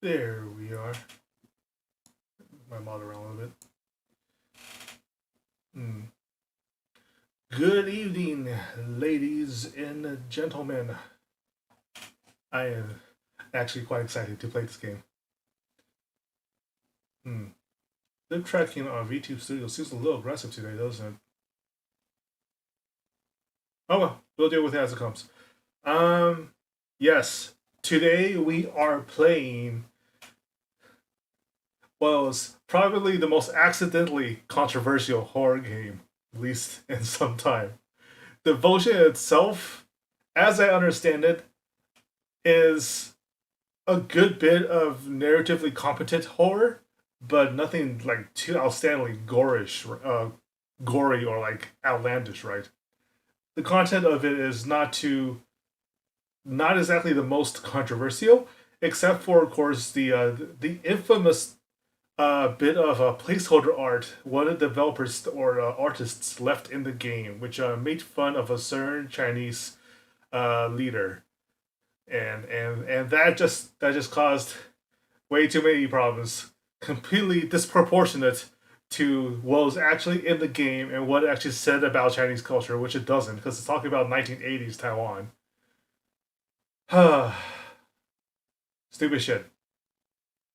There we are. My mod around a little bit. Hmm. Good evening, ladies and gentlemen. I am actually quite excited to play this game. Hmm. The tracking on VTube Studio seems a little aggressive today, doesn't it? Oh well, we'll deal with it as it comes. Um, yes. Today we are playing was probably the most accidentally controversial horror game, at least in some time. Devotion itself, as I understand it, is a good bit of narratively competent horror, but nothing like too outstandingly gory or like outlandish, right? The content of it is not exactly the most controversial, except for, of course, the infamous bit of placeholder art one of the developers or artists left in the game, which made fun of a certain Chinese leader, and that just caused way too many problems, completely disproportionate to what was actually in the game and what it actually said about Chinese culture, which it doesn't, because it's talking about 1980s Taiwan. Stupid shit.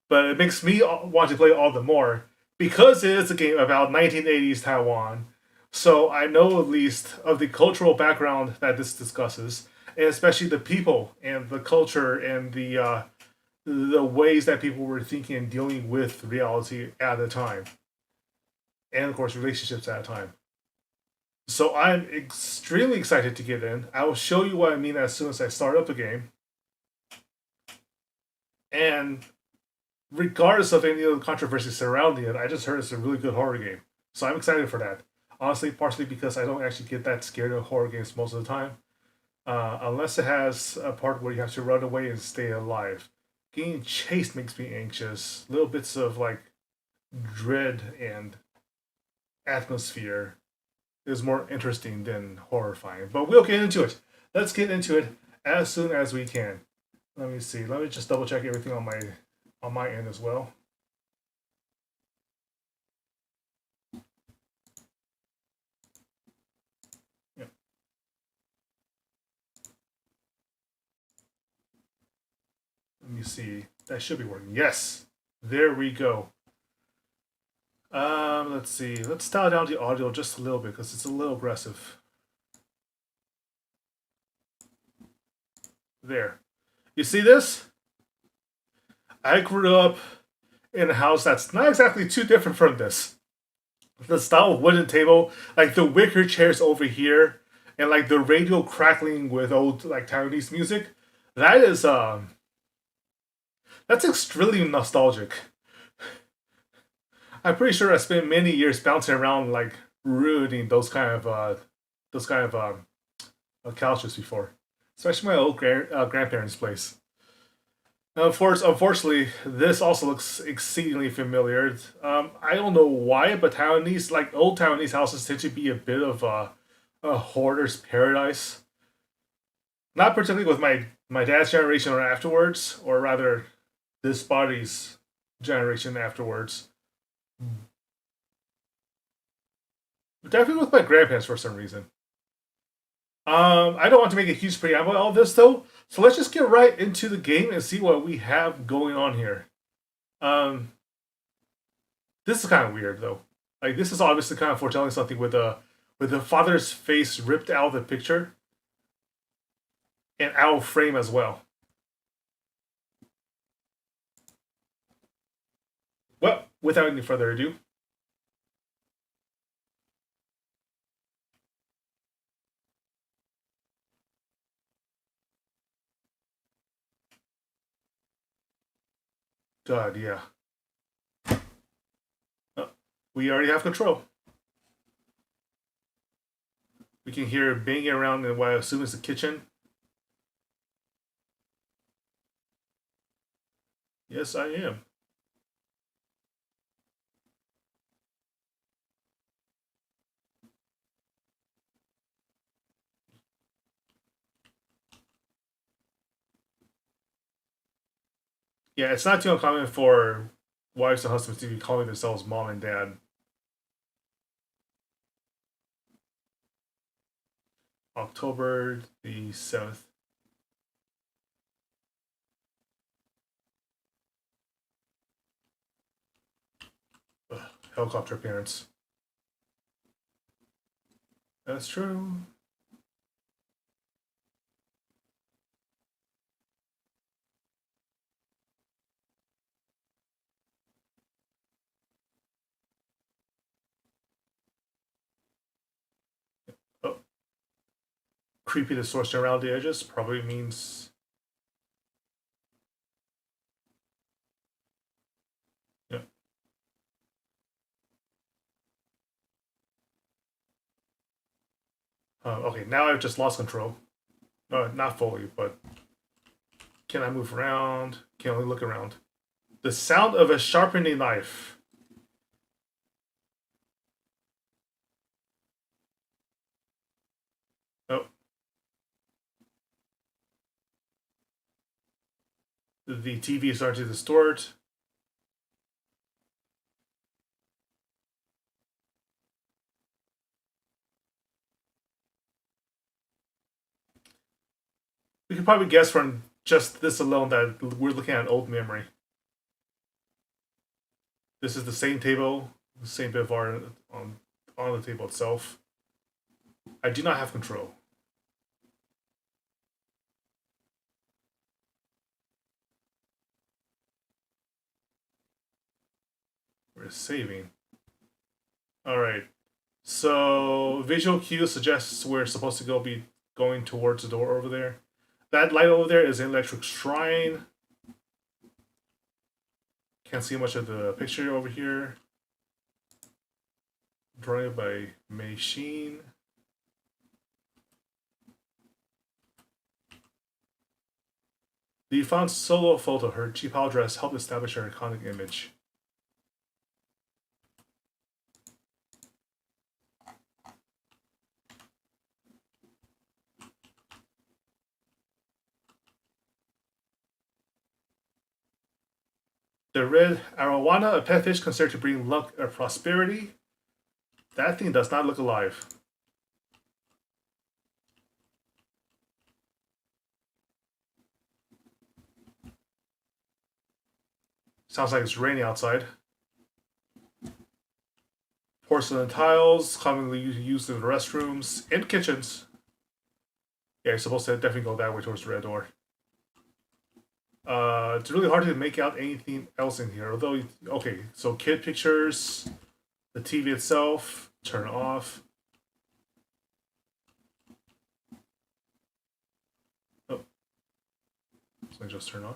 But it makes me want to play all the more because it is a game about 1980s Taiwan. So I know at least of the cultural background that this discusses, and especially the people and the culture and the ways that people were thinking and dealing with reality at the time, and of course relationships at the time. So I'm extremely excited to get in. I will show you what I mean as soon as I start up the game. And regardless of any of the controversy surrounding it, I just heard it's a really good horror game. So I'm excited for that. Honestly, partially because I don't actually get that scared of horror games most of the time, unless it has a part where you have to run away and stay alive. Getting chased makes me anxious. Little bits of like dread and atmosphere is more interesting than horrifying. But we'll get into it. Let's get into it as soon as we can. Let me see. Let me just double check everything on my end as well. Yeah. Let me see. That should be working. Yes. There we go. Let's see. Let's dial down the audio just a little bit because it's a little aggressive. There. You see this? I grew up in a house that's not exactly too different from this. The style of wooden table, like the wicker chairs over here, and like the radio crackling with old like Taiwanese music. That is that's extremely nostalgic. I'm pretty sure I spent many years bouncing around like ruining those kind of couches before, especially my old grandparents' place. Now, unfortunately, this also looks exceedingly familiar. I don't know why, but Taiwanese, like old Taiwanese houses, tend to be a bit of a hoarder's paradise. Not particularly with my dad's generation or afterwards, or rather, this body's generation afterwards. But definitely with my grandparents for some reason. I don't want to make a huge preamble all this though, so let's just get right into the game and see what we have going on here. Um, this is kind of weird though. Like this is obviously kind of foretelling something with the father's face ripped out of the picture and out of frame as well. Well, without any further ado, God, yeah, uh, we already have control. We can hear banging around in what I assume is the kitchen. Yes, I am. Yeah, it's not too uncommon for wives and husbands to be calling themselves mom and dad. October the 7th. Ugh, helicopter appearance. That's true. Oh, creepy distortion around the edges probably means. Yeah. Okay, now I've just lost control. Not fully, but can I move around? Can only look around. The sound of a sharpening knife. Oh, the TV is starting to distort. We can probably guess from just this alone that we're looking at an old memory. This is the same table, the same bit of art on the table itself. I do not have control. We're saving. All right. So visual cue suggests we're supposed to go be going towards the door over there. That light over there is an electric shrine. Can't see much of the picture over here. Drawing by Mei Sheen. The found solo photo, her cheap dress, helped establish her iconic image. The red arowana, a pet fish considered to bring luck or prosperity. That thing does not look alive. Sounds like it's raining outside. Porcelain tiles, commonly used in restrooms and kitchens. Yeah, you're supposed to definitely go that way towards the red door. It's really hard to make out anything else in here. Although, okay, so kid pictures, the TV itself, turn off. Oh, so just turn on.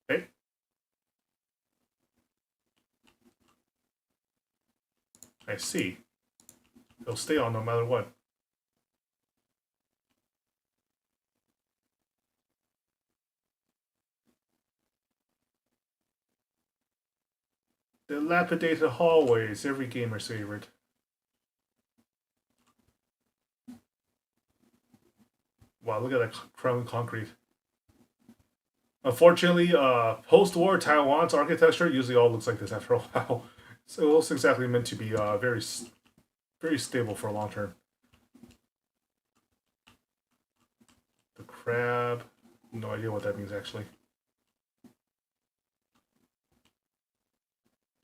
Hey, I see. It'll stay on no matter what. Dilapidated hallways, every gamer's favorite. Wow, look at that crumbling concrete. Unfortunately, post-war Taiwan's architecture usually all looks like this after a while. So it looks exactly meant to be very stable for a long term. The crab, no idea what that means actually.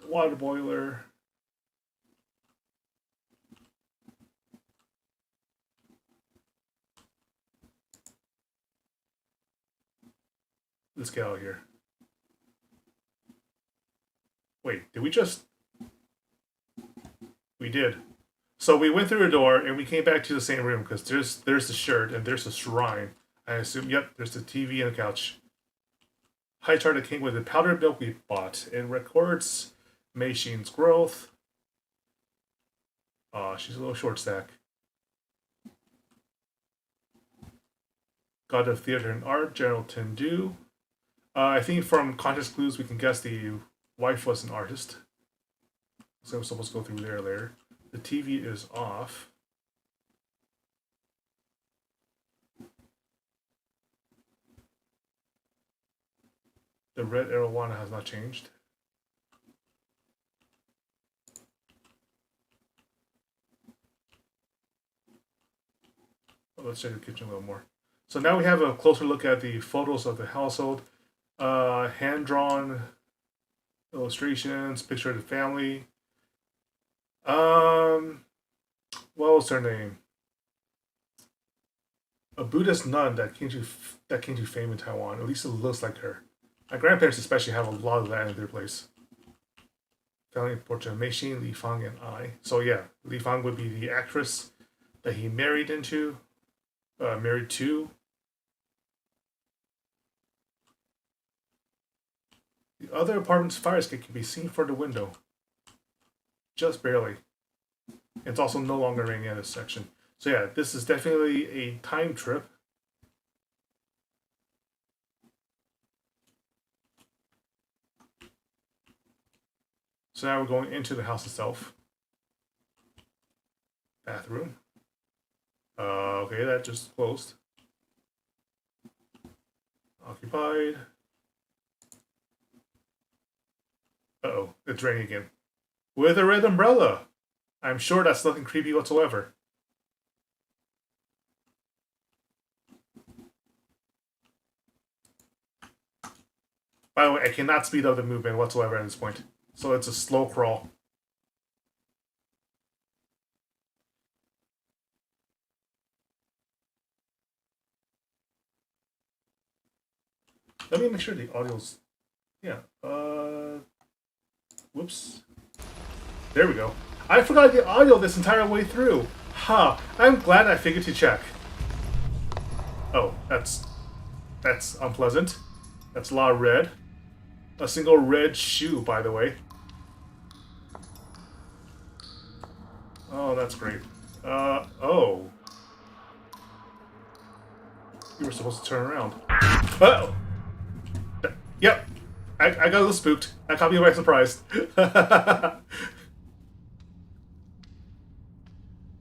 The water boiler. Let's get out of here. Wait, did we just? We did. So we went through a door and we came back to the same room because there's the shirt and there's the shrine. I assume, yep, there's the TV and the couch. High chart of king with the powdered milk we bought. It records Mei Sheen's growth. She's a little short stack. God of Theater and Art, General Tendu. I think from context clues we can guess the wife was an artist. So we're supposed to go through there later. The TV is off. The red arowana has not changed. Let's check the kitchen a little more. So now we have a closer look at the photos of the household. Hand-drawn illustrations, picture of the family. What was her name? A Buddhist nun that came to fame in Taiwan. At least it looks like her. My grandparents especially have a lot of that in their place. Family portrait of Mei Xin, Li Fang, and I. So yeah, Li Fang would be the actress that he married to. The other apartment's fire escape can be seen from the window. Just barely. It's also no longer raining in this section. So yeah, this is definitely a time trip. So now we're going into the house itself. Bathroom. Okay, that just closed. Occupied. Uh-oh, it's raining again. With a red umbrella! I'm sure that's nothing creepy whatsoever. By the way, I cannot speed up the movement whatsoever at this point. So it's a slow crawl. Let me make sure the audio's... Yeah, whoops. There we go. I forgot the audio this entire way through. Ha! I'm glad I figured to check. Oh, that's unpleasant. That's a lot of red. A single red shoe, by the way. Oh, that's great. Oh. You were supposed to turn around. Oh! Yep. I got a little spooked. That caught me by surprise.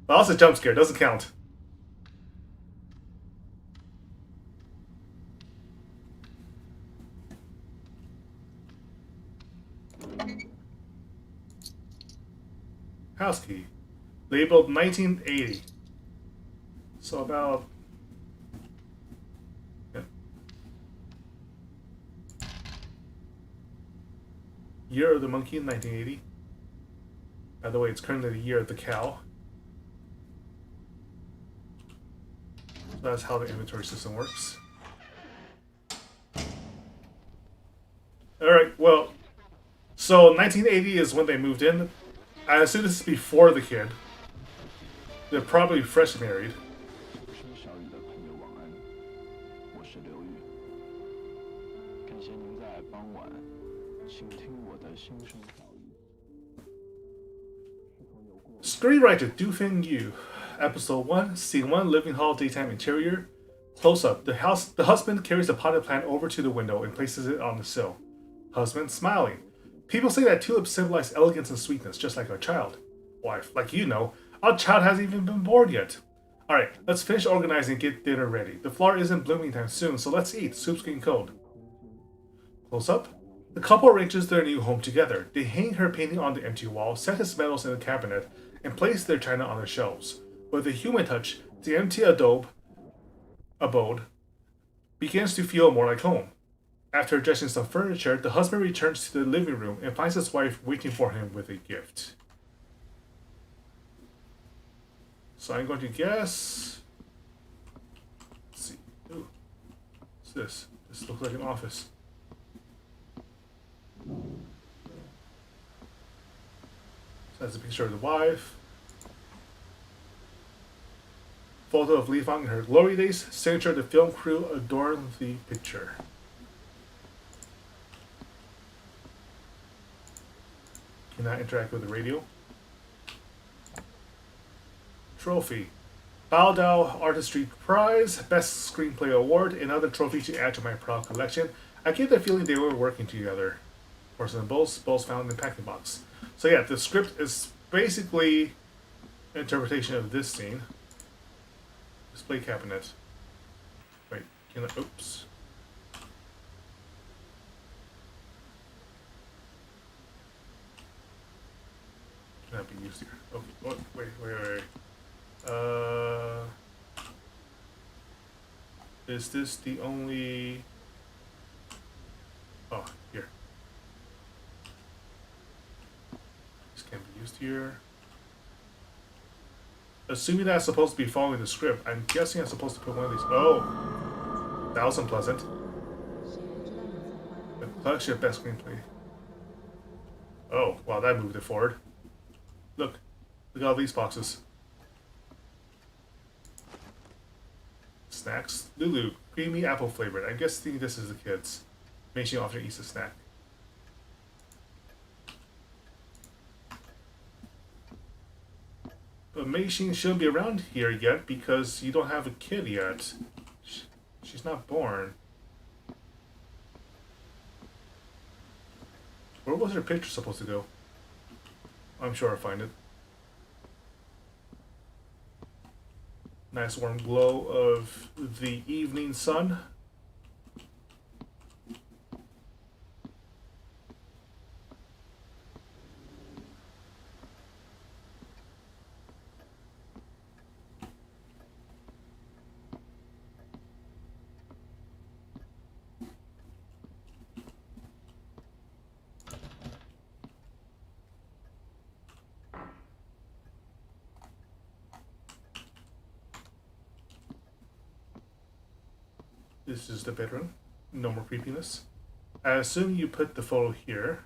Also, jump scare. Doesn't count. House key. Labeled 1980. So about... Yeah. Year of the monkey in 1980. By the way, it's currently the year of the cow. So that's how the inventory system works. Alright, well, so 1980 is when they moved in. I assume this is before the kid. They're probably fresh married. Screenwriter Du Feng Yu. Episode 1, Scene 1, Living Hall Daytime Interior. Close up. The husband carries a potted plant over to the window and places it on the sill. Husband smiling. People say that tulips symbolize elegance and sweetness, just like our child. Wife, like you know, our child hasn't even been born yet. Alright, let's finish organizing and get dinner ready. The flower isn't blooming time soon, so let's eat. Soup's getting cold. Close up. The couple arranges their new home together. They hang her painting on the empty wall, set his medals in the cabinet, and place their china on the shelves. With a human touch, the empty abode begins to feel more like home. After adjusting some furniture, the husband returns to the living room and finds his wife waiting for him with a gift. So I'm going to guess... Let's see. Ooh. What's this? This looks like an office. So that's a picture of the wife. Photo of Li Fang in her glory days. Signature of the film crew adorn the picture. Cannot interact with the radio. Trophy. Bao Dao Artistry Prize, Best Screenplay Award, another trophy to add to my proud collection. I get the feeling they were working together. Porcelain bowls found in the packing box. So yeah, the script is basically an interpretation of this scene. Display cabinet. Wait, can I, oops. used here. Okay, what? Wait. Uh, is this the only? Oh, here. This can be used here. Assuming that's supposed to be following the script, I'm guessing I'm supposed to put one of these. Oh, that was unpleasant. The flagship best screenplay. Oh, wow, that moved it forward. Look at all these boxes. Snacks. Lulu, creamy apple flavored. I'm guessing this is the kids. Mei often eats a snack. But Mei shouldn't be around here yet because you don't have a kid yet. She's not born. Where was her picture supposed to go? I'm sure I'll find it. Nice warm glow of the evening sun. This is the bedroom. No more creepiness. I assume you put the photo here.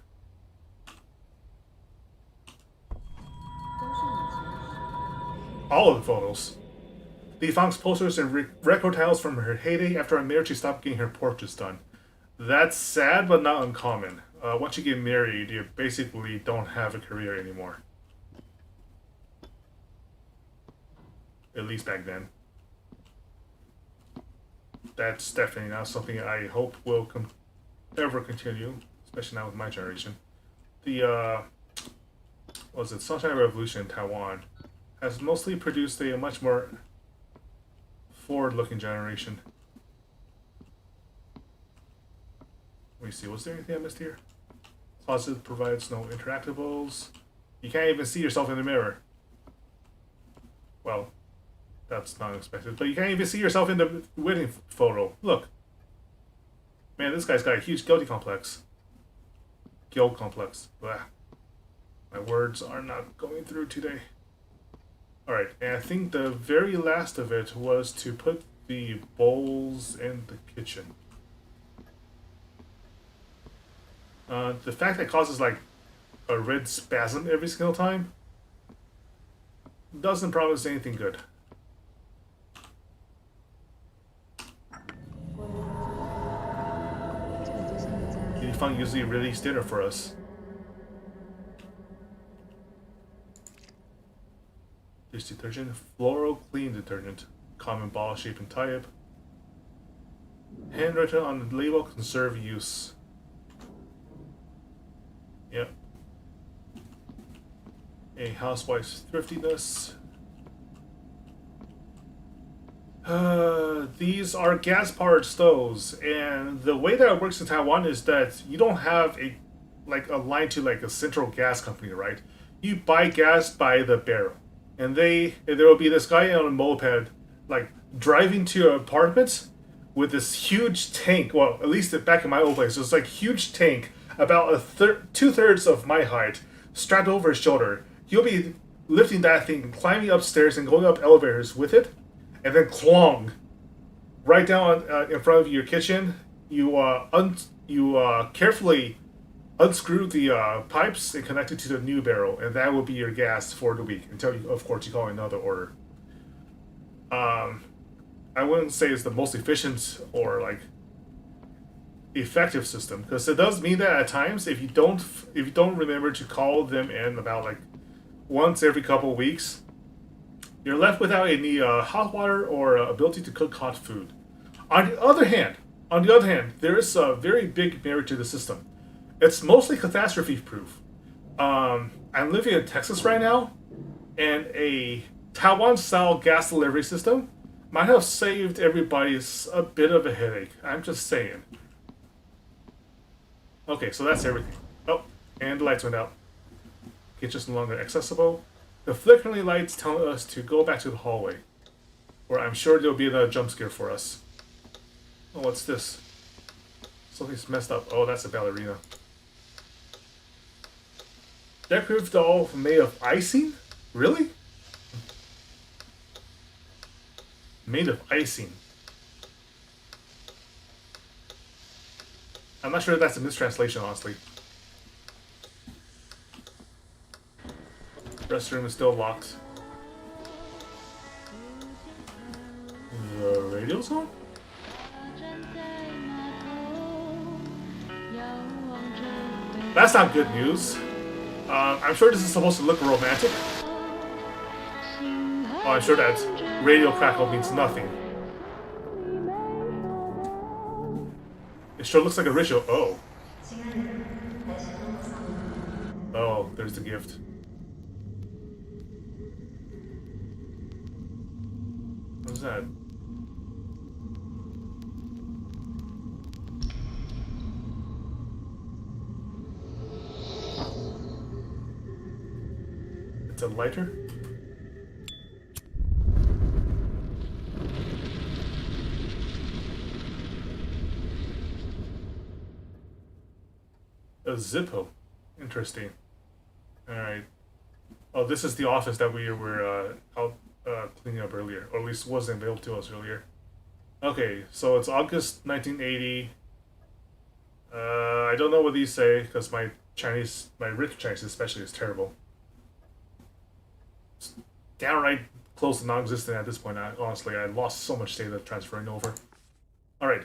All of the photos. Li Fang's posters and record tiles from her heyday. After her marriage, she stopped getting her portraits done. That's sad, but not uncommon. Once you get married, you basically don't have a career anymore. At least back then. That's definitely not something I hope will ever continue, especially now with my generation. The, what was it, Sunshine Revolution in Taiwan has mostly produced a much more forward-looking generation. Let me see, was there anything I missed here? Closet provides no interactables. You can't even see yourself in the mirror. Well, that's not expected. But you can't even see yourself in the wedding photo. Look. Man, this guy's got a huge guilty complex. Guilt complex. Blah. My words are not going through today. Alright, and I think the very last of it was to put the bowls in the kitchen. The fact that it causes like a red spasm every single time doesn't promise anything good. Li Fang usually release dinner for us. Dish detergent, floral clean detergent, common ball shape and type. Handwritten on the label, conserve use. Yep. A housewife's thriftiness. These are gas-powered stoves, and the way that it works in Taiwan is that you don't have a line to like a central gas company, right? You buy gas by the barrel, and there will be this guy on a moped, like driving to an apartment with this huge tank. Well, at least back in my old place, it was like huge tank about 2/3 of my height, strapped over his shoulder. He'll be lifting that thing, climbing upstairs, and going up elevators with it. And then clong, right down in front of your kitchen. You carefully unscrew the pipes and connect it to the new barrel, and that will be your gas for the week until you, of course, you call another order. I wouldn't say it's the most efficient or like effective system, because it does mean that at times if you don't remember to call them in about like once every couple of weeks, you're left without any hot water or ability to cook hot food. On the other hand, there is a very big merit to the system. It's mostly catastrophe proof. I'm living in Texas right now, and a Taiwan-style gas delivery system might have saved everybody a bit of a headache. I'm just saying. Okay, so that's everything. Oh, and the lights went out. Kitchen's no longer accessible. The flickering lights tell us to go back to the hallway, where I'm sure there'll be another jump scare for us. Oh, what's this? Something's messed up. Oh, that's a ballerina. Decorative doll made of icing? Really? Made of icing. I'm not sure if that's a mistranslation, honestly. Restroom is still locked. The radio's on? That's not good news. I'm sure this is supposed to look romantic. Oh, I'm sure that radio crackle means nothing. It sure looks like a ritual. Oh. Oh, there's the gift. What's that? It's a lighter? A Zippo. Interesting. Alright. Oh, this is the office that we were out cleaning up earlier. Or at least wasn't available to us earlier. Okay, so it's August 1980. I don't know what these say, because my written Chinese especially is terrible. It's downright close to non-existent at this point. Honestly, I lost so much data transferring over. Alright.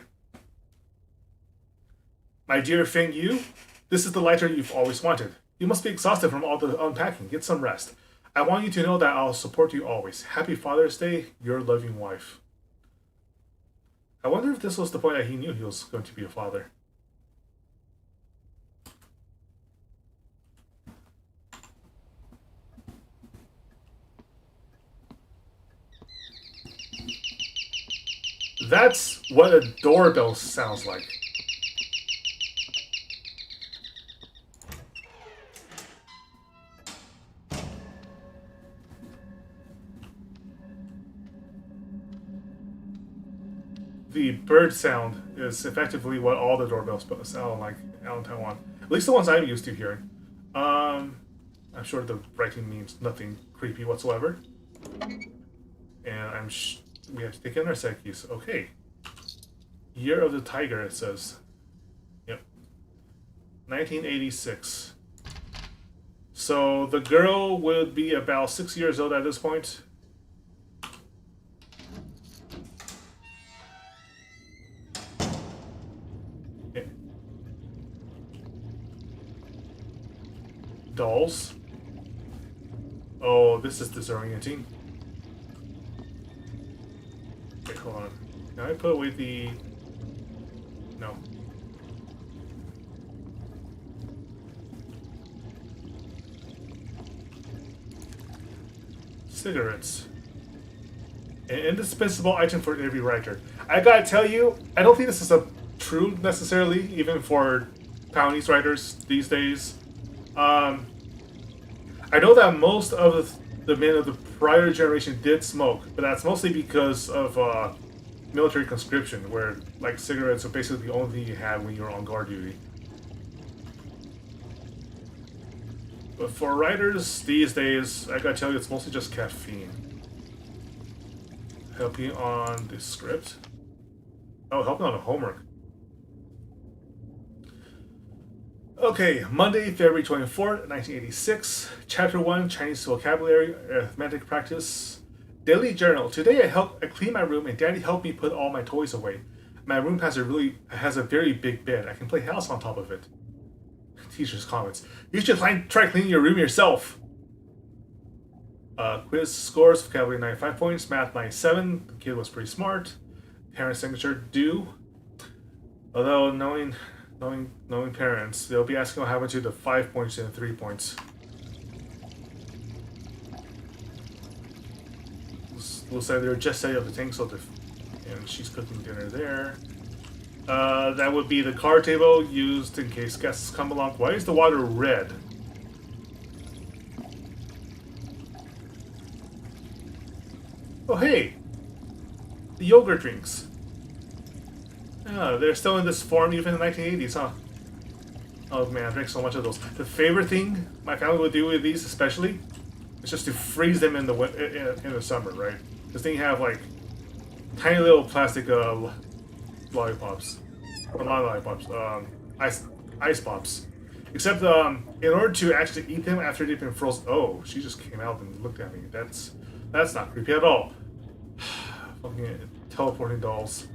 My dear Feng Yu, this is the lighter you've always wanted. You must be exhausted from all the unpacking. Get some rest. I want you to know that I'll support you always. Happy Father's Day, your loving wife. I wonder if this was the point that he knew he was going to be a father. That's what a doorbell sounds like. The bird sound is effectively what all the doorbells sound like out in Taiwan. At least the ones I'm used to hearing. I'm sure the writing means nothing creepy whatsoever. And we have to take in our set keys. Okay. Year of the Tiger, it says. Yep. 1986. So the girl would be about 6 years old at this point. Dolls. Oh, this is disorienting. Wait, hold on. Can I put away the... No. Cigarettes. An indispensable item for every writer. I gotta tell you, I don't think this is true necessarily, even for Taiwanese writers these days. I know that most of the men of the prior generation did smoke, but that's mostly because of military conscription, where like cigarettes are basically the only thing you had when you were on guard duty. But for writers these days, I gotta tell you, it's mostly just caffeine. Helping on the script? Oh, helping on the homework. Okay, Monday, February 24th, 1986. Chapter 1, Chinese Vocabulary, Arithmetic Practice. Daily Journal. Today I cleaned my room and Daddy helped me put all my toys away. My room has a very big bed. I can play house on top of it. Teacher's comments. You should try cleaning your room yourself. Quiz scores, vocabulary 95 points, math 97. The kid was pretty smart. Parent signature due. Although knowing parents, they'll be asking what happened to the 5 points and 3 points. We'll say they're just setting up the tank, and she's cooking dinner there. That would be the card table used in case guests come along. Why is the water red? Oh, hey! The yogurt drinks. Oh, they're still in this form even in the 1980s, huh? Oh man, I drink so much of those. The favorite thing my family would do with these, especially, is just to freeze them in in the summer, right? Because then you have like tiny little plastic lollipops, or not lollipops, ice pops. Except in order to actually eat them after they've been frozen. Oh, she just came out and looked at me. That's not creepy at all. Fucking teleporting dolls.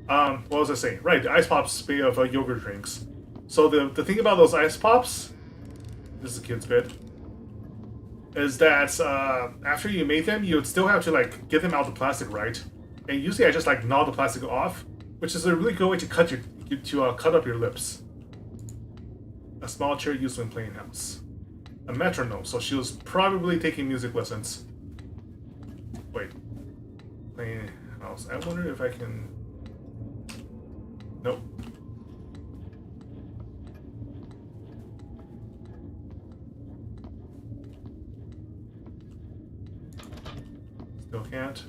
What was I saying? Right, the ice pops made of yogurt drinks. So the thing about those ice pops, this is a kid's bit, is that after you made them, you would still have to like get them out of the plastic, right? And usually I just like gnaw the plastic off, which is a really good way to cut cut up your lips. A small chair used when playing house. A metronome, so she was probably taking music lessons. Wait, playing house. I wonder if I can. Nope. Still can't.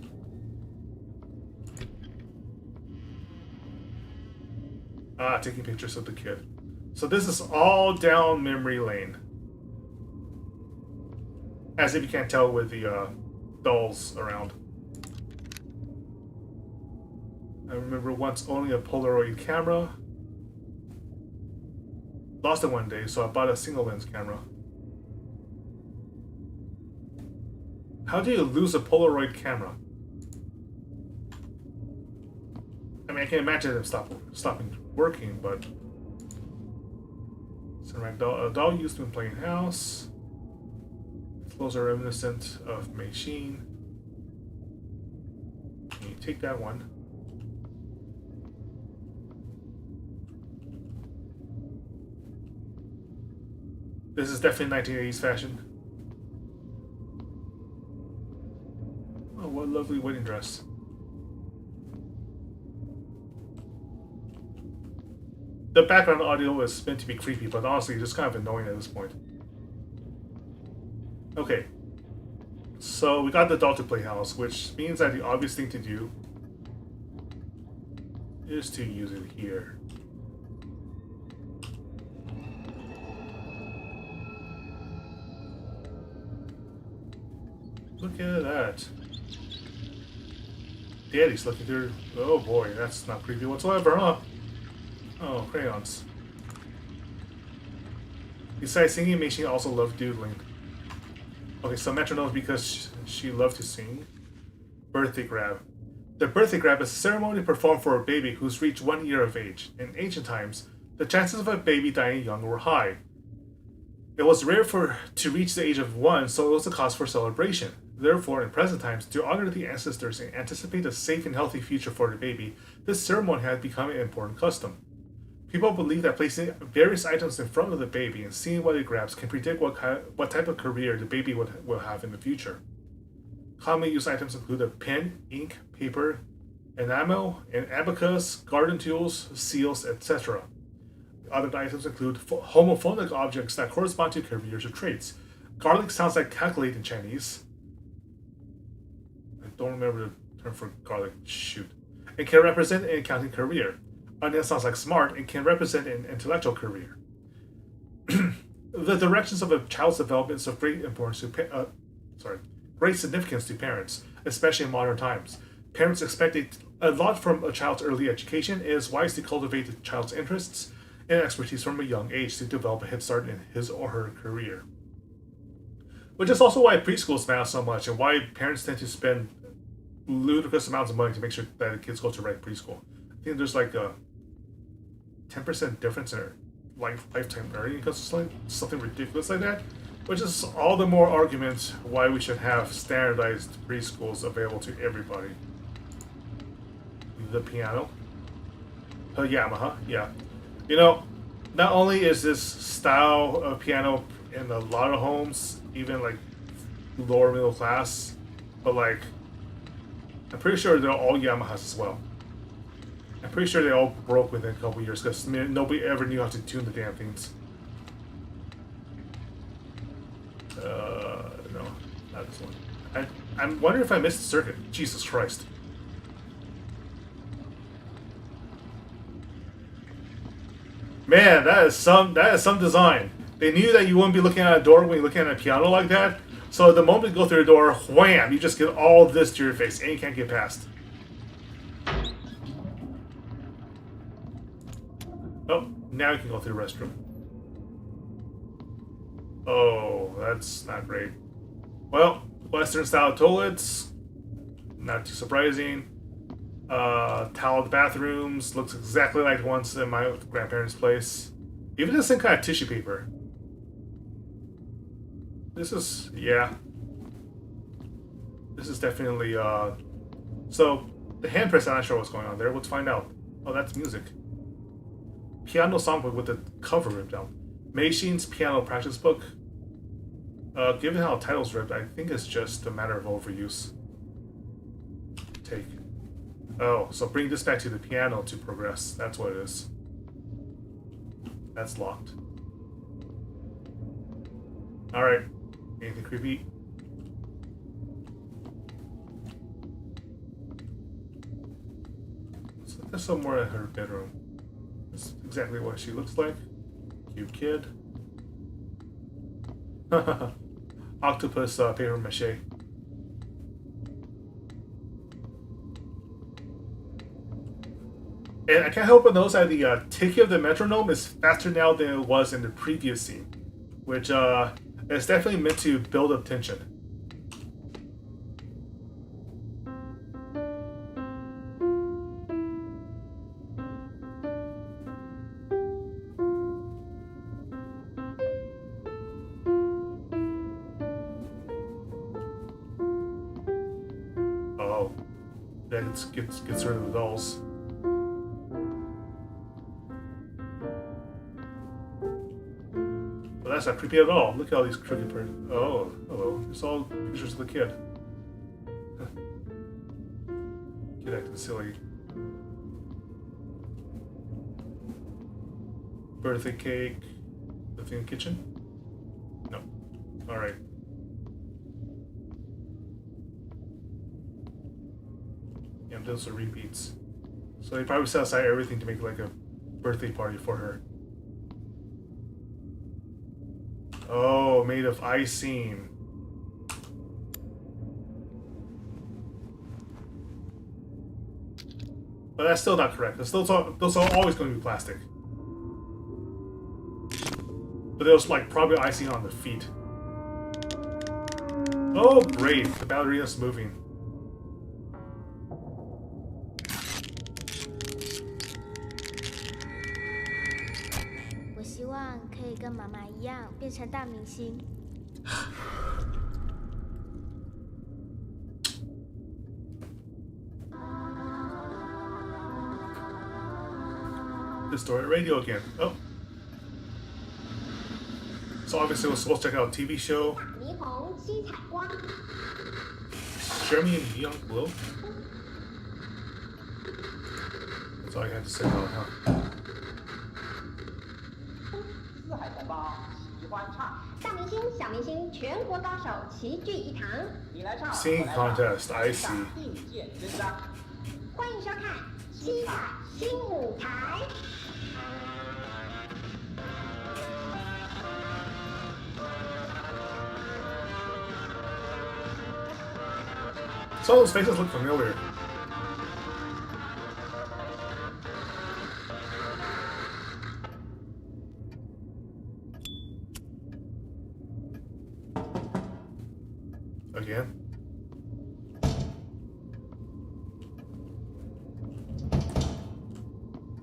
Ah, taking pictures of the kid. So this is all down memory lane. As if you can't tell with the dolls around. I remember once owning a Polaroid camera. Lost it one day, so I bought a single lens camera. How do you lose a Polaroid camera? I mean, I can imagine them stopping working, but... A doll used when playing house. Clothes are reminiscent of machine. Can you take that one? This is definitely 1980s fashion. Oh, what a lovely wedding dress. The background audio is meant to be creepy, but honestly, just kind of annoying at this point. Okay. So, we got the doll to play house, which means that the obvious thing to do is to use it here. Look at that. Daddy's looking through. Oh boy, that's not creepy whatsoever, huh? Oh, crayons. Besides singing, Machine also loved doodling. Okay, so metronome because she loved to sing. Birthday grab. The birthday grab is a ceremony performed for a baby who's reached 1 year of age. In ancient times, the chances of a baby dying young were high. It was rare to reach the age of 1, so it was a cause for celebration. Therefore, in present times, to honor the ancestors and anticipate a safe and healthy future for the baby, this ceremony had become an important custom. People believe that placing various items in front of the baby and seeing what it grabs can predict what type of career the baby will have in the future. Commonly used items include a pen, ink, paper, enamel, an abacus, garden tools, seals, etc. Other items include homophonic objects that correspond to careers or traits. Garlic sounds like calculate in Chinese. I don't remember the term for garlic. Shoot. It can represent an accounting career. Onion sounds like smart and can represent an intellectual career. The directions of a child's development is of great importance great significance to parents, especially in modern times. Parents expect a lot from a child's early education. It is wise to cultivate the child's interests and expertise from a young age to develop a head start in his or her career. Which is also why preschools matter so much and why parents tend to spend ludicrous amounts of money to make sure that the kids go to the right preschool. I think there's like a 10% difference in lifetime earning because of something ridiculous like that, which is all the more argument why we should have standardized preschools available to everybody. The piano. Yamaha, yeah. You know, not only is this style of piano in a lot of homes, even like lower middle class, but like, I'm pretty sure they're all Yamahas as well. I'm pretty sure they all broke within a couple years because nobody ever knew how to tune the damn things. No, not this one. I'm wondering if I missed the circuit. Jesus Christ. Man, that is some design. They knew that you wouldn't be looking at a door when you're looking at a piano like that. So the moment you go through the door, wham, you just get all this to your face and you can't get past. Oh, now you can go through the restroom. Oh, that's not great. Well, Western style toilets, not too surprising. Tiled bathrooms, looks exactly like the ones in my grandparents' place. Even the same kind of tissue paper. This is, yeah. This is definitely, so, the hand press, I'm not sure what's going on there. Let's find out. Oh, that's music. Piano songbook with the cover ripped out. Meishin's piano practice book. Given how the title's ripped, I think it's just a matter of overuse. Take. Oh, so bring this back to the piano to progress. That's what it is. That's locked. Alright. Anything creepy? So there's somewhere in her bedroom. That's exactly what she looks like. Cute kid. Octopus paper mache. And I can't help but notice that the ticking of the metronome is faster now than it was in the previous scene, which is definitely meant to build up tension. Oh, that gets rid of the dolls. Well, that's not creepy at all. Look at all these crooked birds. Oh, hello. It's all pictures of the kid. Kid acting silly. Birthday cake. Nothing in the kitchen? No. Alright. Yeah, those are repeats. So they probably set aside everything to make like a birthday party for her. Oh, made of icing. But that's still not correct. Those are always going to be plastic. But there's like probably icing on the feet. Oh, great. The ballerina's moving. Distorted radio again. Oh. So obviously we're supposed to check out a TV show. Jeremy and Young Blue. That's all I had to say about it, huh? Singing contest, I see. Some of those faces look familiar. Again.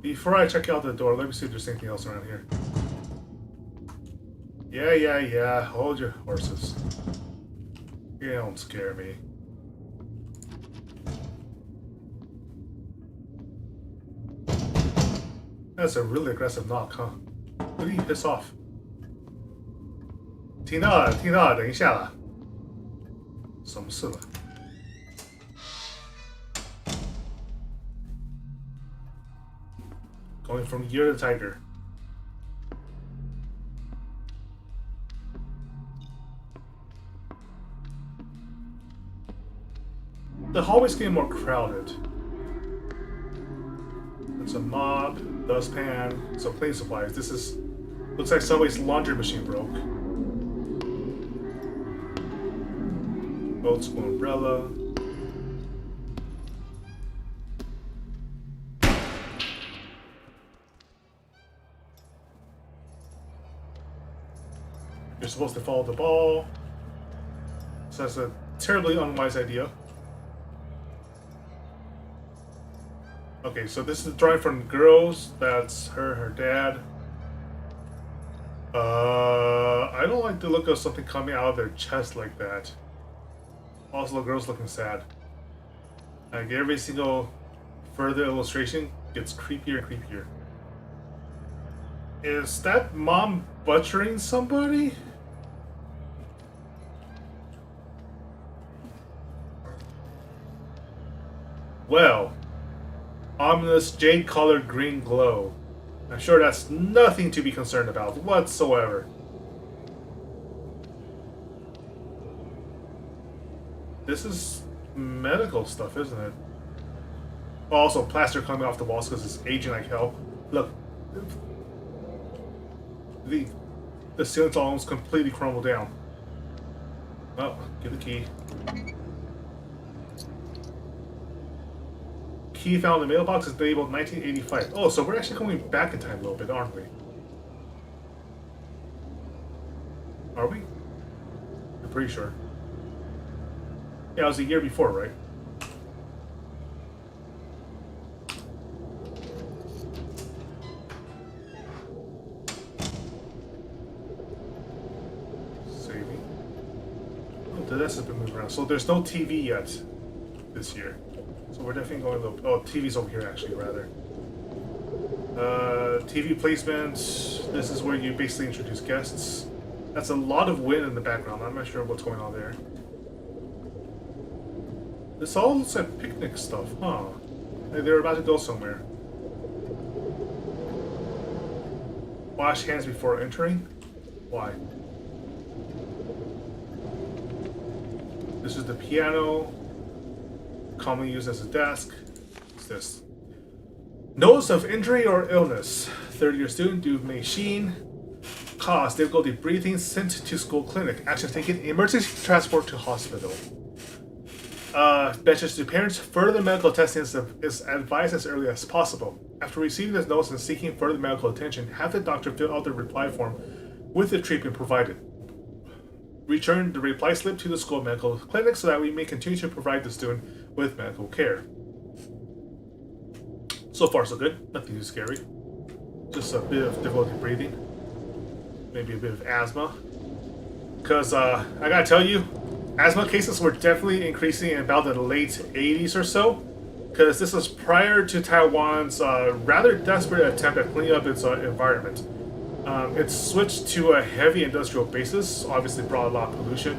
Before I check out the door, let me see if there's anything else around here. Yeah. Hold your horses. You don't scare me. That's a really aggressive knock, huh? Who did you piss off? Tina, 等一下啦。什么事了？ Going from year to tiger. The hallway's getting more crowded. There's a mop, dustpan, some cleaning supplies. This is... looks like somebody's laundry machine broke. Old school umbrella. You're supposed to follow the ball. So that's a terribly unwise idea. Okay, so this is a drawing from girls. That's her dad. I don't like the look of something coming out of their chest like that. Also, the girl's looking sad. Like every single further illustration gets creepier and creepier. Is that mom butchering somebody? Well, ominous jade-colored green glow. I'm sure that's nothing to be concerned about whatsoever. This is medical stuff, isn't it? Also, plaster coming off the walls because it's aging like hell. Look, the ceiling's almost completely crumbled down. Oh, get the key. Key found in the mailbox is labeled 1985. Oh, so we're actually going back in time a little bit, aren't we? Are we? I'm pretty sure. Yeah, it was a year before, right? Saving. Oh, the desk has been moved around. So there's no TV yet this year. So we're definitely going a little... Oh, TV's over here, actually, rather. TV placement. This is where you basically introduce guests. That's a lot of wind in the background. I'm not sure what's going on there. This all looks like picnic stuff, huh? Like they're about to go somewhere. Wash hands before entering? Why? This is the piano. Commonly used as a desk. What's this? Notice of injury or illness. Third-year student due machine. Cause difficulty breathing. Sent to school clinic. Action taken. Emergency transport to hospital. Message to parents. Further medical testing is advised as early as possible. After receiving this notice and seeking further medical attention, have the doctor fill out the reply form with the treatment provided. Return the reply slip to the school medical clinic so that we may continue to provide the student with medical care. So far, so good. Nothing too scary. Just a bit of difficulty breathing. Maybe a bit of asthma. Because, I gotta tell you, asthma cases were definitely increasing in about the late 80s or so. Because this was prior to Taiwan's rather desperate attempt at cleaning up its environment. It switched to a heavy industrial basis, obviously brought a lot of pollution.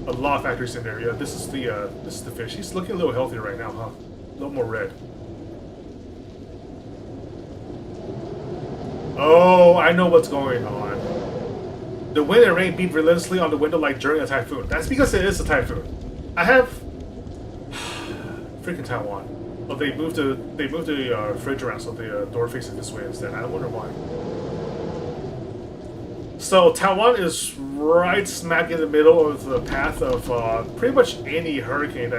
A lot of factories in there. Yeah, this is the fish. He's looking a little healthier right now, huh? A little more red. Oh, I know what's going on. The wind and rain beat relentlessly on the window like during a typhoon. That's because it is a typhoon. I have freaking Taiwan. Oh, they moved the fridge around so the door faces this way instead. I wonder why. So Taiwan is right smack in the middle of the path of pretty much any hurricane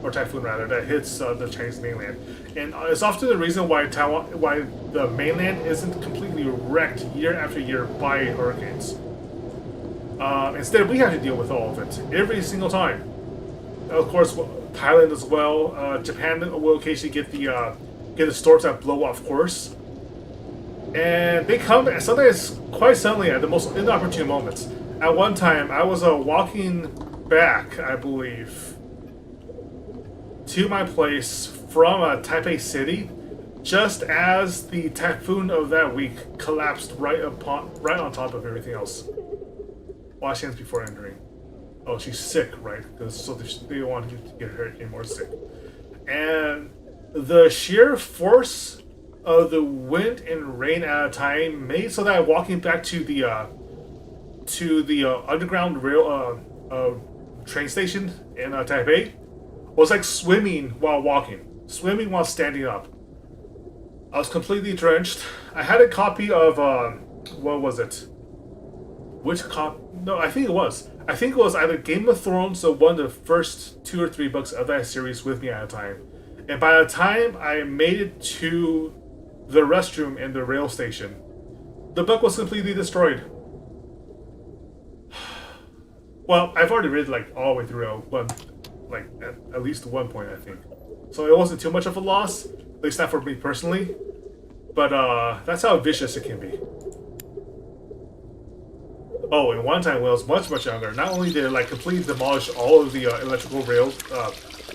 or typhoon rather, that hits the Chinese mainland, and it's often the reason why the mainland isn't completely wrecked year after year by hurricanes. Instead, we have to deal with all of it every single time. Of course, Thailand as well. Japan will occasionally get the storms that blow off course. And they come sometimes quite suddenly at the most inopportune moments. At one time, I was walking back, I believe, to my place from Taipei City, just as the typhoon of that week collapsed right on top of everything else. Wash hands before entering. Oh, she's sick, right? So they don't want to get her any more sick. And the sheer force of the wind and rain at a time made so that walking back to the underground rail train station in Taipei, was like swimming while walking, swimming while standing up. I was completely drenched. I had a copy of what was it? Which cop? No, I think it was. I think it was either Game of Thrones or one of the first 2 or 3 books of that series with me at a time. And by the time I made it to the restroom in the rail station, the book was completely destroyed. Well, I've already read like all the way through one, like at least one point, I think. So it wasn't too much of a loss, at least not for me personally. But that's how vicious it can be. Oh, and one time when I was much, much younger, not only did it like completely demolish all of the electrical rails,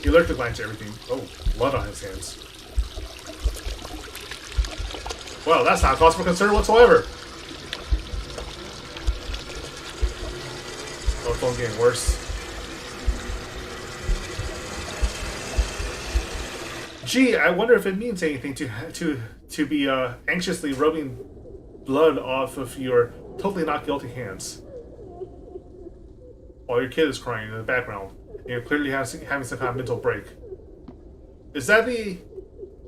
electric lines and everything. Oh, blood on his hands. Well, that's not cause for concern whatsoever. Oh, it's only getting worse. Gee, I wonder if it means anything to be anxiously rubbing blood off of your totally not guilty hands while your kid is crying in the background and you're clearly having some kind of mental break. Is that the...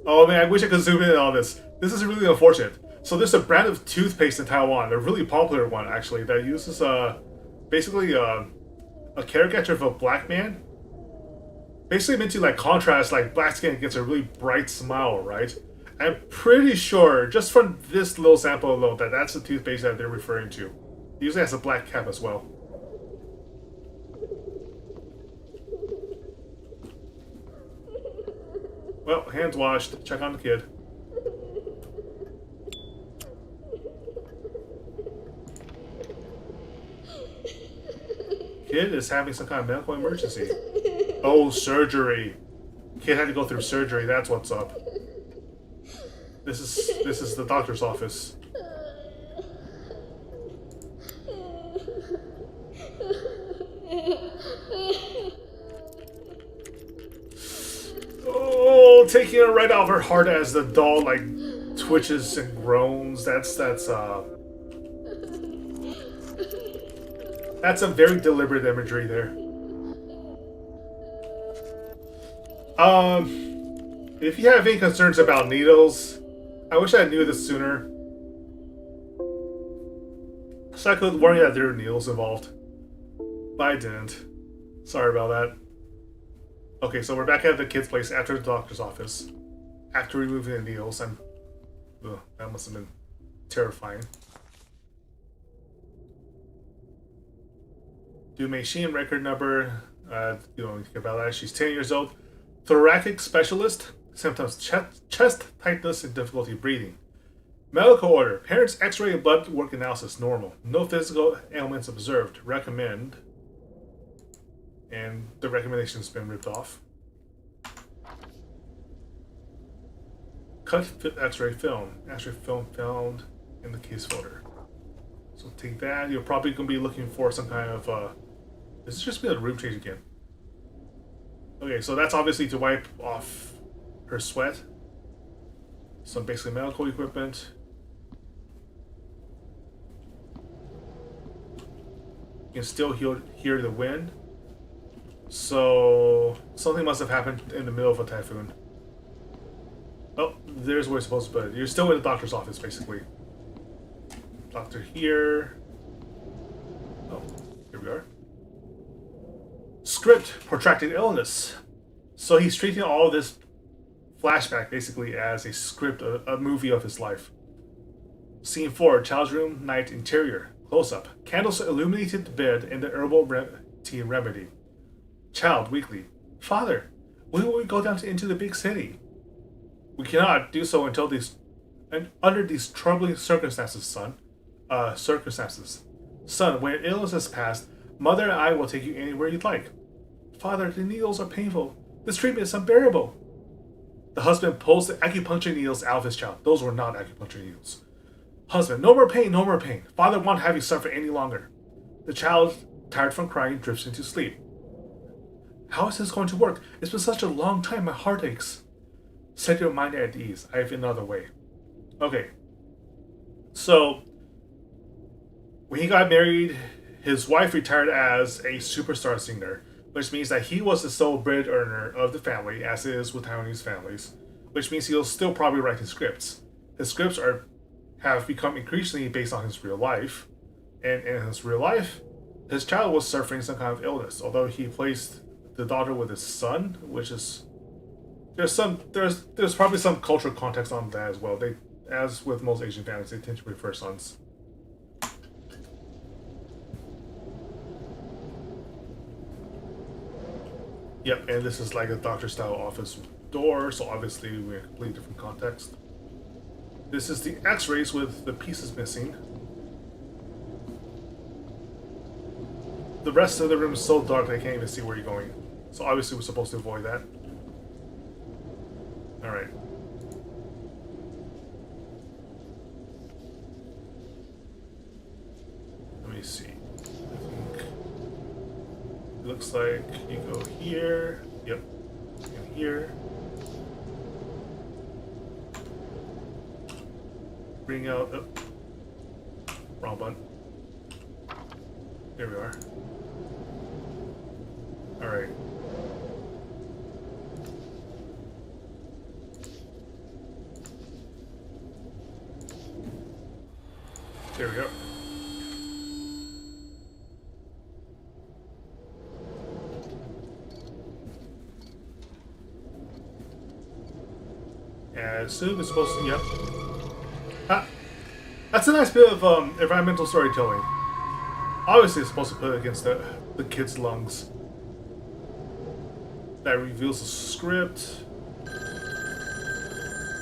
Oh man, I wish I could zoom in on this. This is really unfortunate. So there's a brand of toothpaste in Taiwan, a really popular one actually, that uses basically a caricature of a black man. Basically meant to like contrast like black skin against a really bright smile, right? I'm pretty sure, just from this little sample alone, that that's the toothpaste that they're referring to. It usually has a black cap as well. Well, hands washed. Check on the kid. Kid is having some kind of medical emergency. Oh, surgery. Kid had to go through surgery. That's what's up. This is the doctor's office. Oh, taking it right out of her heart as the doll like twitches and groans. That's some very deliberate imagery there. If you have any concerns about needles, I wish I knew this sooner, so I could warn you that there are needles involved. But I didn't. Sorry about that. Okay, so we're back at the kid's place after the doctor's office. After removing the needles, ugh, that must have been terrifying. Do machine record number. You don't think about that. She's 10 years old. Thoracic specialist. Symptoms: chest tightness and difficulty breathing. Medical order: parents' X-ray and blood work analysis normal. No physical ailments observed. Recommend. And the recommendation's been ripped off. Cut X-ray film. X-ray film found in the case folder. So take that. You're probably going to be looking for some kind of... This is just be a room change again. Okay, so that's obviously to wipe off her sweat. Some basically medical equipment. You can still hear the wind. So something must have happened in the middle of a typhoon. Oh, there's where you're supposed to put it. You're still in the doctor's office, basically. Doctor here. Oh, here we are. Script: protracted illness. So he's treating all of this flashback basically as a script, a movie of his life. Scene 4: child's room, night, interior. Close up. Candles illuminated the bed and the herbal tea remedy. Child weakly: Father, when will we go down into the big city? We cannot do so until under these troubling circumstances, son. Son, when your illness has passed, Mother and I will take you anywhere you'd like. Father, the needles are painful. This treatment is unbearable. The husband pulls the acupuncture needles out of his child. Those were not acupuncture needles. Husband: no more pain, no more pain. Father won't have you suffer any longer. The child, tired from crying, drifts into sleep. How is this going to work? It's been such a long time, my heart aches. Set your mind at ease. I have another way. Okay. So, when he got married, his wife retired as a superstar singer. which means that he was the sole bread earner of the family, as it is with Taiwanese families, which means he'll still probably write his scripts. His scripts have become increasingly based on his real life, and in his real life, his child was suffering some kind of illness. Although he placed the daughter with his son, which is there's probably some cultural context on that as well. They, as with most Asian families, they tend to prefer sons. Yep, and this is like a doctor-style office door, so obviously we're in a completely different context. This is the X-rays with the pieces missing. The rest of the room is so dark that I can't even see where you're going. So obviously we're supposed to avoid that. Alright. Let me see. I think it looks like you go here. Yep. And here. Bring out. Oh, wrong button. Here we are. Alright. There we go. As soon as supposed to, yep. Ah, that's a nice bit of environmental storytelling. Obviously, it's supposed to put it against the kid's lungs. That reveals the script.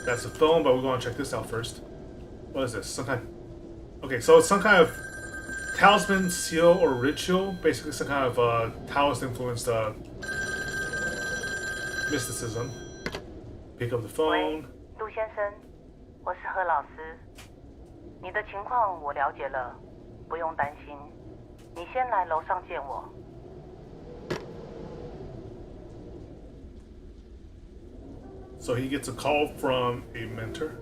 That's the phone, but we're going to check this out first. What is this? Some kind. Okay, so it's some kind of talisman, seal, or ritual. Basically, some kind of Taoist-influenced mysticism. Pick up the phone. 喂，陆先生，我是何老师。你的情况我了解了，不用担心。你先来楼上见我。So he gets a call from a mentor.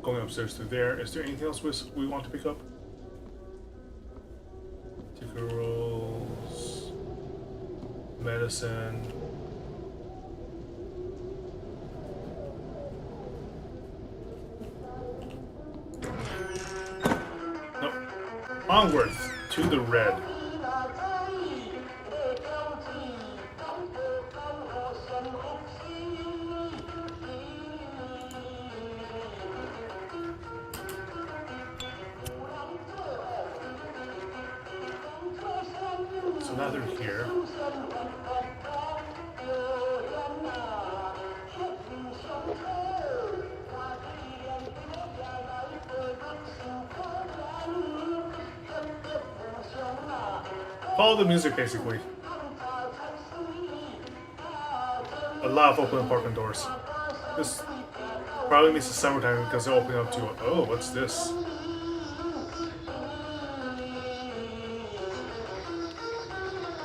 Going upstairs to there. Is there anything else we want to pick up? Ticket rolls, medicine. Nope. Onward to the red. So now they're here. Follow the music, basically. A lot of open apartment doors. This probably means it's summertime because they're opening up to, oh, what's this?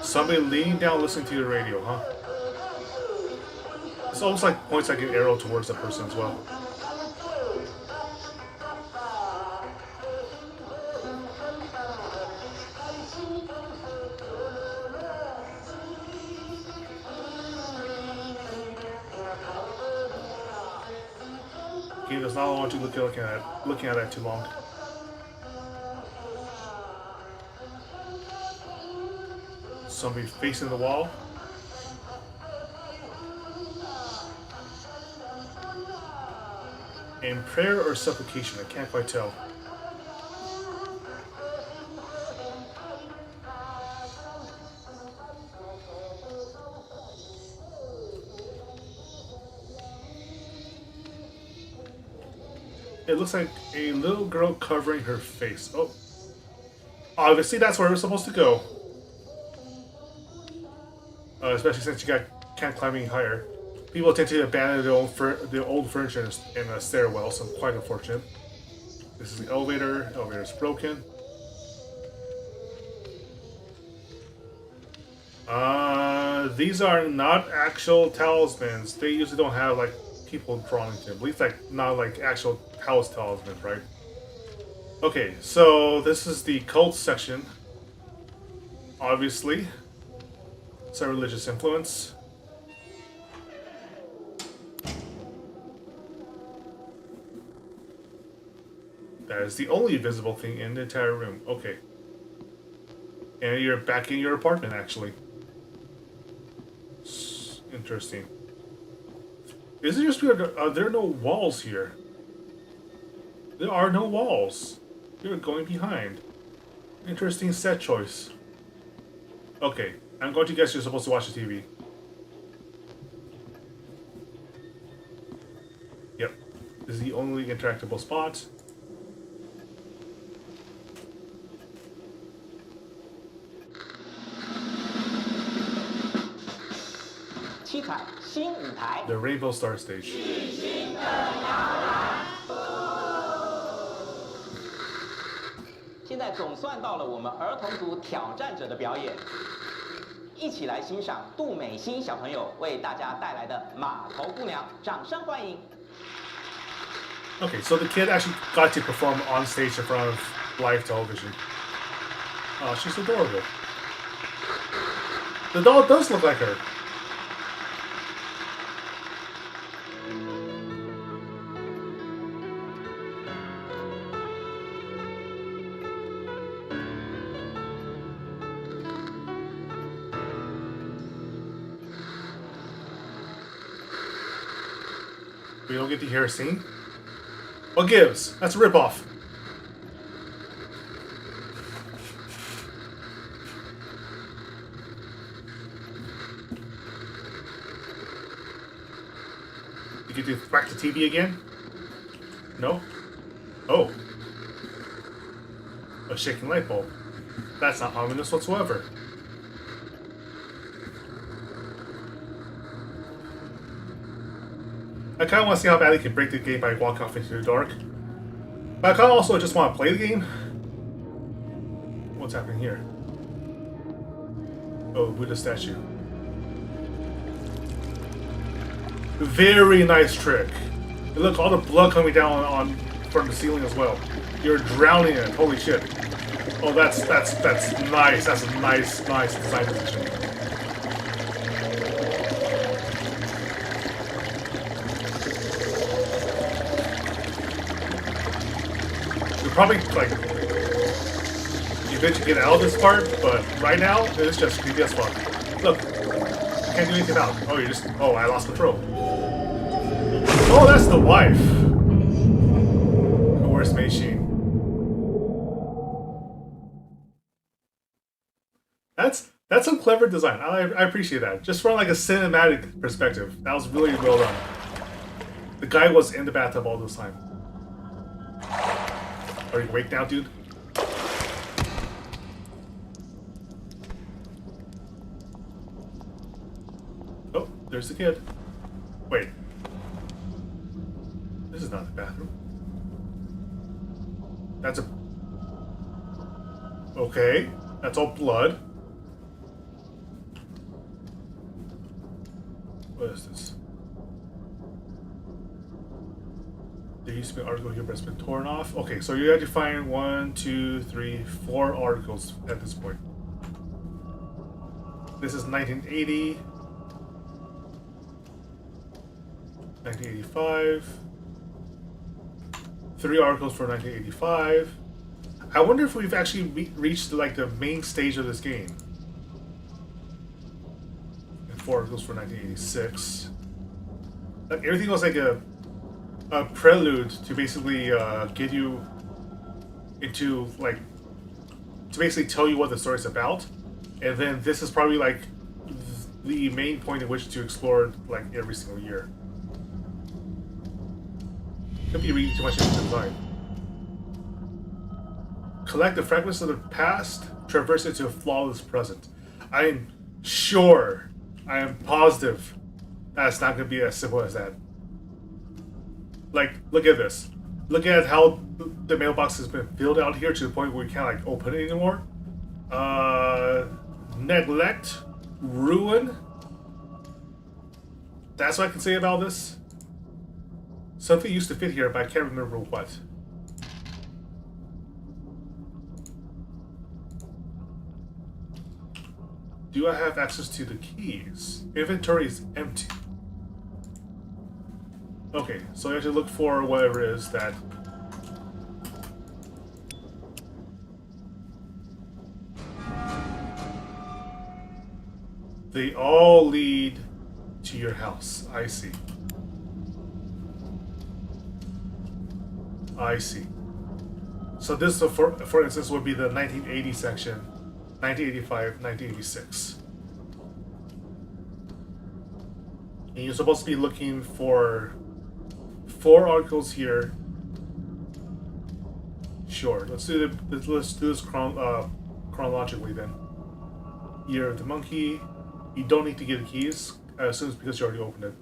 Somebody leaning down listening to the radio, huh? It's almost like points like an arrow towards that person as well. He does not want you looking at that too long. Somebody facing the wall. In prayer or supplication, I can't quite tell. It looks like a little girl covering her face. Oh. Obviously, that's where we're supposed to go. Especially since you can't climb any higher. People tend to abandon their old furniture in a stairwell, so quite unfortunate. This is the elevator. Elevator's broken. These are not actual talismans. They usually don't have like people drawn into them. At least like not like actual house talismans, right? Okay, so this is the cult section. Obviously. Some religious influence. That is the only visible thing in the entire room. Okay. And you're back in your apartment, actually. Interesting. Is it just weird? There are no walls here. There are no walls. You're going behind. Interesting set choice. Okay, I'm going to guess you're supposed to watch the TV. Yep. This is the only interactable spot. The Rainbow Star Stage. 现在总算到了我们儿童组挑战者的表演，一起来欣赏杜美心小朋友为大家带来的《码头姑娘》，掌声欢迎。 Okay, so the kid actually got to perform on stage in front of live television. Oh, she's adorable. The doll does look like her. We don't get to hear her sing? What gives? That's a ripoff. You get to whack the TV again? No? Oh. A shaking light bulb. That's not ominous whatsoever. I kind of want to see how bad they can break the game by walking off into the dark. But I kind of also just want to play the game. What's happening here? Oh, Buddha statue. Very nice trick. And look, all the blood coming down on from the ceiling as well. You're drowning in it. Holy shit. Oh, that's nice. That's a nice design decision. Probably like eventually get out of this part, but right now it's just creepy as fuck. Look, I can't do anything about it. Oh, you just I lost control. Oh, that's the wife. Coerced machine. That's some clever design. I appreciate that. Just from like a cinematic perspective, that was really well done. The guy was in the bathtub all this time. Are you awake now, dude? Oh, there's the kid. Wait. This is not the bathroom. That's a... Okay. That's all blood. What is this? There used to be an article here, but it's been torn off. Okay, so you had to find 1, 2, 3, 4 articles at this point. This is 1980, 1985, 3 articles for 1985. I wonder if we've actually reached like the main stage of this game. And 4 articles for 1986. Like everything was like a prelude to basically get you into like to basically tell you what the story's about, and then this is probably like the main point in which to explore like every single year. Could be reading too much into the design. Collect the fragments of the past, traverse into a flawless present. I am sure, I am positive that's not going to be as simple as that. Like, look at this. Look at how the mailbox has been filled out here to the point where we can't like open it anymore. Neglect, ruin. That's what I can say about this. Something used to fit here, but I can't remember what. Do I have access to the keys? Inventory is empty. Okay, so I have to look for whatever it is that... They all lead to your house. I see. I see. So this, for instance, would be the 1980 section, 1985, 1986. And you're supposed to be looking for 4 articles here. Sure, let's do this chronologically then. Year of the Monkey. You don't need to get the keys. I assume it's because you already opened it.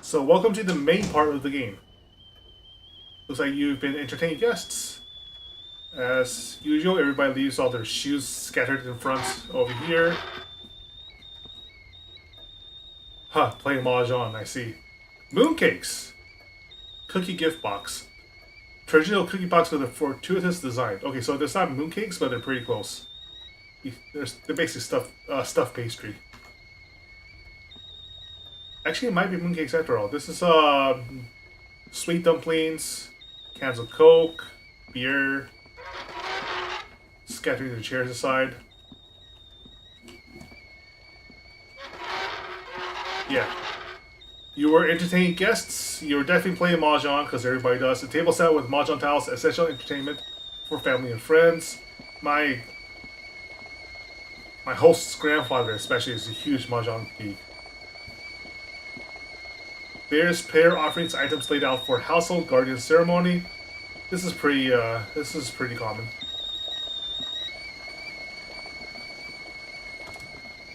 So welcome to the main part of the game. Looks like you've been entertaining guests. As usual, everybody leaves all their shoes scattered in front over here. Huh, playing Mahjong, I see. Mooncakes! Cookie gift box. Traditional cookie box with a fortuitous design. Okay, so there's not mooncakes, but they're pretty close. They're basically stuffed pastry. Actually, it might be mooncakes after all. This is sweet dumplings, cans of Coke, beer, scattering the chairs aside. Yeah. You were entertaining guests. You were definitely playing Mahjong, because everybody does. The table set with Mahjong tiles, essential entertainment for family and friends. My host's grandfather, especially, is a huge Mahjong geek. Various prayer offerings items laid out for household guardian ceremony. This is pretty common.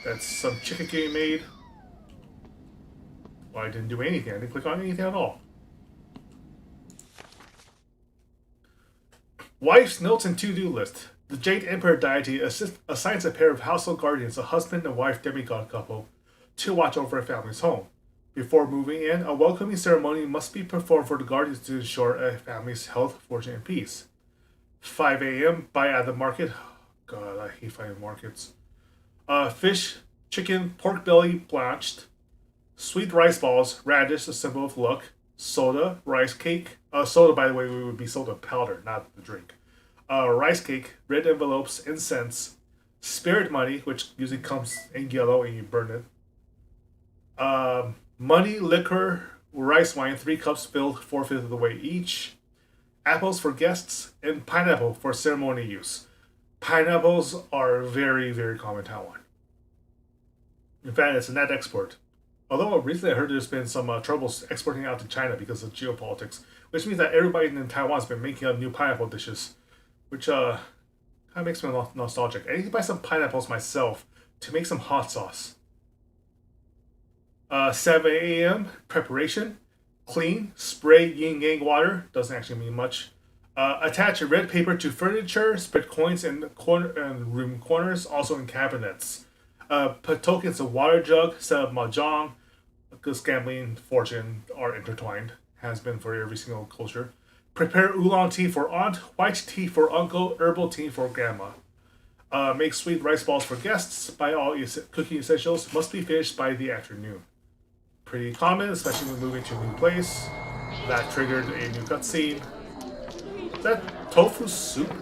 That's some chicken getting made. Well, I didn't do anything. I didn't click on anything at all. Wife's notes and to-do list. The Jade Emperor deity assigns a pair of household guardians, a husband and wife demigod couple, to watch over a family's home. Before moving in, a welcoming ceremony must be performed for the guardians to ensure a family's health, fortune, and peace. 5 a.m. buy at the market. God, I hate finding markets. Fish, chicken, pork belly blanched, sweet rice balls, radish, a symbol of luck, soda, rice cake. Soda, by the way, would be soda powder, not the drink. Rice cake, red envelopes, incense, spirit money, which usually comes in yellow and you burn it. Money, liquor, rice wine, 3 cups filled 4/5 of the way each. Apples for guests, and pineapple for ceremony use. Pineapples are very, very common in Taiwan. In fact, it's a net export. Although recently I heard there's been some troubles exporting out to China because of geopolitics, which means that everybody in Taiwan has been making up new pineapple dishes, which kind of makes me nostalgic. I need to buy some pineapples myself to make some hot sauce. 7 a.m. preparation. Clean, spray yin yang water. Doesn't actually mean much. Attach red paper to furniture. Spread coins in room corners, also in cabinets. Put tokens of water jug. Set up mahjong, because gambling, fortune are intertwined. Has been for every single culture. Prepare oolong tea for aunt, white tea for uncle, herbal tea for grandma. Make sweet rice balls for guests. Buy all cooking essentials. Must be finished by the afternoon. Pretty common, especially when moving to a new place. That triggered a new cutscene. Is that tofu soup?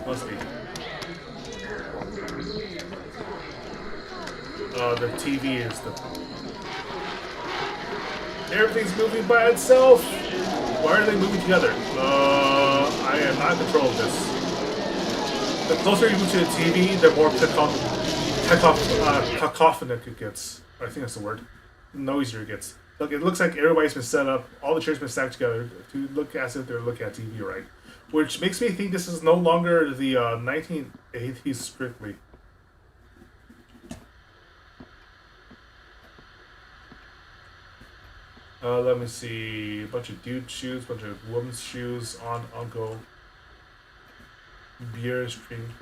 Must be. The TV is the... Everything's moving by itself! Why are they moving together? I am not in control of this. The closer you move to the TV, the more cacophonic it gets. I think that's the word. Noisier it gets. Look, it looks like everybody's been set up, all the chairs been stacked together to look as if they're looking at TV, right? Which makes me think this is no longer the 1980s strictly. Let me see. A bunch of dude shoes, bunch of women's shoes, aunt, uncle, beer stream.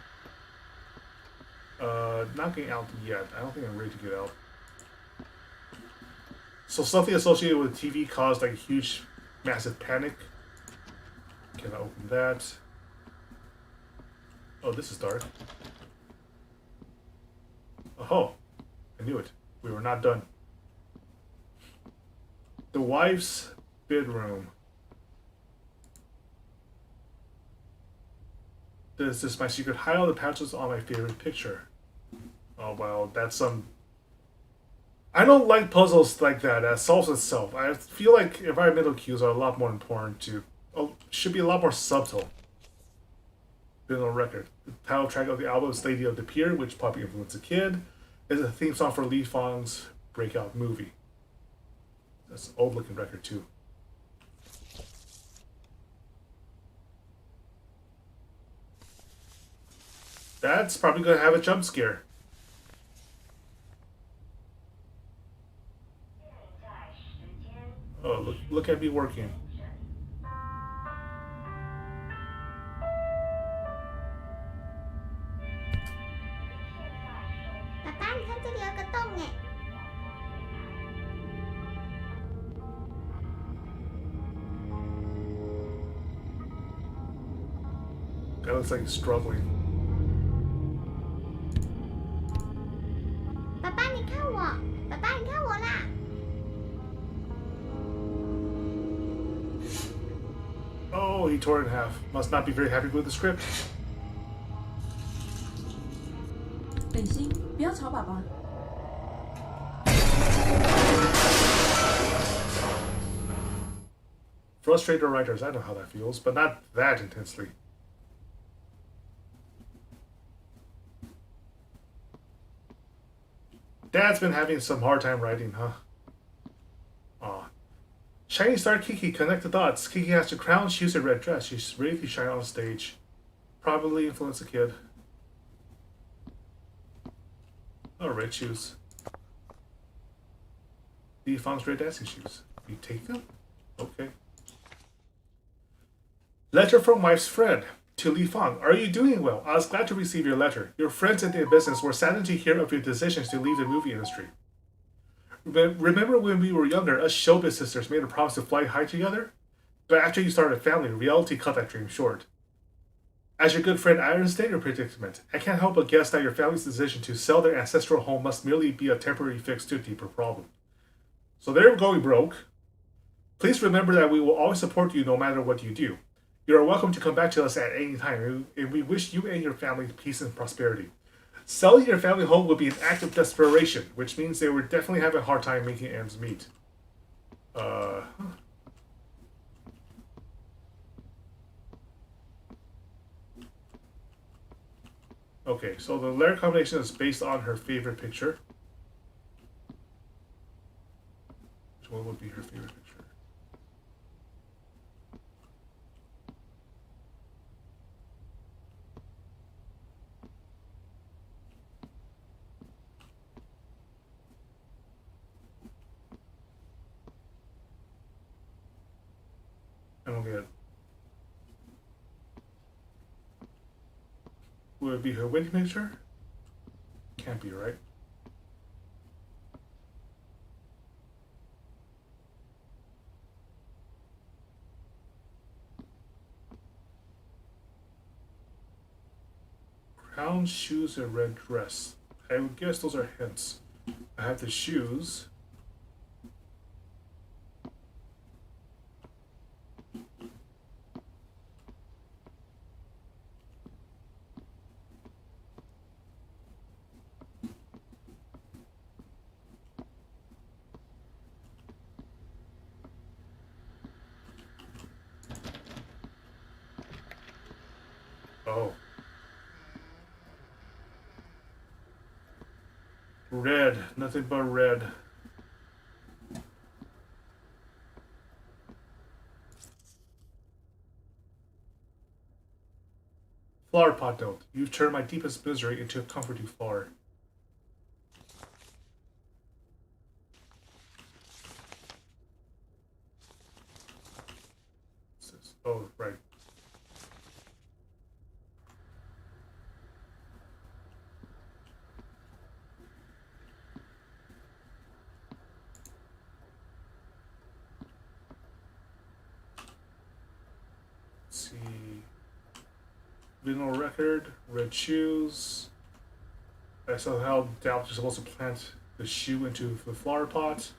Not getting out yet. I don't think I'm ready to get out. So something associated with TV caused like a huge, massive panic. Can I open that? Oh, this is dark. Oh, I knew it. We were not done. The wife's bedroom. This is my secret hideout. The pouches on my favorite picture. Oh well, that's some. I don't like puzzles like that. That solves itself. I feel like environmental cues are a lot more important to. Oh, should be a lot more subtle. Been on record. The title track of the album is Lady of the Pier, which probably influenced a kid. Is a theme song for Lee Fang's breakout movie. That's an old looking record too. That's probably gonna have a jump scare. Oh, look at me working. 爸爸，你看这里有个洞哎。That looks like he's struggling. 爸爸，你看我，爸爸，你看我啦。Oh, he tore it in half. Must not be very happy with the script. 北星，不要吵爸爸。 Frustrated writers, I know how that feels, but not that intensely. Dad's been having some hard time writing, huh? Aw. Shiny star Kiki, connect the dots. Kiki has the crown, shoes, and red dress. She's ready to shine on stage. Probably influence a kid. Oh, red shoes. Lee Fang's red dancing shoes. You take them? Okay. Letter from wife's friend. To Li Fang, are you doing well? I was glad to receive your letter. Your friends in the business were saddened to hear of your decisions to leave the movie industry. Remember when we were younger, us showbiz sisters made a promise to fly high together? But after you started a family, reality cut that dream short. As your good friend, I understand your predicament. I can't help but guess that your family's decision to sell their ancestral home must merely be a temporary fix to a deeper problem. So they're going broke. Please remember that we will always support you no matter what you do. You are welcome to come back to us at any time, and we wish you and your family peace and prosperity. Selling your family home would be an act of desperation, which means they would definitely have a hard time making ends meet. Okay, so the letter combination is based on her favorite picture. Which one would be her favorite picture? I don't get it. Would it be her wedding picture? Can't be, right? Crown, shoes, and red dress. I would guess those are hints. I have the shoes. Oh. Red. Nothing but red. Flower pot note. You've turned my deepest misery into a comforting flower. Oh, right. Let's see. Vinyl record, red shoes. So how the you're supposed to plant the shoe into the flower pot.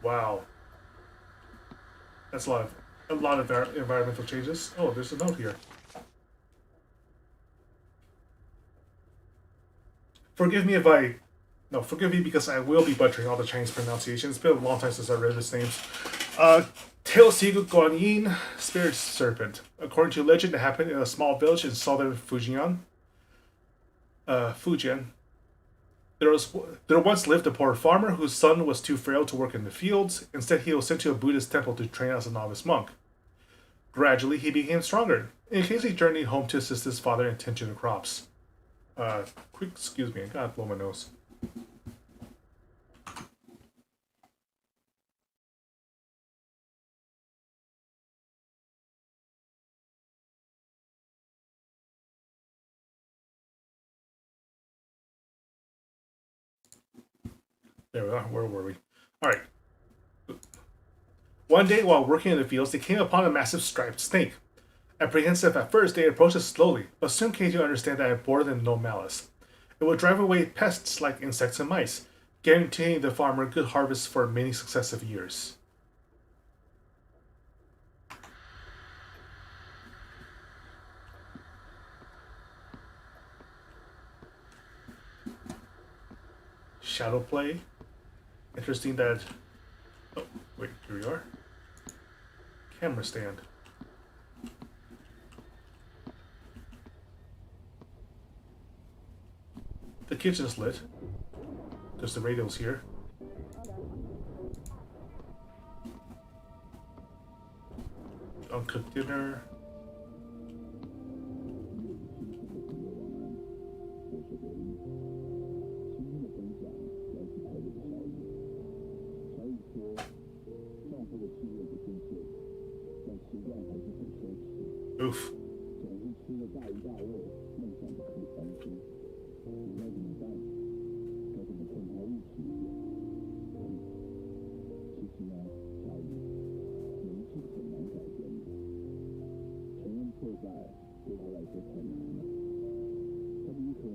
Wow. That's a lot of environmental changes. Oh, there's a note here. Forgive me if I... No, forgive me because I will be butchering all the Chinese pronunciations. It's been a long time since I read these names. Teosigu Guanyin, Spirit Serpent. According to legend, it happened in a small village in southern Fujian. Fujian. There once lived a poor farmer whose son was too frail to work in the fields. Instead, he was sent to a Buddhist temple to train as a novice monk. Gradually, he became stronger. In case he journeyed home to assist his father in tending the crops. Quick, excuse me, I gotta blow my nose. There we are. Where were we? All right. One day, while working in the fields, they came upon a massive striped snake. Apprehensive at first, they approached it slowly, but soon came to understand that it bore them no malice. It would drive away pests like insects and mice, guaranteeing the farmer good harvests for many successive years. Shadow play. Interesting that... Oh, wait, here we are. Camera stand. The kitchen's lit. Because the radio's here. Uncooked dinner. Oof.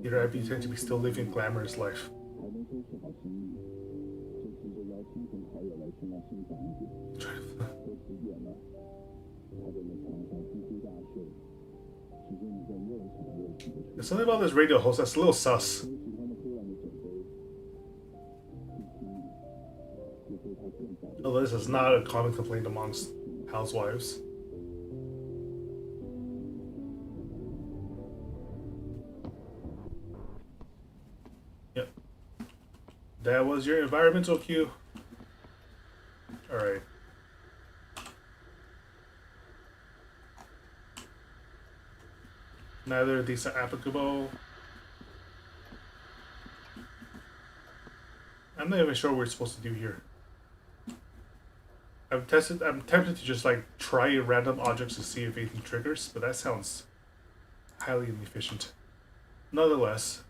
Here I tend to be still living glamorous life. There's something about this radio host that's a little sus. Although this is not a common complaint amongst housewives. Yep. That was your environmental cue. Alright. Neither of these are applicable. I'm not even sure what we're supposed to do here. I'm tempted to just like try random objects to see if anything triggers, but that sounds highly inefficient. Nonetheless.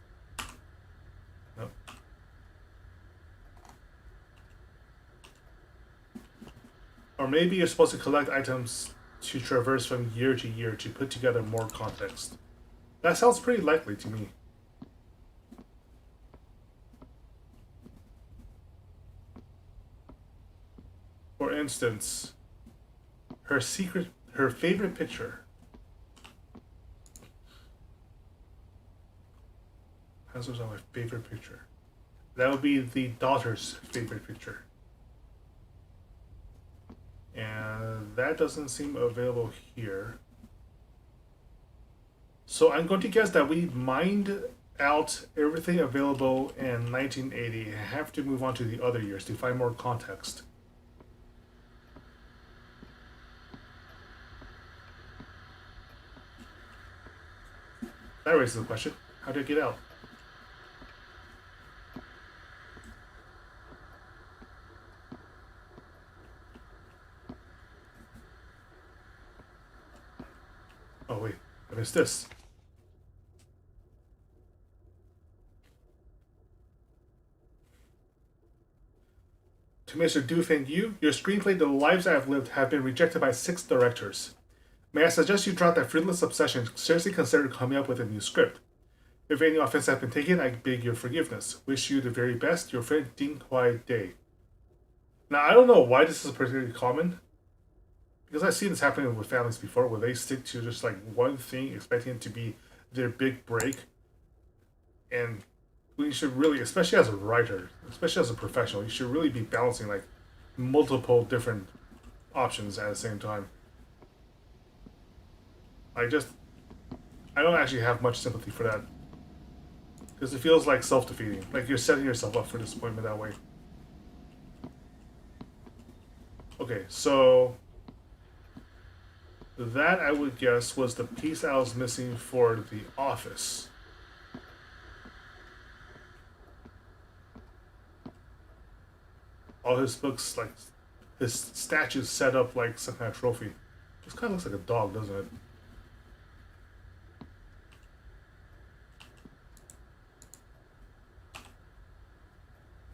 Nope. Or maybe you're supposed to collect items to traverse from year to year to put together more context. That sounds pretty likely to me. For instance, her favorite picture. Answers on my favorite picture. That would be the daughter's favorite picture. And that doesn't seem available here. So I'm going to guess that we mined out everything available in 1980 and have to move on to the other years to find more context. That raises the question, how do I get out? Oh wait, I missed this. To Mr. Du Feng Yu, your screenplay The Lives I Have Lived have been rejected by 6 directors. May I suggest you drop that fruitless obsession? Seriously consider coming up with a new script. If any offense has been taken, I beg your forgiveness. Wish you the very best. Your friend Ding Huai Day. Now, I don't know why this is particularly common, because I've seen this happening with families before, where they stick to just like one thing, expecting it to be their big break. And you should really, especially as a writer, especially as a professional, you should really be balancing like multiple different options at the same time. I don't actually have much sympathy for that, because it feels like self-defeating, like you're setting yourself up for disappointment that way. Okay, so that I would guess was the piece I was missing for the office. All his books, like his statues, set up like some kind of trophy. This kind of looks like a dog, doesn't it?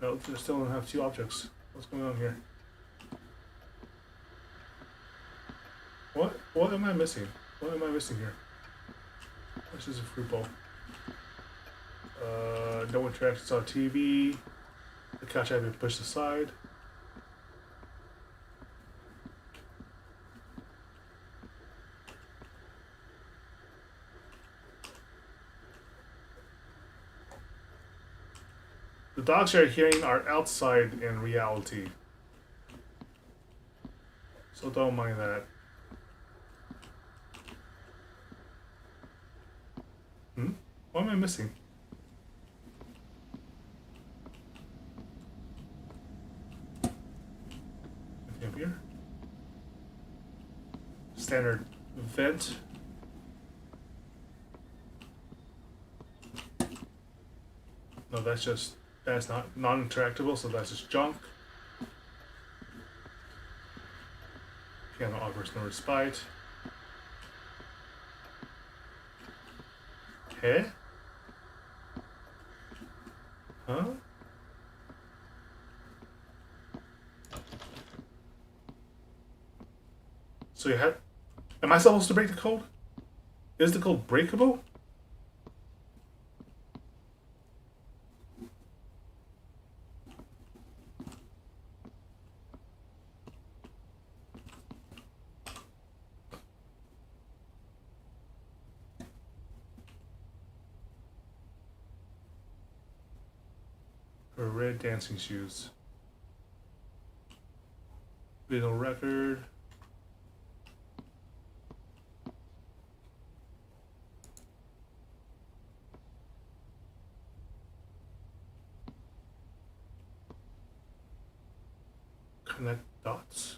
No, they still don't have two objects. What's going on here? What am I missing? What am I missing here? This is a fruit bowl. No interactions on TV. The couch had been pushed aside. The dogs you're hearing are outside in reality, so don't mind that. What am I missing? Anything up here? Standard vent. No, that's not non-interactable, so that's just junk. Piano offers no respite. Hey? Huh? So you had... Am I supposed to break the code? Is the code breakable? Or red dancing shoes. Vinyl record. Connect dots.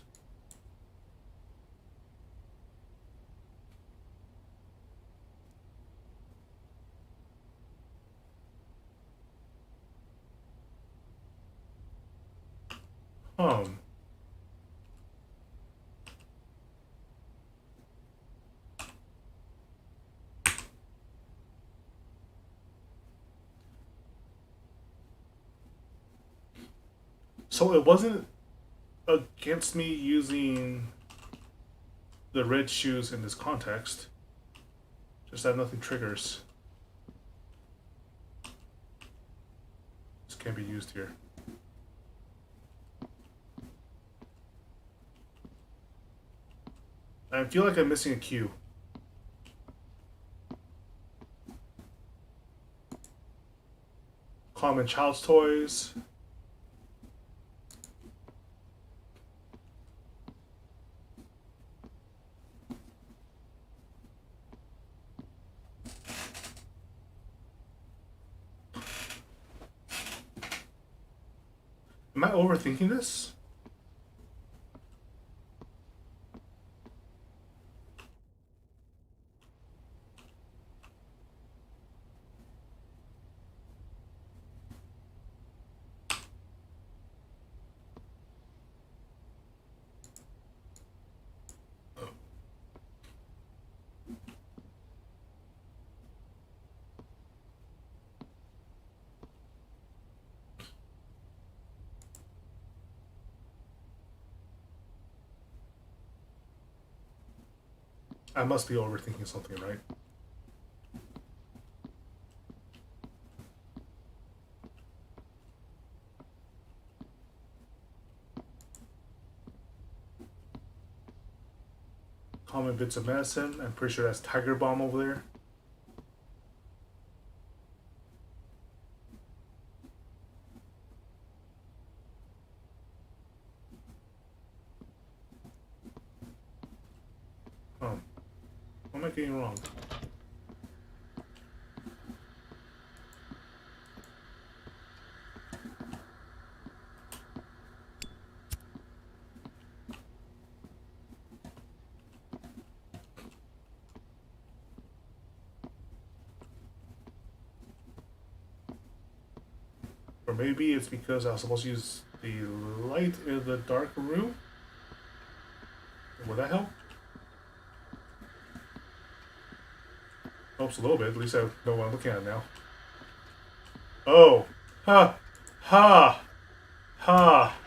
So it wasn't against me using the red shoes in this context. Just that nothing triggers. This can't be used here. I feel like I'm missing a cue. Common child's toys. Am I overthinking this? I must be overthinking something, right? Common bits of medicine. I'm pretty sure that's Tiger Balm over there. Oh. What am I getting wrong? Or maybe it's because I was supposed to use the light in the dark room? Would that help? Helps a little bit. At least I know what I'm looking at now. Oh! Ha! Ha! Ha!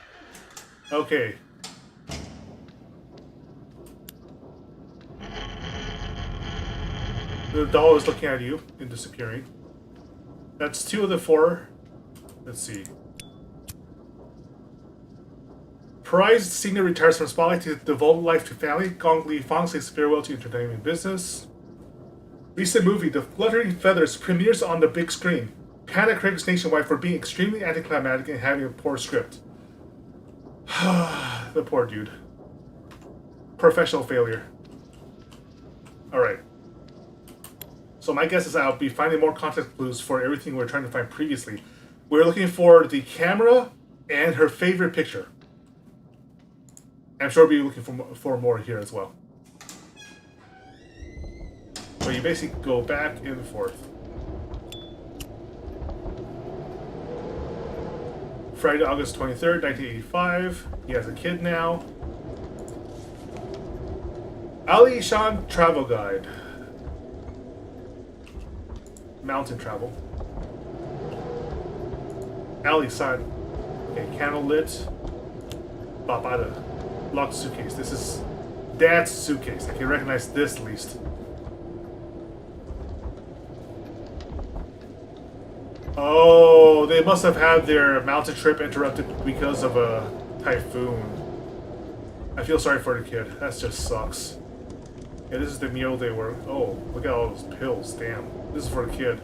Okay. The doll is looking at you and disappearing. That's 2 of the 4. Let's see. Prized senior retires from spotlight to devote life to family. Gong Li Fang says farewell to entertainment business. Recent movie, The Fluttering Feathers, premieres on the big screen. Panic critics nationwide for being extremely anticlimactic and having a poor script. The poor dude. Professional failure. Alright. So my guess is I'll be finding more context clues for everything we were trying to find previously. We're looking for the camera and her favorite picture. I'm sure we'll be looking for more here as well. So you basically go back and forth. Friday, August 23rd, 1985. He has a kid now. Ali Shan Travel Guide. Mountain travel. Ali San. Okay, candle lit. Babada. Locked suitcase. This is Dad's suitcase. I can recognize this at least. Oh, they must have had their mountain trip interrupted because of a typhoon. I feel sorry for the kid. That just sucks. Yeah, this is the meal they were. Oh, look at all those pills. Damn. This is for a kid.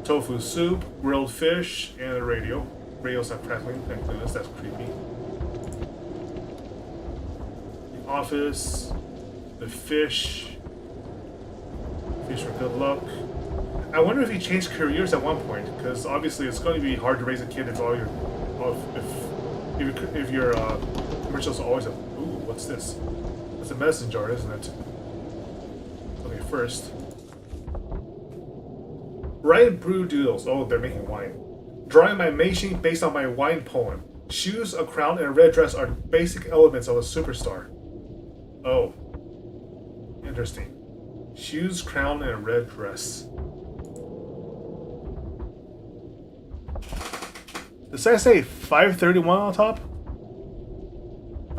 Tofu soup, grilled fish, and a radio. Radio's not crackling. Thank goodness. That's creepy. The office. The fish. Fish for good luck. I wonder if he changed careers at one point, because obviously it's going to be hard to raise a kid if all your if your commercials are always a ooh, what's this? It's a medicine jar, isn't it? Okay, first. Ryan brew doodles. Oh, they're making wine. Drawing my machine based on my wine poem. Shoes, a crown, and a red dress are basic elements of a superstar. Oh. Interesting. Shoes, crown, and a red dress. Does that say 531 on top?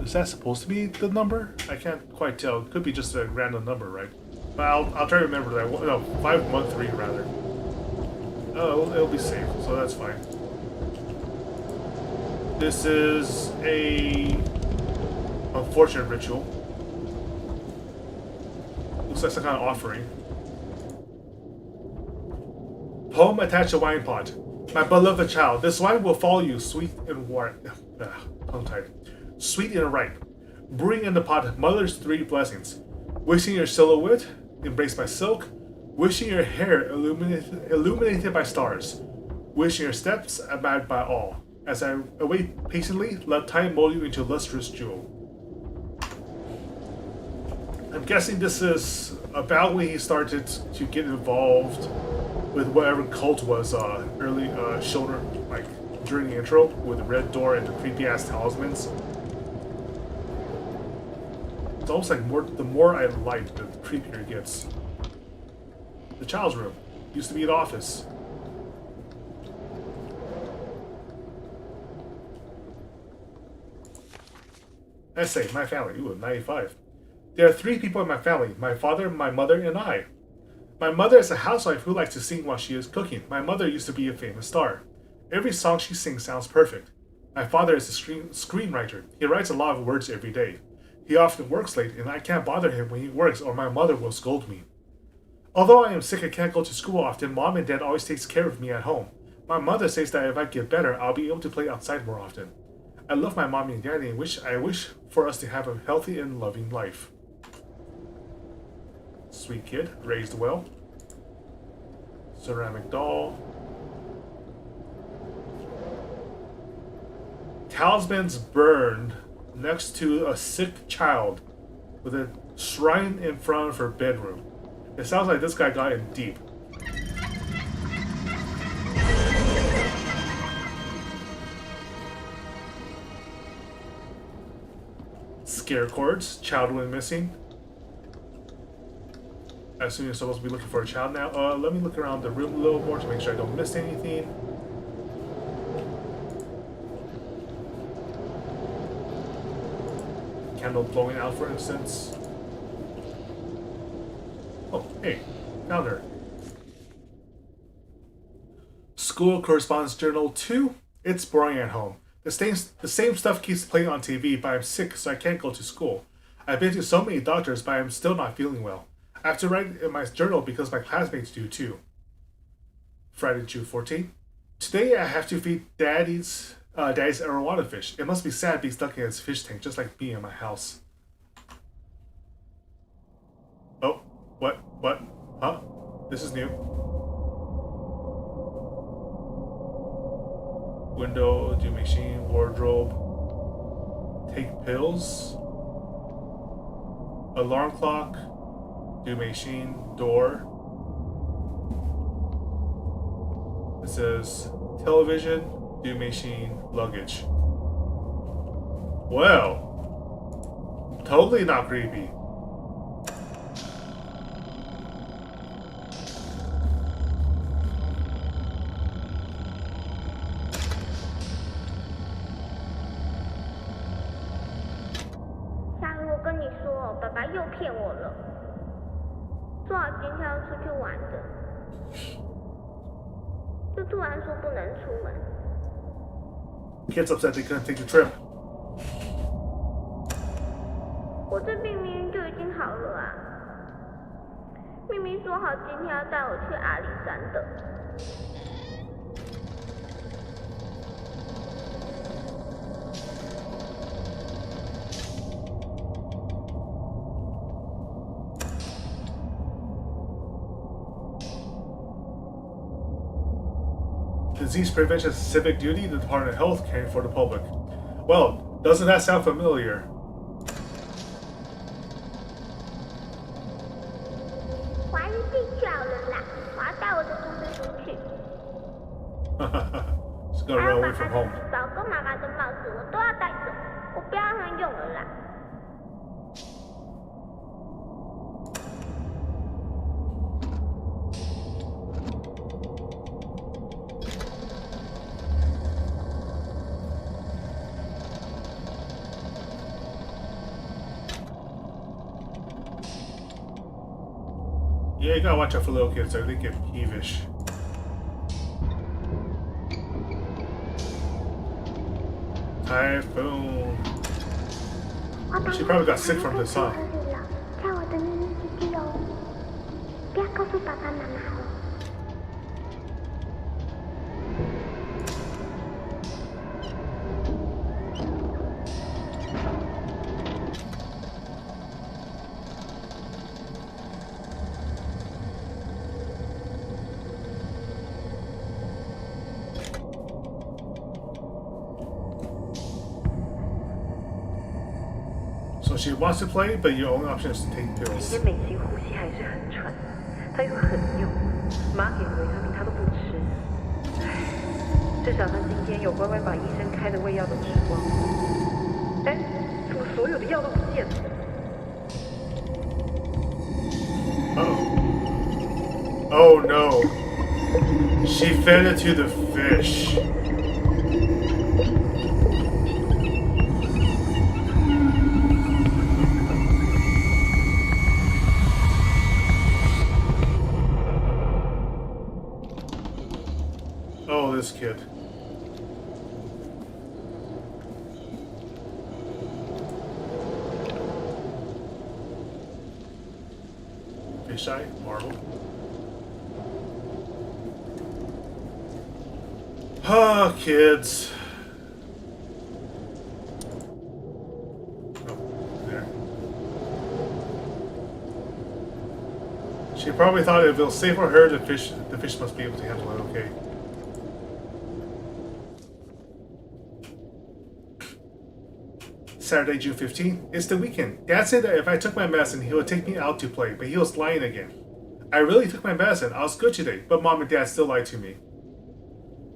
Is that supposed to be the number? I can't quite tell. It could be just a random number, right? But I'll try to remember that. No, 513 rather. Oh, it'll be safe, so that's fine. This is a unfortunate ritual. Looks like some kind of offering. Poem attached to wine pot. My beloved child, this wine will follow you, sweet and warm. Tongue-tied. Sweet and ripe. Brewing in the pot, mother's 3 blessings. Wishing your silhouette embraced by silk. Wishing your hair illuminated by stars. Wishing your steps admired by all. As I await patiently, let time mold you into lustrous jewel. I'm guessing this is about when he started to get involved with whatever cult was early shoulder, like during the intro with the red door and the creepy ass talismans. It's almost like the more I light, the creepier it gets. The child's room used to be an office. Essay, my family. Ooh, 95. There are 3 people in my family: my father, my mother, and I. My mother is a housewife who likes to sing while she is cooking. My mother used to be a famous star. Every song she sings sounds perfect. My father is a screenwriter. He writes a lot of words every day. He often works late, and I can't bother him when he works or my mother will scold me. Although I am sick and can't go to school often, Mom and Dad always takes care of me at home. My mother says that if I get better, I'll be able to play outside more often. I love my mommy and daddy and I wish for us to have a healthy and loving life. Sweet kid, raised well. Ceramic doll. Talismans burned next to a sick child with a shrine in front of her bedroom. It sounds like this guy got in deep. Scare cords, child went missing. I assume you're supposed to be looking for a child now. Let me look around the room a little more to make sure I don't miss anything. Candle blowing out, for instance. Oh, hey, found her. School Correspondence Journal 2. It's boring at home. The same stuff keeps playing on TV, but I'm sick, so I can't go to school. I've been to so many doctors, but I'm still not feeling well. I have to write in my journal because my classmates do too. Friday, June 14th. Today I have to feed Daddy's arowana fish. It must be sad being stuck in his fish tank, just like me in my house. Oh, what? Huh? This is new. Window, do machine, wardrobe. Take pills. Alarm clock. Do machine, door. It says television, do machine, luggage. Well, totally not creepy.夏如，我跟你说，爸爸又骗我了。说好今天要出去玩的，就突然说不能出门。Kids upset they couldn't take the trip. 我这病明明就已经好了啊！明明说好今天要带我去阿里山的。Disease prevention is a civic duty, the Department of Health caring for the public. Well, doesn't that sound familiar? 完地就好了啦！我要带我的公司出去。She's gonna run away from home. 还有爸爸的书包跟妈妈的帽子，我都要带走，我不要让他们用了啦。Yeah, you gotta watch out for little kids, so they get peevish. Typhoon. She probably got sick from this, huh? 在我的秘密基地哦，不要告诉爸爸妈妈哦。So she wants to play, but your only option is to take 今 pills. 天美心呼吸还是很喘，他又很用，妈给的维他命他都不吃。唉，至少他今天有乖乖把医生开的胃药都吃光。哎，怎么所有的药都不见了？ Oh no. She fed it to the fish. this kid. Fisheye, marble. Ah, kids. Oh, there. She probably thought if it was safe for her, the fish must be able to handle it okay. Saturday, June 15th. It's the weekend. Dad said that if I took my medicine, he would take me out to play, but he was lying again. I really took my medicine. I was good today, but Mom and Dad still lied to me.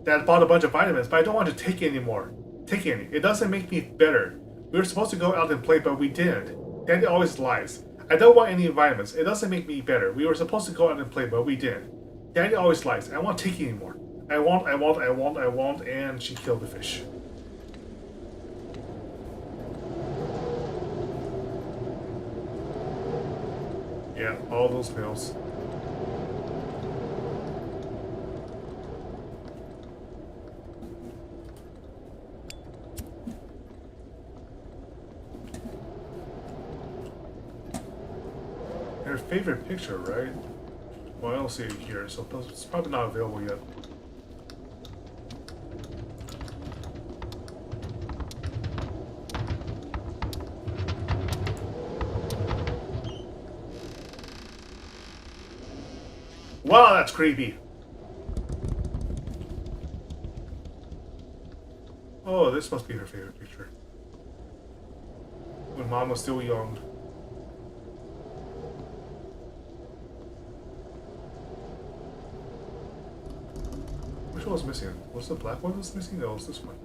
Dad bought a bunch of vitamins, but I don't want to take any more. Take any. It doesn't make me better. We were supposed to go out and play, but we didn't. Daddy always lies. I don't want any vitamins. It doesn't make me better. We were supposed to go out and play, but we didn't. Daddy always lies. I won't take any more. I won't, and she killed the fish. Yeah, all those pills. Her favorite picture, right? Well, I don't see it here, so it's probably not available yet. Wow, that's creepy. Oh, this must be her favorite picture. When Mom was still young. Which one was missing? Was the black one was missing? No, it was this one.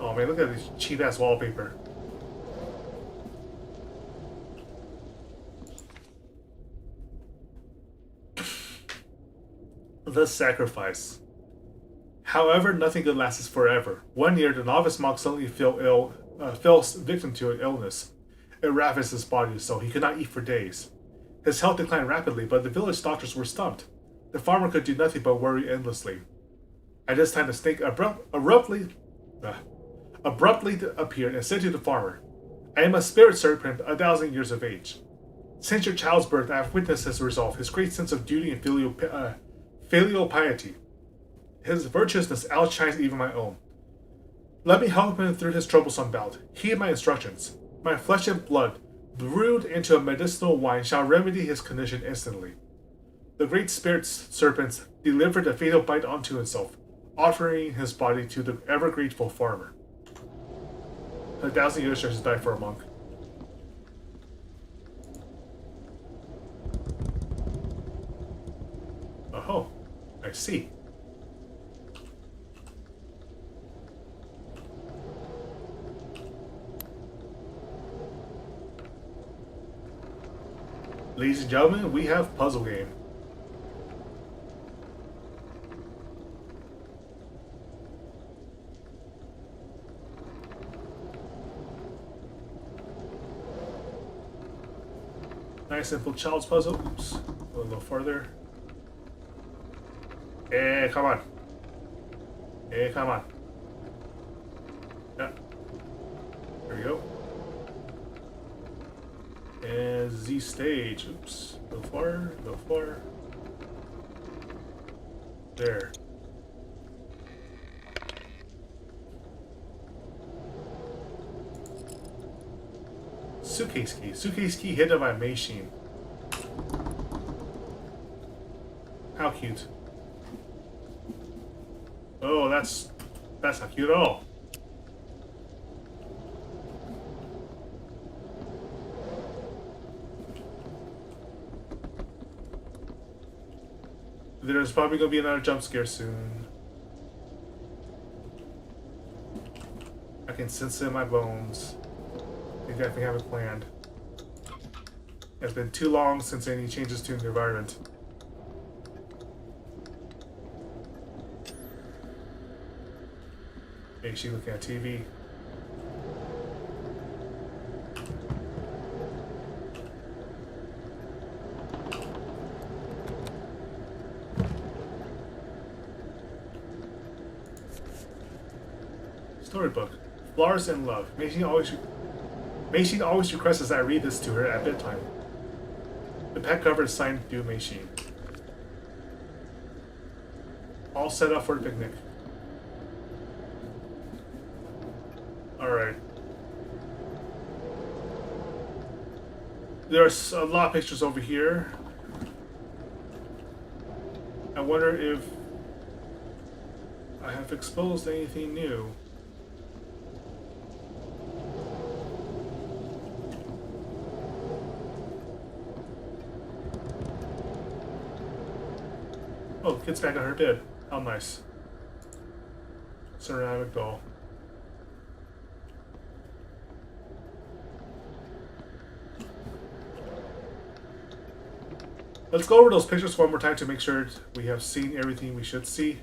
Oh man, look at this cheap ass wallpaper. The sacrifice. However, nothing good lasts forever. One year, the novice monk suddenly fell victim to an illness. It ravaged his body, so he could not eat for days. His health declined rapidly, but the village doctors were stumped. The farmer could do nothing but worry endlessly. At this time, the snake abruptly appeared and said to the farmer, "I am a spirit serpent 1,000 years of age. Since your child's birth, I have witnessed his resolve, his great sense of duty and filial piety. His virtuousness outshines even my own. Let me help him through his troublesome bout. Heed my instructions. My flesh and blood, brewed into a medicinal wine, shall remedy his condition instantly." The great spirit serpent delivered a fatal bite unto himself, offering his body to the ever grateful farmer. 1,000 years just died for a monk. Oh, I see. Ladies and gentlemen, we have puzzle game. Nice simple child's puzzle. Oops. A little further. Hey, come on. Hey, come on. Yeah. There we go. And Z stage. Oops. Go far. Go far. There. Suitcase key. Suitcase key hidden by machine. How cute. Oh, that's not cute at all. There's probably gonna be another jump scare soon. I can sense it in my bones. They definitely have it planned. It's been too long since any changes to the environment. Hey, she looking at TV. Storybook. Flowers and Love. Mei-Xin always requests that I read this to her at bedtime. The pack cover is signed Dear Mei-Xin. All set up for the picnic. Alright. There's a lot of pictures over here. I wonder if I have exposed anything new. Oh, the kid's back on her bed. How nice. Ceramic doll. Let's go over those pictures one more time to make sure we have seen everything we should see.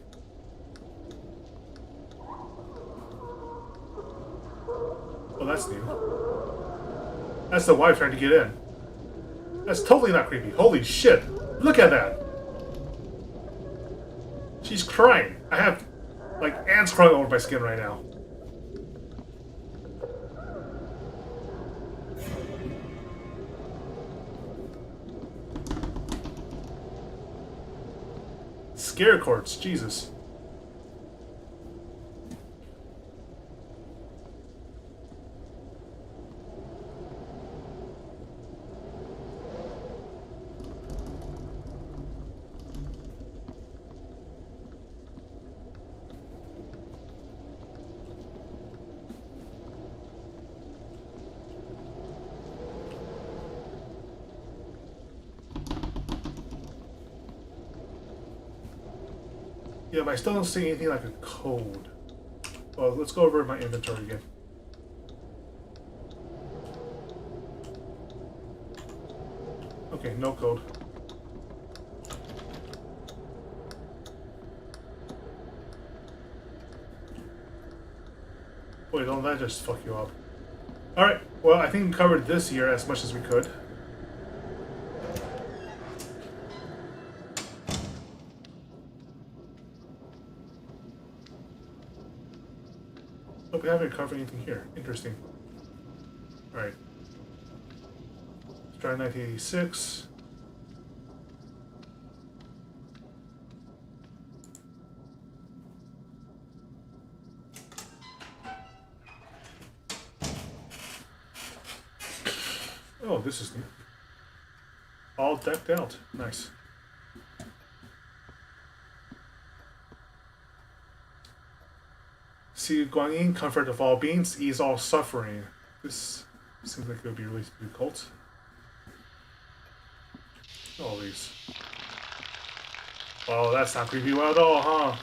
Oh, that's new. That's the wife trying to get in. That's totally not creepy. Holy shit! Look at that! She's crying. I have, like, ants crawling over my skin right now. Scare courts, Jesus. Yeah, but I still don't see anything like a code. Well, let's go over my inventory again. Okay, no code. Wait, don't that just fuck you up? Alright, well, I think we covered this year as much as we could. We haven't covered anything here. Interesting. Alright. Let's try 1986. Oh, this is new. All decked out. Nice. See Guanyin, comfort of all beings, ease all suffering. This seems like it would be released to the cult. All these. Wow, that's not creepy at all, huh?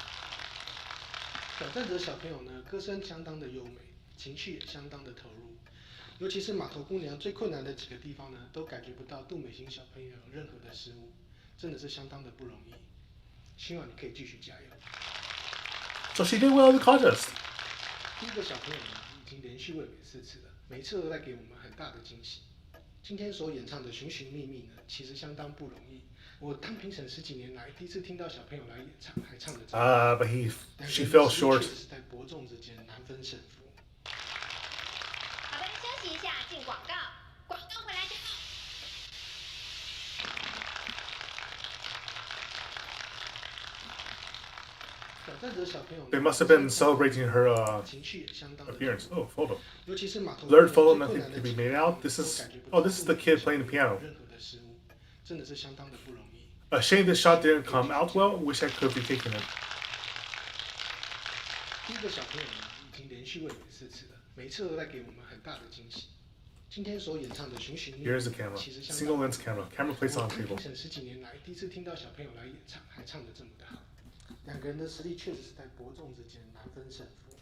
挑战者小朋友呢，歌声相当的优美，情绪也相当的投入。尤其是码头姑娘最困难的几个地方呢，都感觉不到杜美心小朋友有任何的失误，真的是相当的不容易。希望你可以继续加油。So she did well in the contest. 第一个小朋友呢，已经连续卫冕4次了，每次都带给我们很大的惊喜。今天所演唱的《寻寻觅觅》呢，其实相当不容易。我当评审10几年来，第一次听到小朋友来演唱，还唱得这么。But she fell short. 确实是在伯仲之间难分胜负。好的，休息一下，进广告。广告回来就好。 They must have been celebrating her appearance. Oh, photo. Blurred photo, nothing can be made out. This is the kid playing the piano. A shame this shot didn't come out well. Wish I could be taking it. Here's the camera. Single lens camera. Camera placed on the table. 两个人的实力确实是在伯仲之间难分胜负。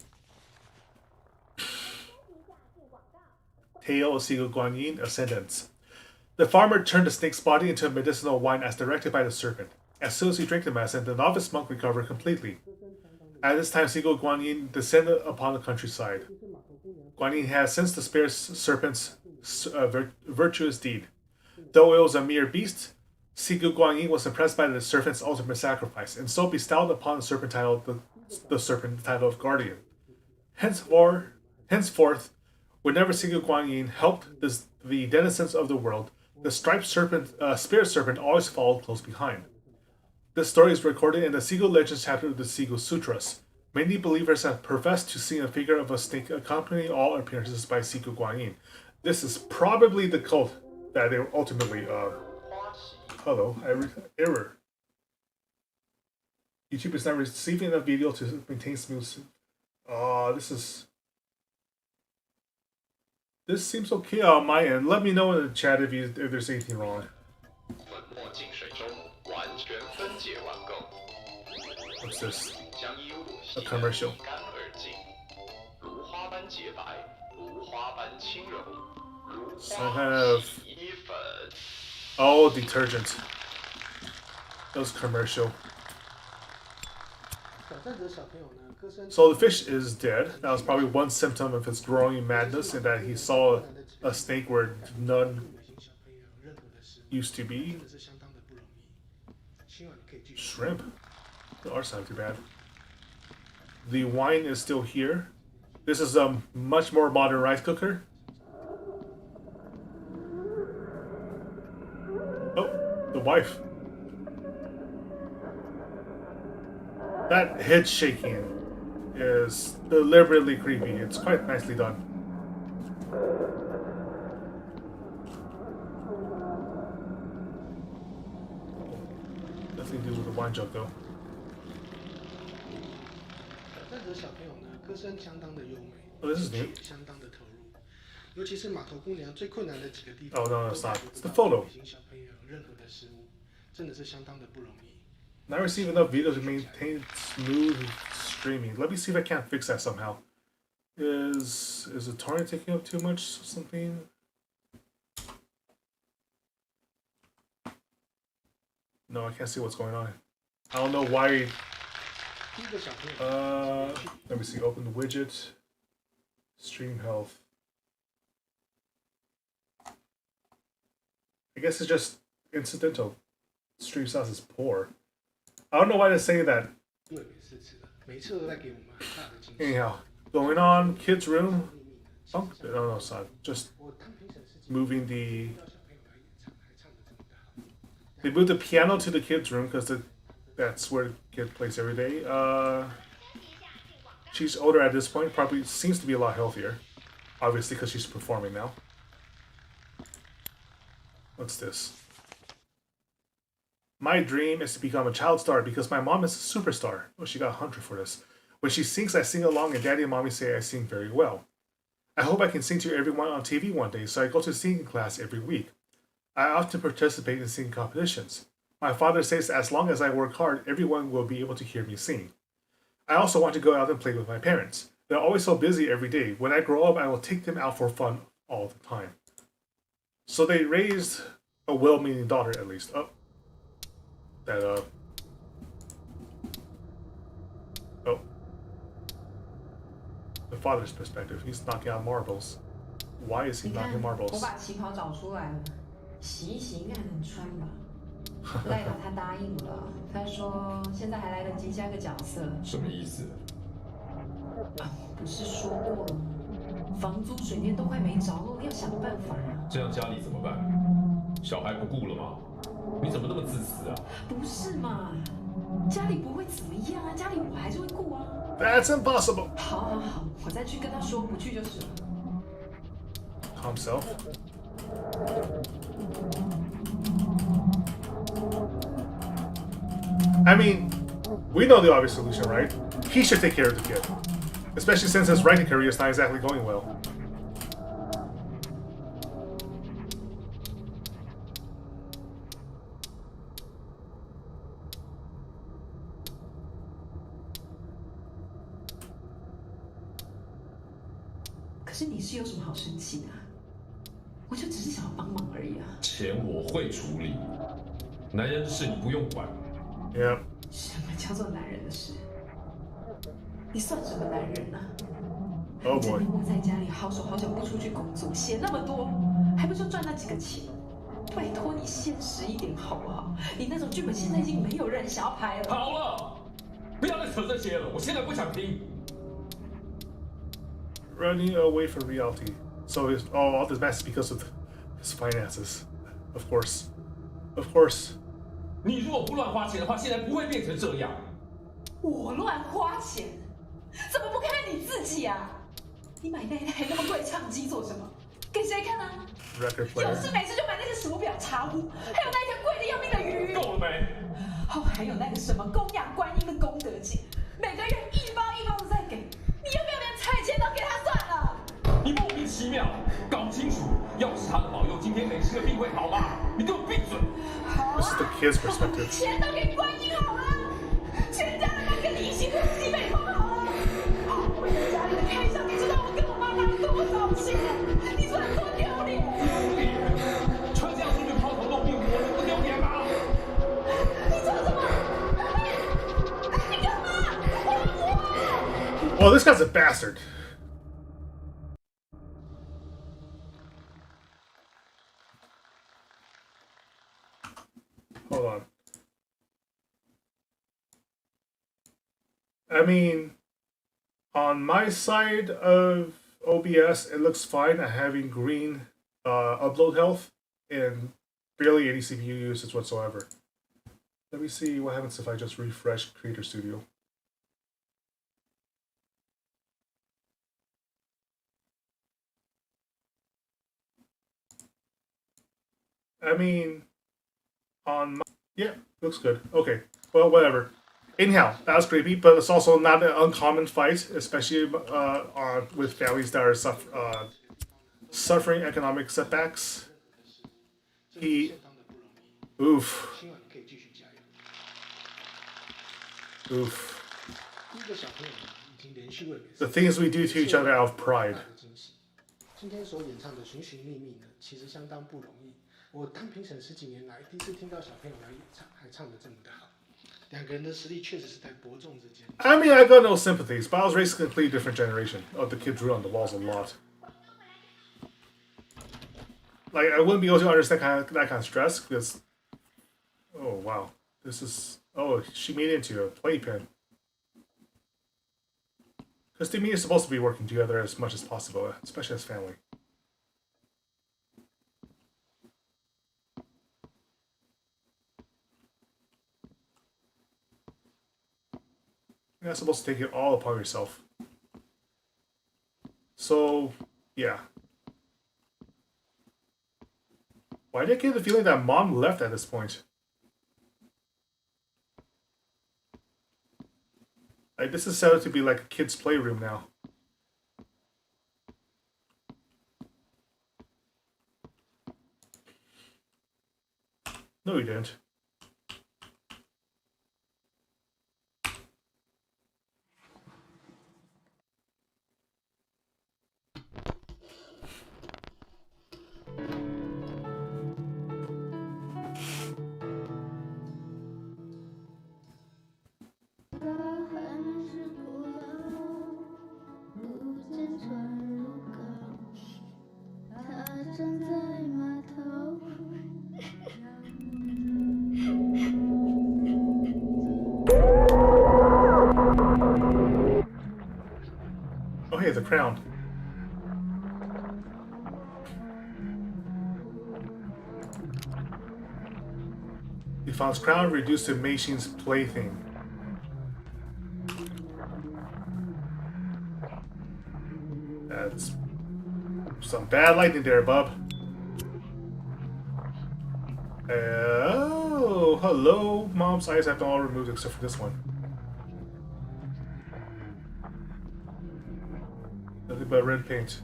Tale of Sigu Guanyin, Ascendants. The farmer turned the snake's body into a medicinal wine as directed by the serpent. As soon as he drank the medicine, the novice monk recovered completely. At this time, Sigu Guanyin descended upon the countryside. Guanyin has since the spared serpent's virtuous deed. Though it was a mere beast, Sigu Guanyin was impressed by the serpent's ultimate sacrifice, and so bestowed upon the serpent title the serpent title of guardian. Henceforth, whenever Single Guanyin helped the denizens of the world, the striped spirit serpent always followed close behind. This story is recorded in the Seagull Legends chapter of the Seagull Sutras. Many believers have professed to see a figure of a snake accompanying all appearances by Seagull Guanyin. This is probably the cult that they ultimately. Hello, error. YouTube is not receiving enough video to maintain smooth. This seems okay on my end. Let me know in the chat if there's anything wrong. What's this? A commercial. Some kind of detergent. That was commercial. So the fish is dead. That was probably one symptom of his growing madness, in that he saw a snake where none used to be. Shrimp. The art's not too bad. The wine is still here. This is a much more modern rice cooker. Oh, the wife. That head shaking is deliberately creepy. It's quite nicely done. Nothing to do with the wine jug though. Oh, this is new. Oh no, it's not. It's the photo. Not receiving enough videos to maintain smooth streaming. Let me see if I can't fix that somehow. Is the torrent taking up too much or something? No, I can't see what's going on. I don't know why. Let me see. Open the widget. Stream health. I guess it's just incidental. Stream size is poor. I don't know why they say that. Anyhow, going on, kids' room. Oh, no, it's not. Just moving the. They moved the piano to the kids' room because that's where the kid plays every day. She's older at this point, probably seems to be a lot healthier. Obviously, because she's performing now. What's this? My dream is to become a child star because my mom is a superstar. Oh, she got 100 for this. When she sings, I sing along, and daddy and mommy say I sing very well. I hope I can sing to everyone on TV one day, so I go to singing class every week. I often participate in singing competitions. My father says as long as I work hard, everyone will be able to hear me sing. I also want to go out and play with my parents. They're always so busy every day. When I grow up, I will take them out for fun all the time. So they raised a well-meaning daughter, at least. Oh. Oh. The father's perspective. He's knocking out marbles. Why is he knocking marbles? 我把旗袍找出来了，洗一洗应该能穿吧。赖了他答应了，他说现在还来得及加个角色。什么意思？不是说过了吗？房租、水电都快没着落，要想办法呀。这样家里怎么办？小孩不顾了吗？你怎么那么自私啊？不是嘛，家里不会怎么样啊，家里我还是会顾啊。That's impossible. 好，我再去跟他说，不去就是了。Calm self. I mean, we know the obvious solution, right? He should take care of the kid. Especially since his writing career is not exactly going well. But 你是有什么好生气的？我就只是想要帮忙而已啊。钱我会处理，男人的事你不用管。Yeah. 什么叫做男人的事？你算什么男人啊？ Oh boy. 整天窝在家里，好手好脚不出去工作，写那么多，还不就赚那几个钱？拜托你现实一点好不好？你那种剧本现在已经没有人想要拍了。好了，不要再扯这些了，我现在不想听。running away from reality. So all this mess is because of his finances. Of course. Of course. 你如果不乱花钱的话，现在不会变成这样。我乱花钱？怎么不看看你自己啊？你买那台那么贵的唱机做什么？给谁看啊？ Record 有 player. 事没事就买那些手表、茶壶，还有那一条贵的要命的鱼。够了没？哦，还有那个什么供养观音的功德金，每个月一包一包的在给，你要不要连菜钱都给他算了？你莫名其妙，搞不清楚。要是他的保佑，今天没吃个病会好吗？你给我闭嘴！好 This is the 啊， kid's perspective. 钱都给观音好了，全家人都跟你一起付基本款好了。为了家里的开销，你知道我跟我妈拿了多少钱？你说很多丢脸？穿这样出去抛头露面，我能不丢脸吗？你做什么？你干嘛？还我！ Well, this guy's a bastard. Hold on. I mean, on my side of OBS, it looks fine at having green upload health and barely any CPU usage whatsoever. Let me see what happens if I just refresh Creator Studio. I mean, on my, yeah, looks good. Okay, well, whatever. Anyhow, that was creepy, but it's also not an uncommon fight, especially with families that are suffering economic setbacks. He, oof, 希望你可以继续加油。 oof. 第一个小朋友呢，已经连续为 The things we do to each other out of pride. 今天所演唱的《寻寻觅觅》呢，其实相当不容易。我当评审10几年来，第一次听到小朋友来演唱，还唱得这么的好。两个人的实力确实是在伯仲之间。I mean, I got no sympathies, but I was raised in a completely different generation. Oh, the kid drew on the walls a lot. Like, I wouldn't be able to understand that kind of stress, because... Oh, wow. This is... Oh, she made it into a playpen. Because to me, it's supposed to be working together as much as possible, especially as family. You're not supposed to take it all upon yourself. So, yeah. Why did I get the feeling that mom left at this point? Like, this is set up to be like a kid's playroom now. No, you didn't. Oh, hey, the crown. He found his crown reduced to Meishin's plaything. That's some bad lightning there, bub. Oh, hello. Mom's eyes have been all removed except for this one. Nothing but red paint.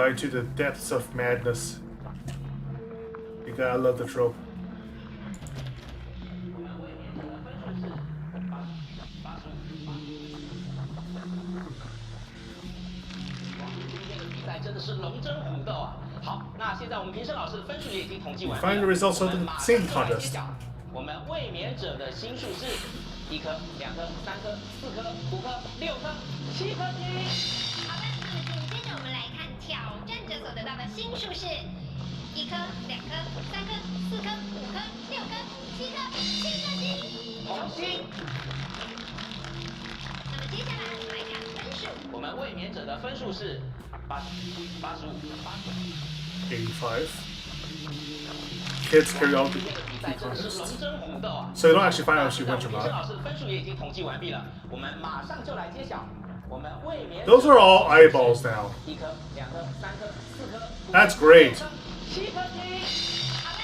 Into the depths of madness. You gotta love the trope. Find the results of the singing contest. 我们卫冕者的星数是1颗、2颗、3颗、4颗、5颗、6颗、7颗星。好的，那么紧接着我们来看挑战者所得到的星数是1颗、2颗、3颗、4颗、5颗、6颗、7颗、7颗星。红心。那么接下来我们来看分数。我们卫冕者的分数是85。 85. Kids karaoke 比赛真的是 contest. 龙争虎斗啊！ So you don't actually find out if she wins or 郑 not. 老师的分数也已经统计完毕了，我们马上就来揭晓。我们卫冕 Those are all eyeballs now. 1颗、2颗、3颗、4颗。That's great. 7颗星。好的，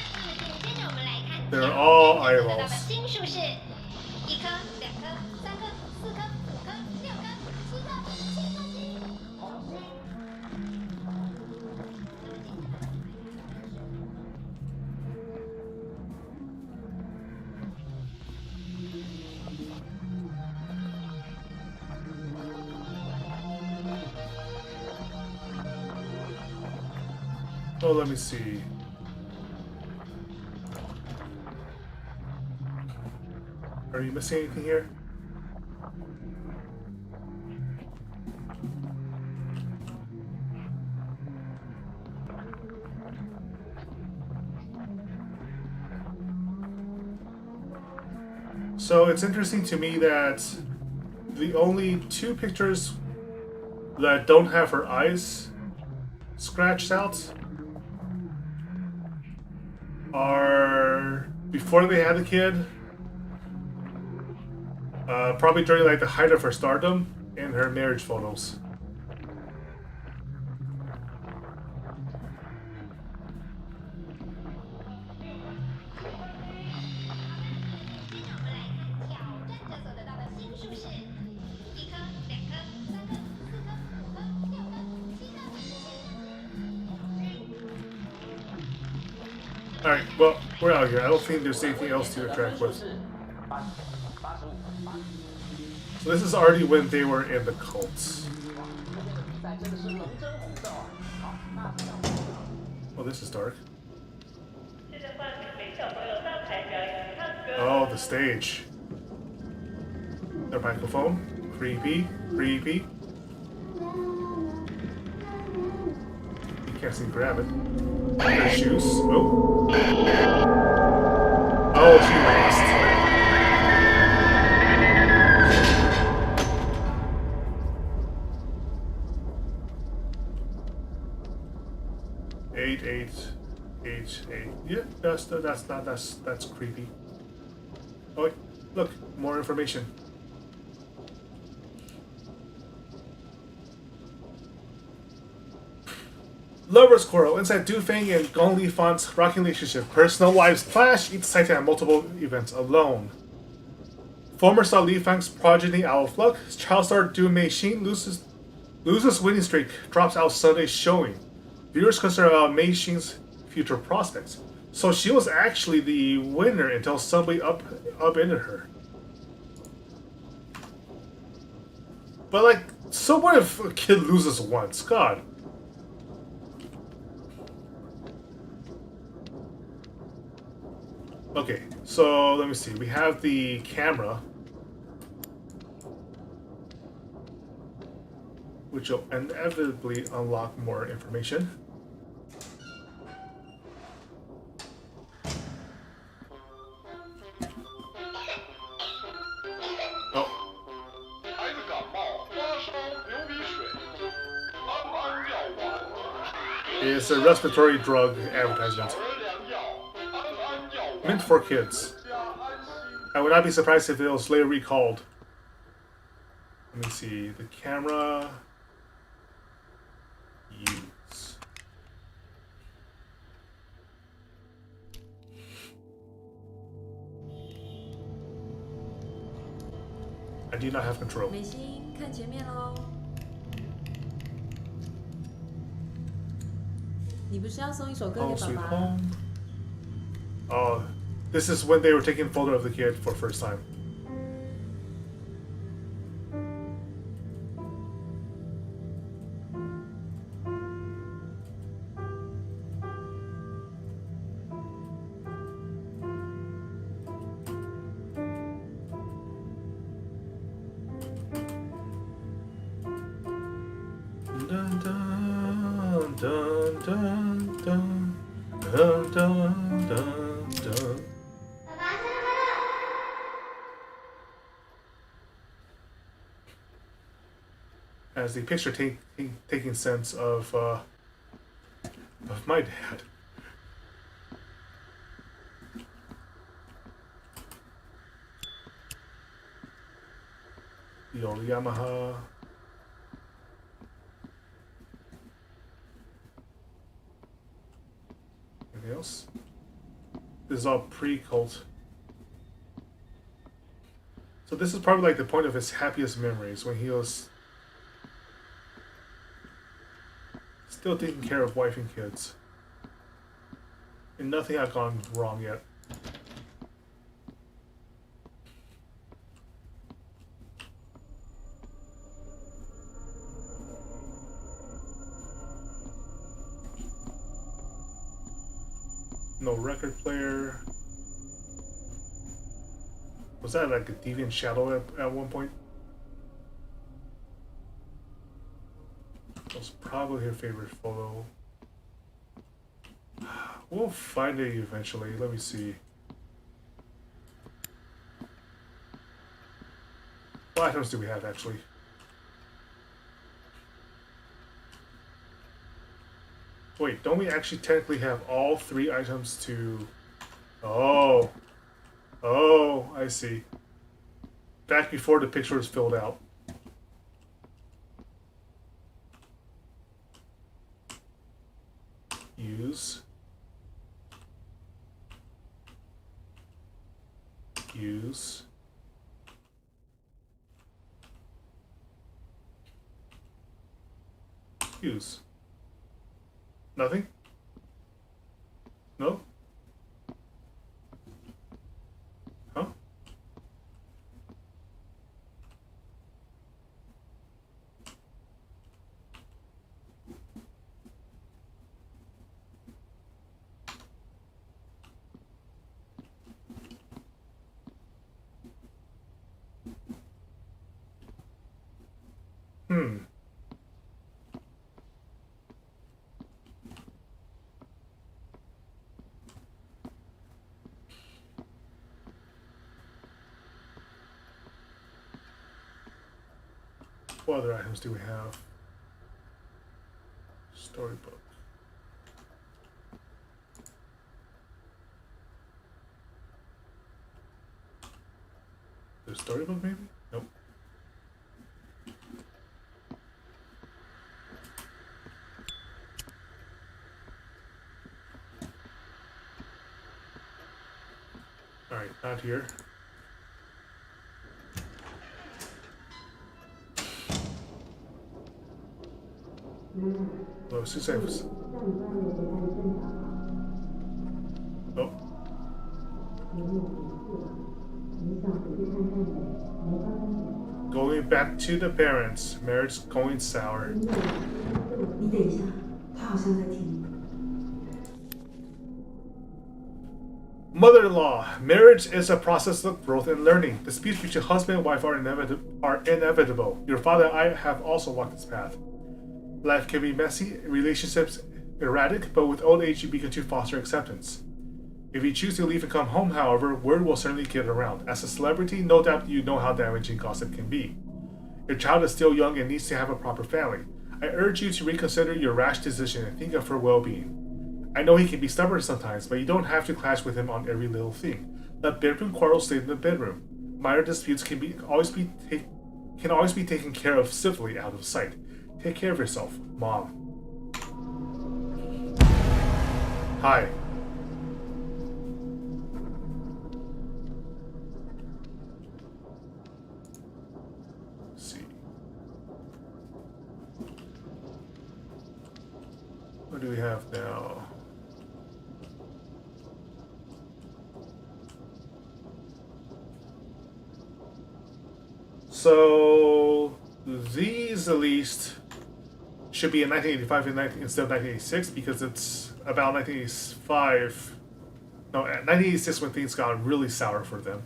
接着我们来看 They're all 得到的 eyeballs. 星数是1颗、2颗、3颗、4颗、5颗、6颗、7颗、7颗星。红心。 Oh, let me see. Are you missing anything here? So it's interesting to me that the only two pictures that don't have her eyes scratched out are before they had the kid, probably during like the height of her stardom, and her marriage photos. Alright, well, we're out here. I don't think there's anything else to interact with. So this is already when they were in the cults. Oh, this is dark. Oh, the stage. Their microphone. Creepy. Creepy. You can't see grab it. Their shoes. Oh. Oh, she lost. Eight. Yeah, that's creepy. Oh, wait, look, more information. Lovers quarrel inside Dufeng and Gongli Fon's rocking relationship. Personal lives clash, each citing at multiple events alone. Former star Li Fang's progeny out of luck. Child star Du Meixin loses winning streak, drops out Sunday's showing. Viewers concerned about Meixin's future prospects. So she was actually the winner until somebody upended her. But like, so what if a kid loses once? God. Okay, so let me see. We have the camera, which will inevitably unlock more information. Oh. It's a respiratory drug advertisement. Meant for kids. I would not be surprised if it was later recalled. Let me see. The camera. Use. I do not have control. 美心，看前面喽。你不是要送一首歌 Home 给 Sweet 爸爸？ Home. Oh, this is when they were taking a photo of the kid for the first time. Dun, dun, dun, dun, dun. Dun, dun, dun, dun. As the picture taking sense of my dad. The old Yamaha. Anything else? This is all pre-cult. So this is probably like the point of his happiest memories, when he was still taking care of wife and kids. And nothing had gone wrong yet. No record player. Was that like a deviant shadow at one point? That was probably her favorite photo. We'll find it eventually. Let me see. What items do we have actually? Wait, don't we actually technically have all 3 items to... Oh. Oh, I see. Back before the picture was filled out. Use. Use. Use. Nothing? No? Huh? What other items do we have? Storybook. The storybook maybe? Nope. Alright, not here. No, Susan's. Oh. Going back to the parents. Marriage going sour. Mother-in-law. Marriage is a process of growth and learning. Disputes between husband and wife are inevitable. Your father and I have also walked this path. Life can be messy, relationships erratic, but with old age you begin to foster acceptance. If you choose to leave and come home, however, word will certainly get around. As a celebrity, no doubt you know how damaging gossip can be. Your child is still young and needs to have a proper family. I urge you to reconsider your rash decision and think of her well-being. I know he can be stubborn sometimes, but you don't have to clash with him on every little thing. Let bedroom quarrels stay in the bedroom. Minor disputes can always be taken care of civilly out of sight. Take care of yourself, Mom. Hi. Let's see. What do we have now? So these at least should be in 1985 instead of 1986 because it's about 1985. No, 1986 when things got really sour for them.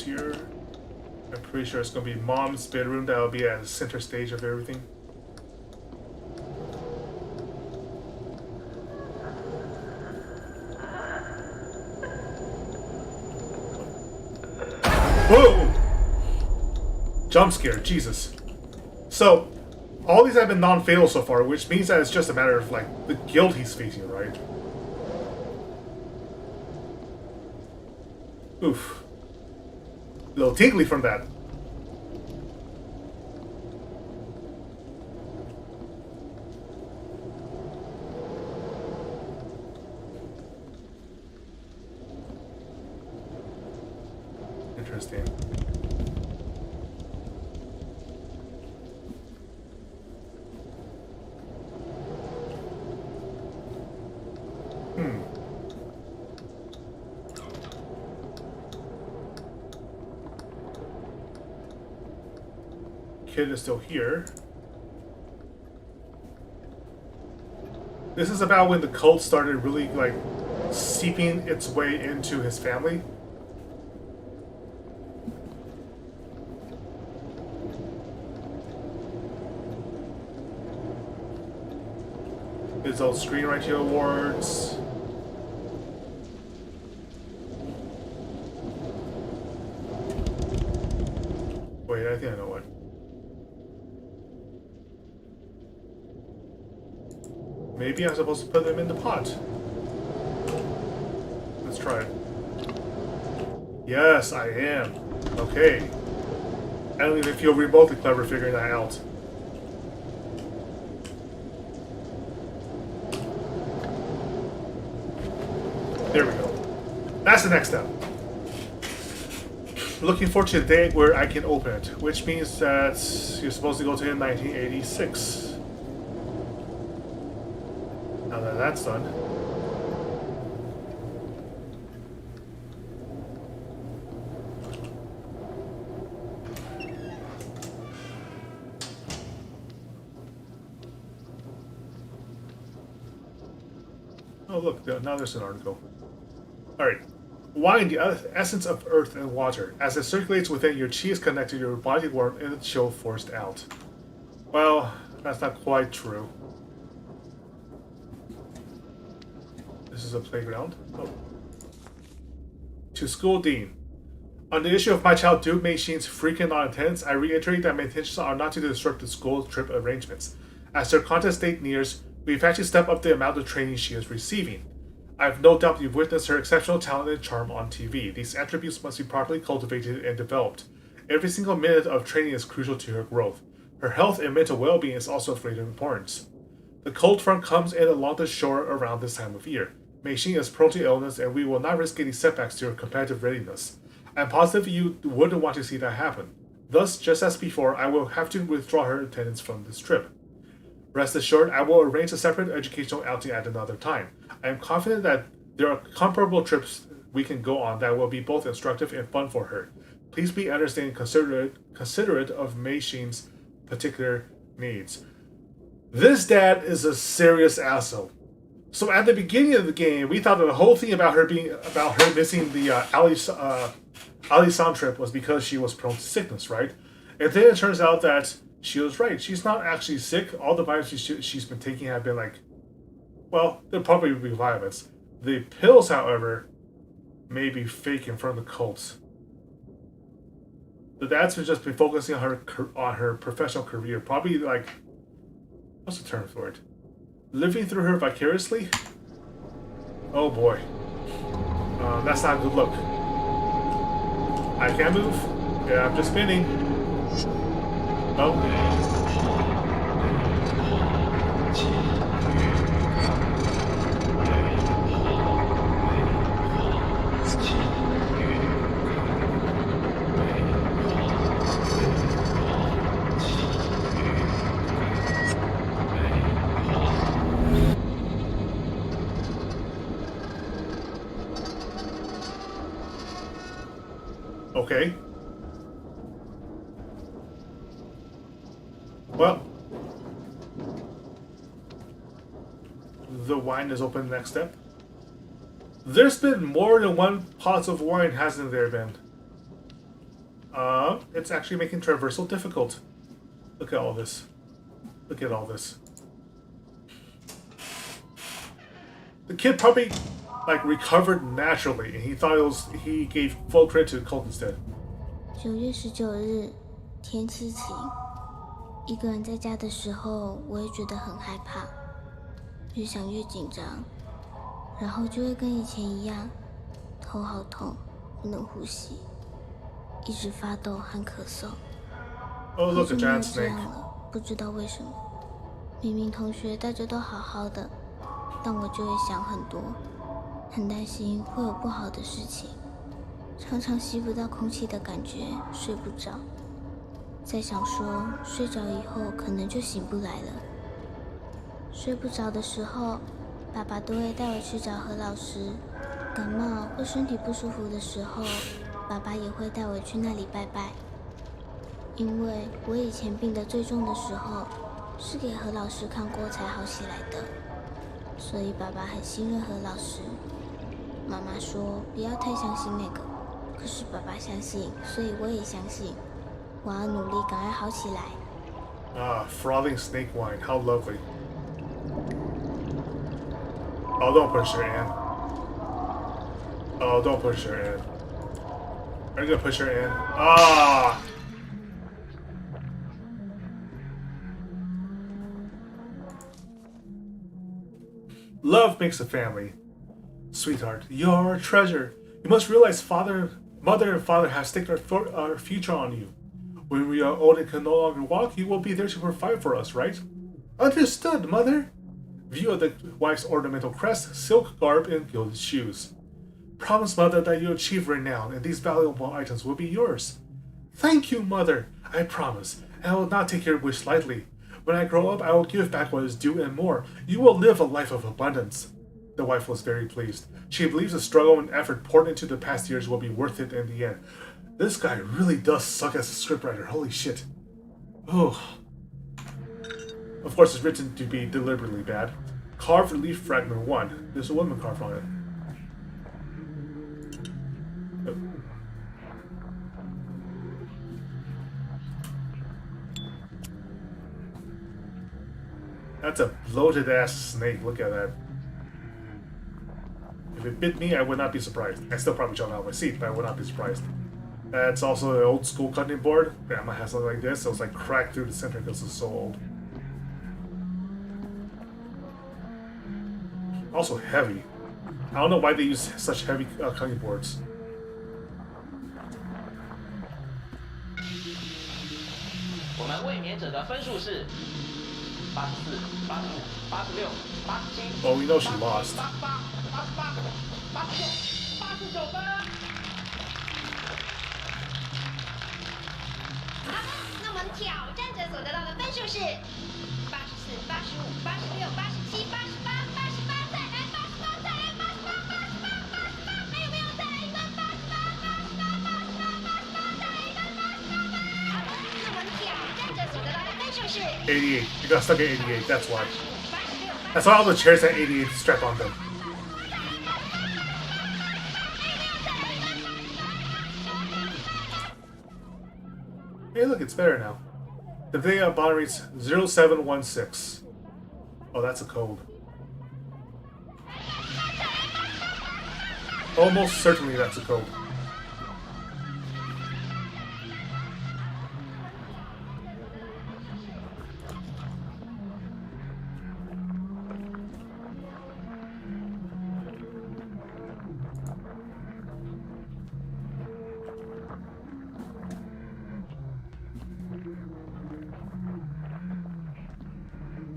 upstairs here. I'm pretty sure it's gonna be Mom's bedroom that'll be at the center stage of everything. Whoa! Jump scare, Jesus. So, all these have been non-fatal so far, which means that it's just a matter of, like, the guilt he's facing, right? Oof. A little tingly from that. Interesting. Kid is still here. This is about when the cult started really, like, seeping its way into his family. His old Screenwriting Awards. Wait, I think I know what. Maybe I'm supposed to put them in the pot. Let's try it. Yes, I am. Okay. I don't even feel remotely clever figuring that out. There we go. That's the next step. Looking forward to the day where I can open it, which means that you're supposed to go to 1986. Now that that's done. Oh look, now there's an article. Alright. Wine, the essence of earth and water. As it circulates within, your chi is connected to your body warmth and the chill forced out. Well, that's not quite true. This is a playground. Oh. To School Dean. On the issue of my child Duke Mei Xin's frequent non-attendance, I reiterate that my intentions are not to disrupt the school trip arrangements. As their contest date nears, we've had to step up the amount of training she is receiving. I have no doubt you've witnessed her exceptional talent and charm on TV. These attributes must be properly cultivated and developed. Every single minute of training is crucial to her growth. Her health and mental well-being is also of greater importance. The cold front comes in along the shore around this time of year. Mei Xin is prone to illness, and we will not risk any setbacks to her competitive readiness. I'm positive you wouldn't want to see that happen. Thus, just as before, I will have to withdraw her attendance from this trip. Rest assured, I will arrange a separate educational outing at another time. I am confident that there are comparable trips we can go on that will be both instructive and fun for her. Please be understanding and considerate of Mei Xin's particular needs. This dad is a serious asshole. So at the beginning of the game, we thought that the whole thing about her missing the Ali-san trip was because she was prone to sickness, right? And then it turns out that she was right. She's not actually sick. All the vitamins she's been taking have been like, well, they'll probably be vitamins. The pills, however, may be fake in front of the cults. The dad's just been focusing on her professional career. Probably like, what's the term for it? Living through her vicariously? Oh boy. That's not a good look. I can't move. Yeah, I'm just spinning. Oh. Okay. Well, the wine is open next step. There's been more than one pot of wine, hasn't there been? It's actually making traversal difficult. Look at all this. Look at all this. The kid probably like recovered naturally, and he thought he gave full credit to the cult instead. 9月19日，天气晴。一个人在家的时候，我也觉得很害怕，越想越紧张，然后就会跟以前一样，头好痛，不能呼吸，一直发抖和咳嗽。Oh, look, a 就没有 giant 这样 snake. 了，不知道为什么。明明同学大家都好好的，但我就会想很多，很担心会有不好的事情，常常吸不到空气的感觉，睡不着。在想说，睡着以后可能就醒不来了。睡不着的时候，爸爸都会带我去找何老师。感冒或身体不舒服的时候，爸爸也会带我去那里拜拜。因为我以前病得最重的时候，是给何老师看过才好起来的，所以爸爸很信任何老师。妈妈说不要太相信那个，可是爸爸相信，所以我也相信。我要努力赶快好起来。Ah, frothing snake wine. How lovely. Oh, don't push her, Anne. Oh, don't push her, Anne. Are you gonna push her, Anne? Ah! Love makes a family. Sweetheart, you're a treasure. You must realize mother and father have staked our future on you. When we are old and can no longer walk, you will be there to provide for us, right? Understood, mother. View of the wife's ornamental crest, silk garb, and gilded shoes. Promise, mother, that you'll achieve renown, and these valuable items will be yours. Thank you, mother. I promise, and I will not take your wish lightly. When I grow up, I will give back what is due and more. You will live a life of abundance. The wife was very pleased. She believes the struggle and effort poured into the past years will be worth it in the end. This guy really does suck as a scriptwriter. Holy shit. Oh. Of course, it's written to be deliberately bad. Carved Relief Fragment 1. There's a woman carved on it. Oh. That's a bloated ass snake. Look at that. If it bit me, I would not be surprised. I still probably jump out of my seat, but I would not be surprised. That's also an old school cutting board. Grandma has something like this, so it's like cracked through the center because it's so old. Also heavy. I don't know why they use such heavy cutting boards. Oh, we know she lost. 那我们挑战者所得到的分数是84、85、86、87、88、88，再来88，再来88，88，88，还有没有再来一分？88，88，88，再来一分88。好的，那我们挑战者所得到的分数是88. You got stuck at 88. That's why. That's why all the chairs had 88 strapped on them. Hey, look, it's better now. The video bottom reads 0716. Oh, that's a code. Almost certainly that's a code.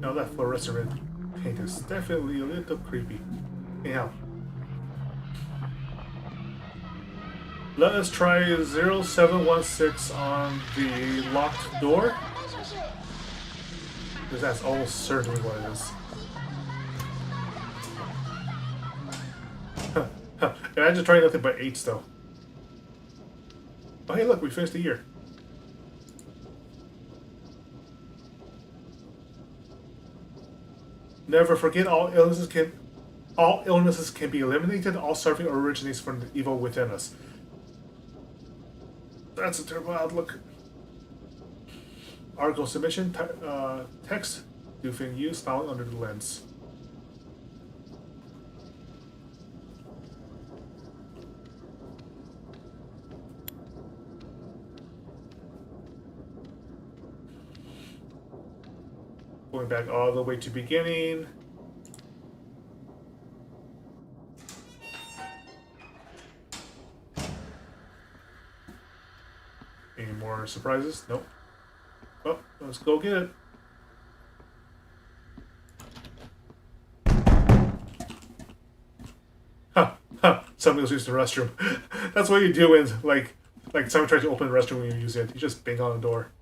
Now that fluorescent paint is definitely a little creepy. Anyhow. Let us try 0716 on the locked door. Because that's almost certainly what it is. Imagine trying nothing but 8s though. Oh hey look, we finished the year. Never forget all illnesses can be eliminated. All suffering originates from the evil within us. That's a terrible outlook. Article submission text. Doofing you smiling under the lens. Going back all the way to beginning. Any more surprises? Nope. Well, let's go get it. Somebody was using the restroom. That's what you do when like someone tries to open the restroom when you use it. You just bang on the door.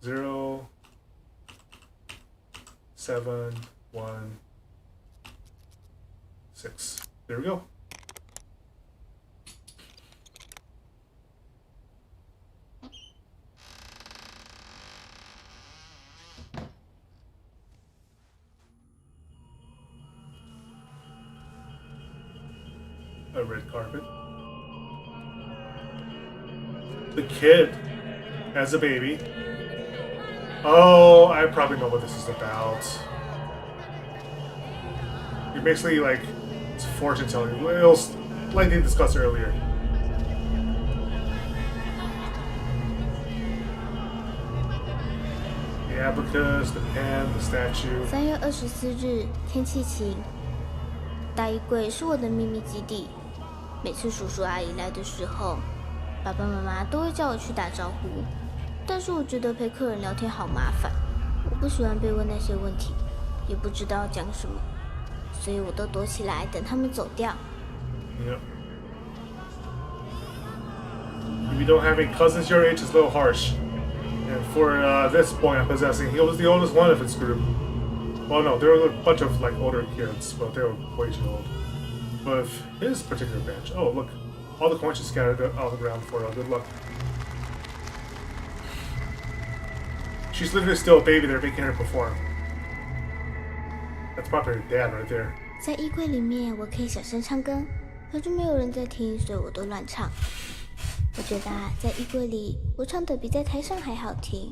0, 7, 1, 6. There we go. A red carpet. The kid as a baby. Oh, I probably know what this is about. You're basically like, it's fortune telling. It was like they discussed earlier. The abacus, the pen, the statue. 3月24日，天气晴。大衣柜是我的秘密基地。每次叔叔阿姨来的时候，爸爸妈妈都会叫我去打招呼。但是我觉得陪客人聊天好麻烦，我不喜欢被问那些问题，也不知道讲什么，所以我都躲起来等他们走掉。Yep. If you don't have any cousins your age, it's a little harsh. And for this boy I'm possessing, he was the oldest one of his group. Well, no, there were a bunch of like older kids, but they were way too old. But of his particular batch, oh look, all the coins are scattered on the ground for good luck. She's literally still a baby. They're making her perform. That's probably her dad right there. 在衣柜里面，我可以小声唱歌，可是没有人在听，所以我都乱唱。我觉得在衣柜里，我唱的比在台上还好听。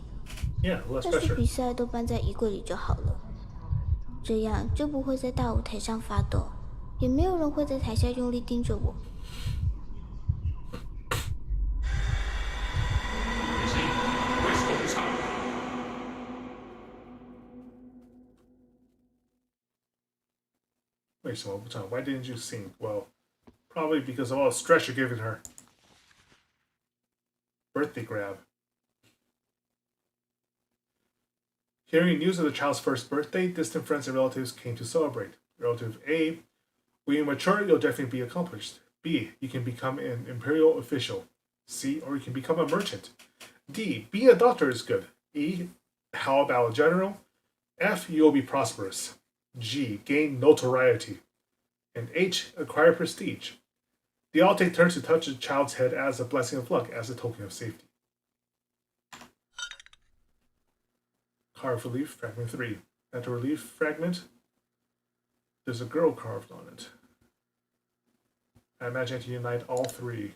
Yeah, less 但是 pressure. 比赛都办在衣柜里就好了，这样就不会在大舞台上发抖，也没有人会在台下用力盯着我。Wait, so why didn't you sing? Well, probably because of all the stress you're giving her. Birthday grab. Hearing news of the child's first birthday, distant friends and relatives came to celebrate. Relative A, when you mature, you'll definitely be accomplished. B, you can become an imperial official. C, or you can become a merchant. D, being a doctor is good. E, how about a general? F, you'll be prosperous. G, gain notoriety. And H, acquire prestige. They all take turns to touch the child's head as a blessing of luck, as a token of safety. Carved relief, fragment 3. At the relief fragment, there's a girl carved on it. I imagine to unite all three.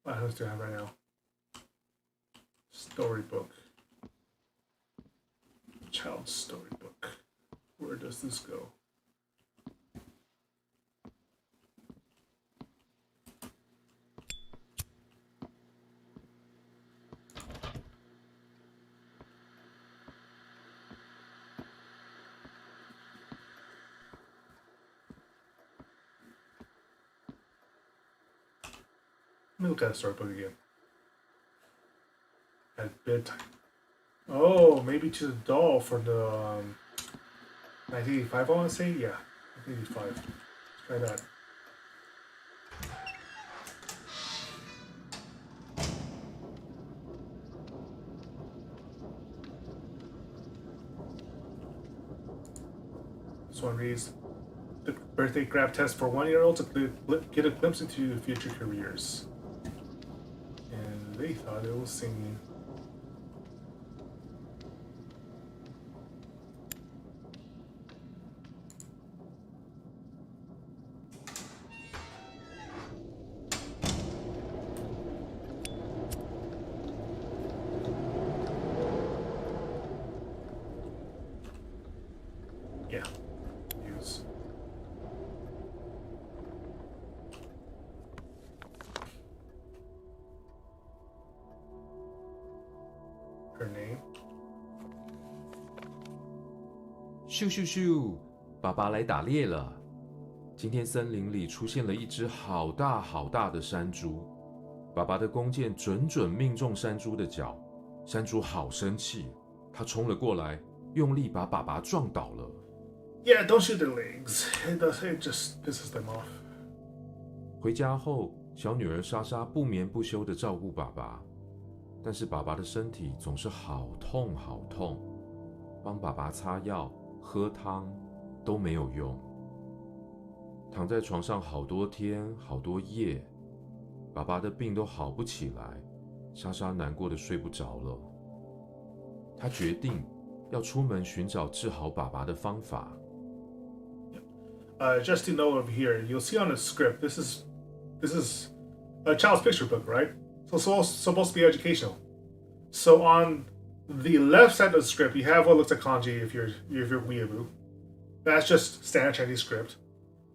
What else do I have right now? Storybook. Child's storybook. Where does this go? Let me look at the storybook again. At bedtime. Oh, maybe to the doll for the 1985, I want to say? Yeah, 1985. Let's try that. This one reads, the birthday grab test for 1-year-olds to get a glimpse into future careers. And they thought it was singing. her name. 咻咻咻！爸爸来打猎了。今天森林里出现了一只好大好大的山猪，爸爸的弓箭准准命中山猪的脚，山猪好生气，它冲了过来，用力把爸爸撞倒了。Yeah, don't shoot their legs. It just pisses them off. 回家后，小女儿莎莎不眠不休地照顾爸爸，但是爸爸的身体总是好痛好痛，帮爸爸擦药、喝汤都没有用。躺在床上好多天好多夜，爸爸的病都好不起来，莎莎难过的睡不着了。她决定要出门寻找治好爸爸的方法。Just to note over here, you'll see on the script, this is a child's picture book, right? So it's supposed to be educational. So on the left side of the script, you have what looks like kanji if you're weeaboo. That's just standard Chinese script.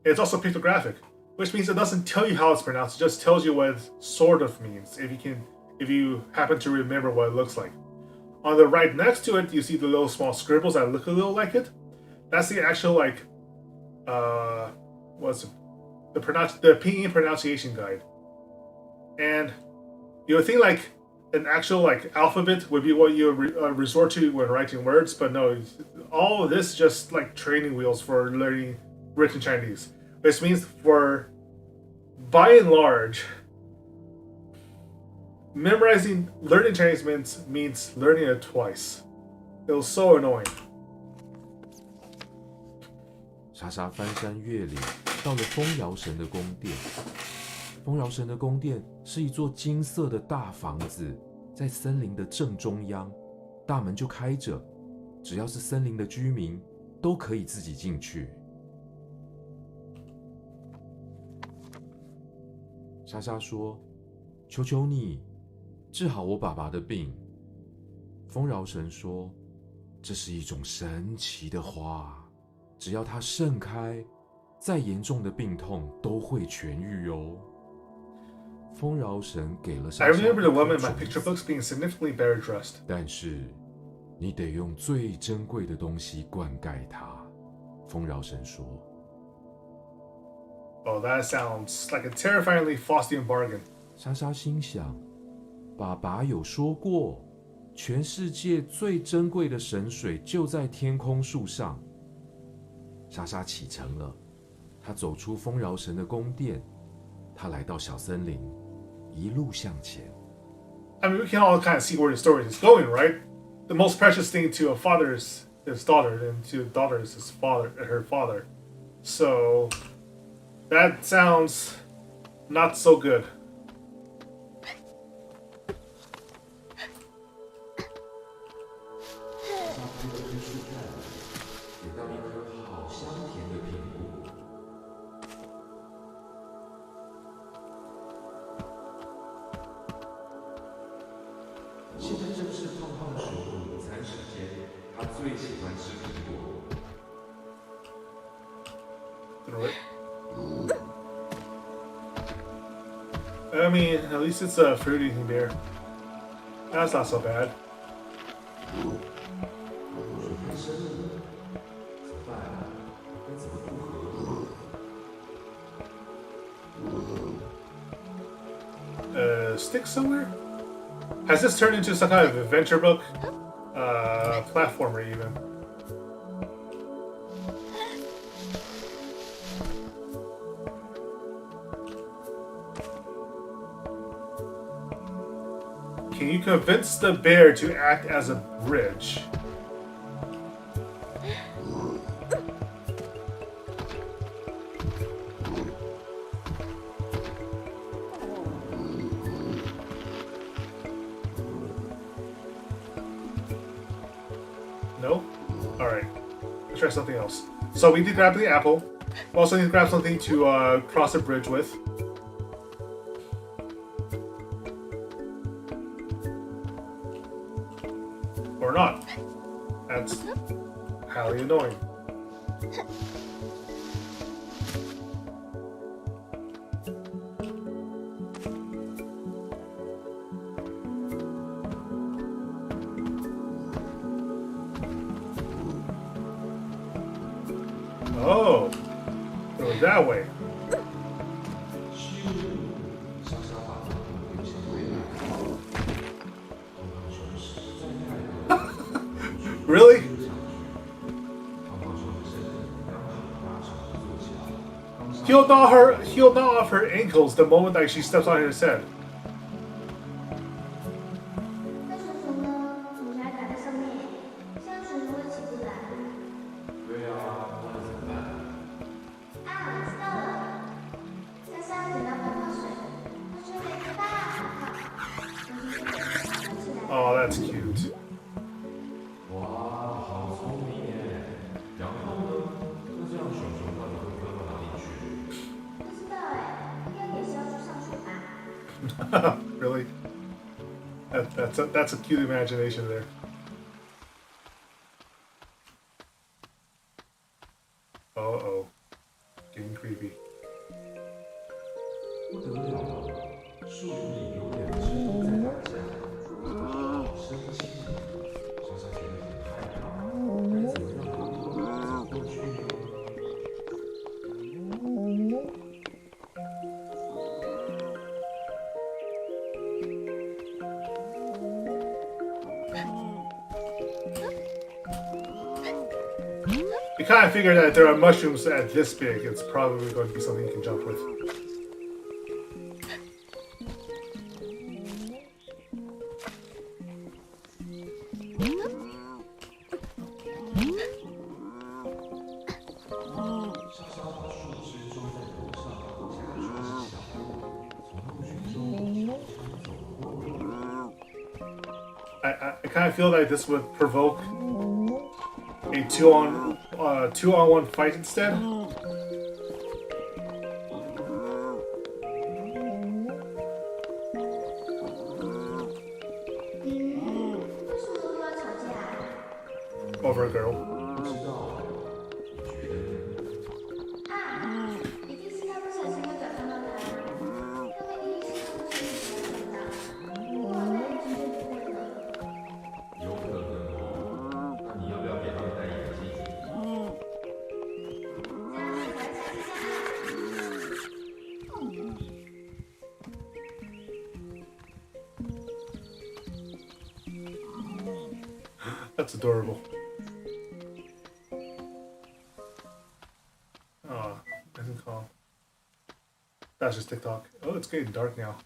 It's also pictographic, which means it doesn't tell you how it's pronounced. It just tells you what it sort of means, if you happen to remember what it looks like. On the right next to it, you see the little small scribbles that look a little like it. That's the actual the pinyin pronunciation guide. And you would think like an actual alphabet would be what you resort to when writing words, but no, all of this just like training wheels for learning written Chinese, which means by and large, learning Chinese means learning it twice. It was so annoying. 莎莎翻山越岭，到了丰饶神的宫殿。丰饶神的宫殿是一座金色的大房子，在森林的正中央，大门就开着，只要是森林的居民都可以自己进去。莎莎说：“求求你，治好我爸爸的病。”丰饶神说：“这是一种神奇的花，只要它盛开，再严重的病痛都会痊愈哦。”丰饶神给了莎莎 I remember the woman in my picture books being significantly better dressed. 但是你得用最珍贵的东西灌溉它。丰饶神说。Oh, that sounds like a terrifyingly Faustian bargain. 莎莎心想，爸爸有说过，全世界最珍贵的神水就在天空树上。莎莎启程了，她走出丰饶神的宫殿，她来到小森林，一路向前。I mean, we can all kind of see where the story is going, right? The most precious thing to a father is his daughter, and to a daughter is her father. So that sounds not so good. 现在正是胖胖鼠的午餐时间，他最喜欢吃苹果。I mean, at least it's a fruit-eating bear. That's not so bad. Stick somewhere? Has this turned into some kind of adventure book? Platformer even. Can you convince the bear to act as a bridge? No? Alright. Let's try something else. So we did grab the apple. We also need to grab something to cross the bridge with. Or not. That's highly annoying. Oh, go that way. Really? He'll gnaw off her ankles the moment that she steps on his head. 那熊熊呢？怎么还卡在上面？这样熊熊会起不来。对啊，那怎么办？啊，我知道了。莎莎等到泡泡水，它就会大泡。熊熊就可以爬起来。Oh, that's cute. 哇，好聪明耶！然后呢？那这样熊熊到底会飞到哪里去？不知道哎，应该也是要去上学吧。Really? That's a cute imagination there. Uh-oh. Getting creepy. 不得了了，树林里有两只鹰在打架，好生气。莎莎觉得很害怕，该怎么让狗狗走过去呢？ You kind of figure that if there are mushrooms at this big, it's probably going to be something you can jump with. I kind of feel like this would provoke a two-on-one fight instead. Over a girl. 不知道，你觉得呢？啊，一定是他不小心又找上到他，他们一定是他不小心才找到，不然那也绝对不会的。有可能哦。那你要不要给他们戴眼镜？这样子来查一下啊。That's adorable. Oh, isn't calm. That's just TikTok. Oh, it's getting dark now.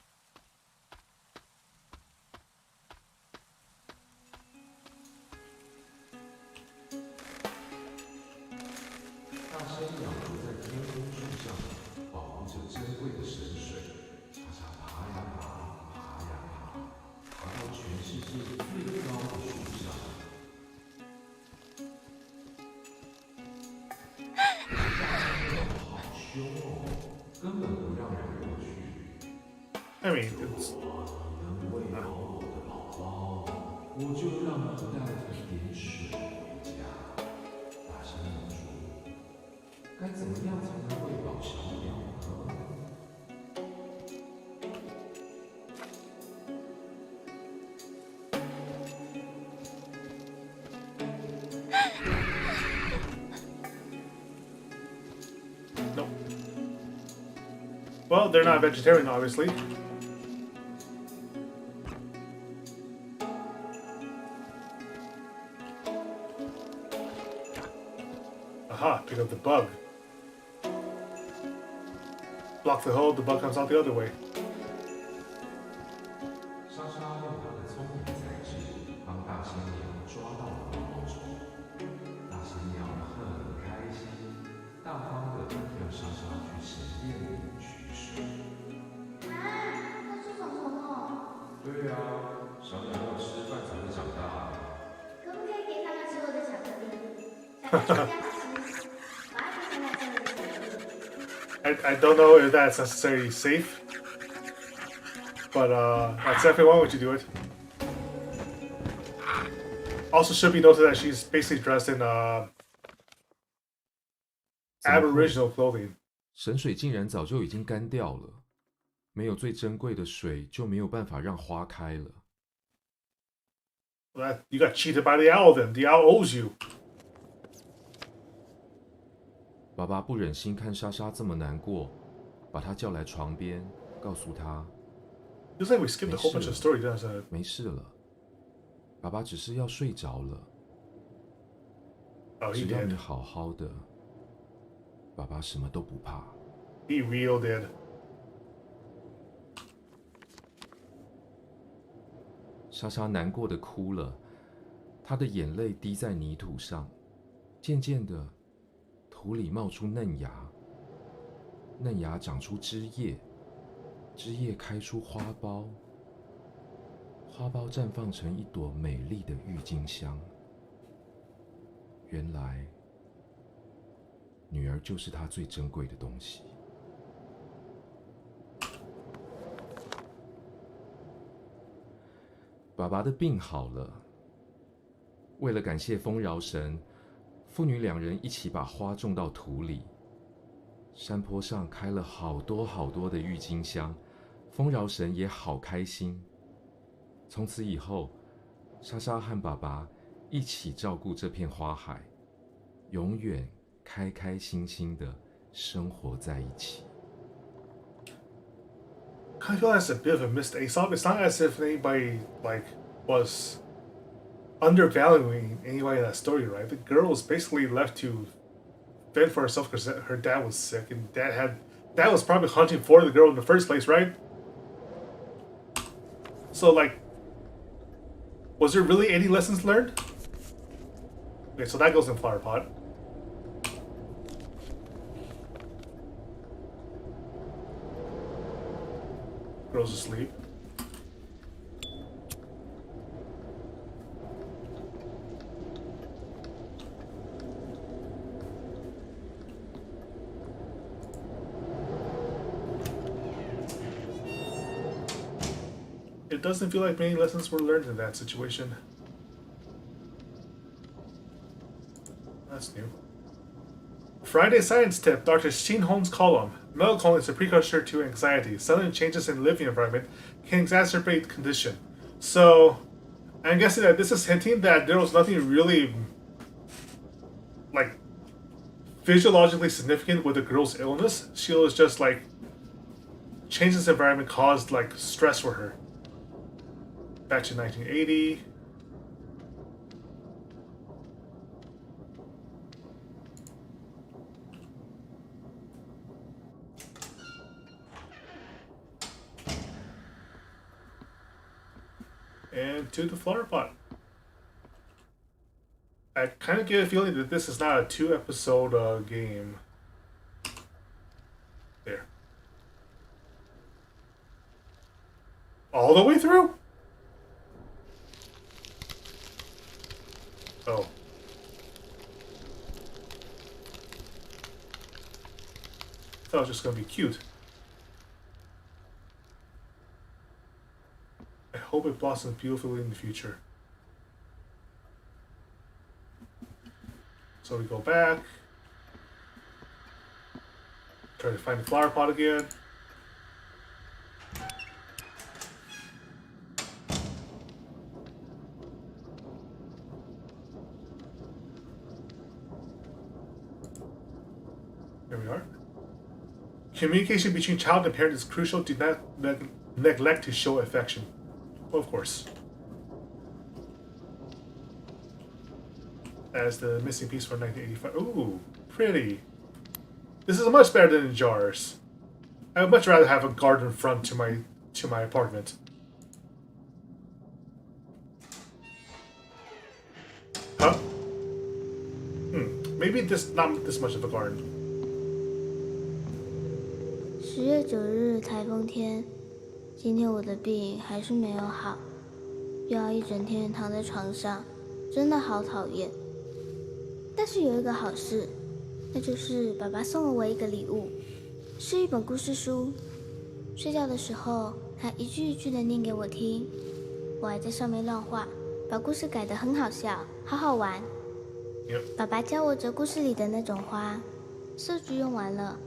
大山羊伏在天空树上，保护着珍贵的神水。莎莎爬呀爬，爬呀爬，爬到全世界最高的树上。好凶哦，根本不让人过去。 I mean, it's 你能喂饱我的宝宝，我就让你带一点水回家。大山羊说：“该怎么样才能喂饱小鸟呢？” no. Well, they're not vegetarian, obviously. Aha, pick up the bug. Block the hole, the bug comes out the other way. 莎莎用她的聪明才智帮大仙鸟抓到了毛毛虫，大仙鸟很开心，大方的让莎莎去神殿里取水。啊，那是虫虫哦。对啊，小鸟要吃饭才会长大。可不可以给他们吃我的巧克力？想在全家吃，我要给他们吃我的巧克力。I don't know if that's necessarily safe, but that's definitely one way to do it. Also, should be noted that she's basically dressed in Aboriginal clothing. 神水竟然早就已经干掉了，没有最珍贵的水，就没有办法让花开了。Well, you got cheated by the owl then. The owl owes you. 爸爸不忍心看莎莎这么难过，把她叫来床边，告诉她 Feels like we skipped a whole bunch of story, doesn't it? 没事了，爸爸只是要睡着了。 Oh, he 只要 did. 你好好的，爸爸什么都不怕。 He real did. 莎莎难过的哭了，她的眼泪滴在泥土上，渐渐的，土里冒出嫩芽，嫩芽长出枝叶，枝叶开出花苞，花苞绽放成一朵美丽的郁金香。原来，女儿就是她最珍贵的东西。爸爸的病好了，为了感谢丰饶神，父女两人一起把花种到土里。山坡上开了好多好多的郁金香，丰饶神也好开心。从此以后，莎莎和爸爸一起照顾这片花海，永远开开心心的生活在一起。I feel that's a bit of a missed Aesop. It's not as if anybody was undervaluing anybody in that story, right? The girl was basically left to fend for herself because her dad was sick, and dad was probably hunting for the girl in the first place, right? So was there really any lessons learned? Okay, so that goes in flower pot. Girl's asleep. It doesn't feel like many lessons were learned in that situation. That's new. Friday science tip, Dr. Shin Hong's column. Melancholy is a precursor to anxiety. Sudden changes in living environment can exacerbate condition. So, I'm guessing that this is hinting that there was nothing really, physiologically significant with the girl's illness. She was just, changes in environment caused, stress for her. Back to 1980. And to the flower pot. I kind of get a feeling that this is not a 2-episode game. There. All the way through? Oh. I thought it was just going to be cute. I hope it blossoms beautifully in the future. So we go back. Try to find the flower pot again. There we are. Communication between child and parent is crucial. Do not neglect to show affection. Well, of course. As the missing piece from 1985. Ooh, pretty. This is much better than in jars. I would much rather have a garden front to my apartment. Huh? Maybe not this much of a garden. 10月9日台风天，今天我的病还是没有好，又要一整天躺在床上，真的好讨厌。但是有一个好事，那就是爸爸送了我一个礼物，是一本故事书。睡觉的时候，他一句一句的念给我听，我还在上面乱画，把故事改得很好笑，好好玩。爸爸教我折故事里的那种花，色纸用完了，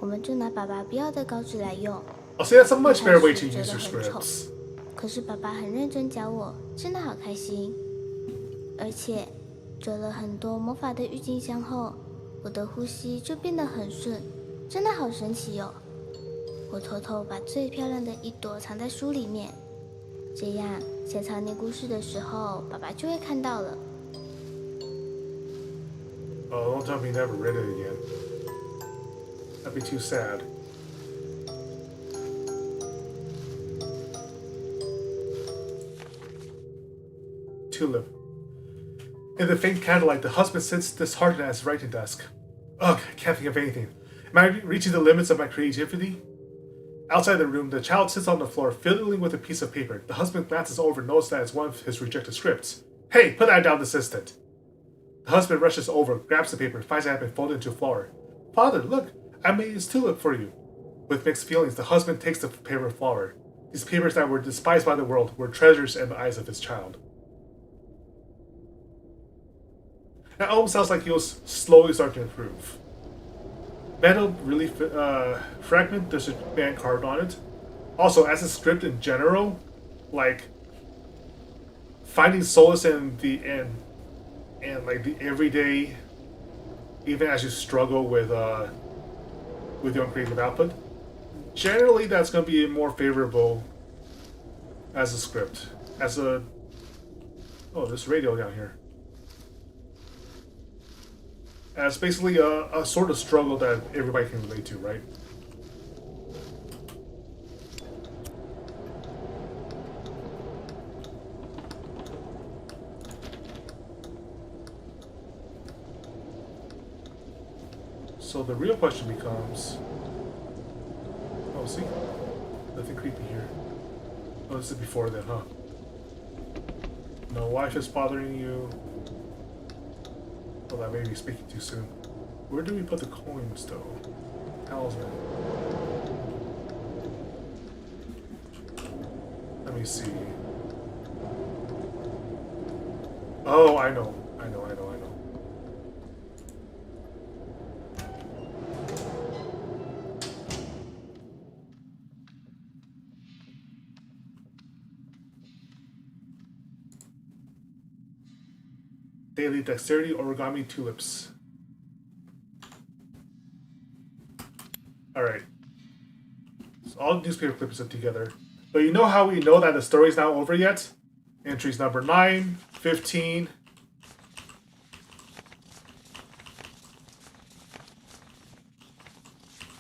我们就拿爸爸不要的稿纸来用。Oh, see, that's a much better way to use your scripts. 可是爸爸很认真教我，真的好开心。而且折了很多魔法的郁金香后，我的呼吸就变得很顺，真的好神奇哦。我偷偷把最漂亮的一朵藏在书里面，这样下场念故事的时候，爸爸就会看到了。Oh, don't tell me you never read it again. That'd be too sad. Tulip. In the faint candlelight, the husband sits disheartened at his writing desk. Ugh, I can't think of anything. Am I reaching the limits of my creativity? Outside the room, the child sits on the floor, fiddling with a piece of paper. The husband glances over and notices that it's one of his rejected scripts. Hey, put that down, assistant. The husband rushes over, grabs the paper, finds it had been folded into flour. Father, look, I made this tulip for you. With mixed feelings, the husband takes the paper of flour. These papers that were despised by the world were treasures in the eyes of his child. That almost sounds like he was slowly starting to improve. Metal relief fragment, there's a man carved on it. Also, as a script in general, like finding solace in the like the everyday, even as you struggle with your own creative output, generally that's going to be more favorable as a script. As a there's radio down here. As basically a sort of struggle that everybody can relate to, right? So the real question becomes... Oh, see? Nothing creepy here. Oh, this is before then, huh? No wife is bothering you. Well, that may be speaking too soon. Where do we put the coins, though? Talisman. Let me see. Oh, I know. Daily Dexterity Origami Tulips. Alright. So all the newspaper clips are together. But you know how we know that the story's not over yet? Entries number 9, 15,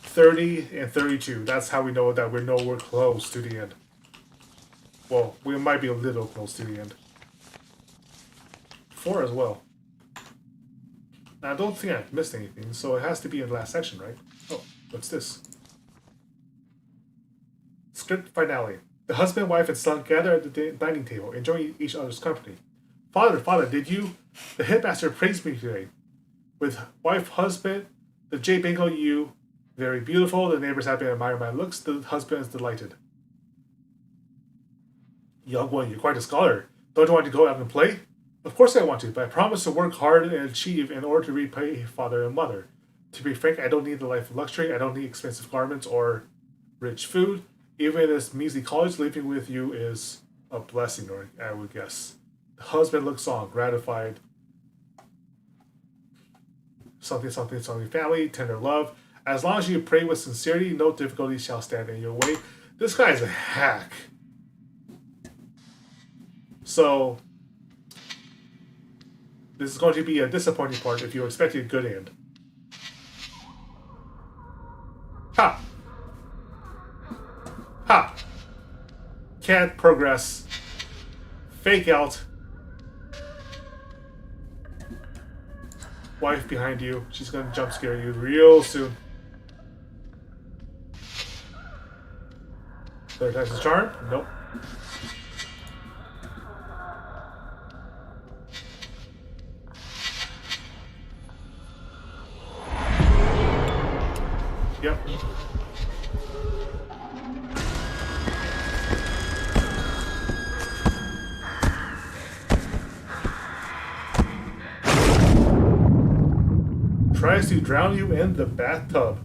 30, and 32. That's how we know that we're nowhere close to the end. Well, we might be a little close to the end. 4 as well. Now, I don't think I've missed anything, so it has to be in the last section, right? Oh, what's this? Script finale. The husband, wife, and son gather at the dining table, enjoying each other's company. Father, did you? The headmaster praised me today. With wife, husband, the J Bingo you, very beautiful. The neighbors have been admiring my looks. The husband is delighted. Young one, you're quite a scholar. Don't you want to go out and play? Of course I want to, but I promise to work hard and achieve in order to repay father and mother. To be frank, I don't need the life of luxury. I don't need expensive garments or rich food. Even in this measly college, living with you is a blessing, or I would guess. The husband looks on, gratified. Something, family, tender love. As long as you pray with sincerity, no difficulty shall stand in your way. This guy is a hack. So... this is going to be a disappointing part if you're expecting a good end. Ha! Ha! Can't progress. Fake out. Wife behind you. She's gonna jump scare you real soon. Third time's the charm? Nope. Yep. Tries to drown you in the bathtub.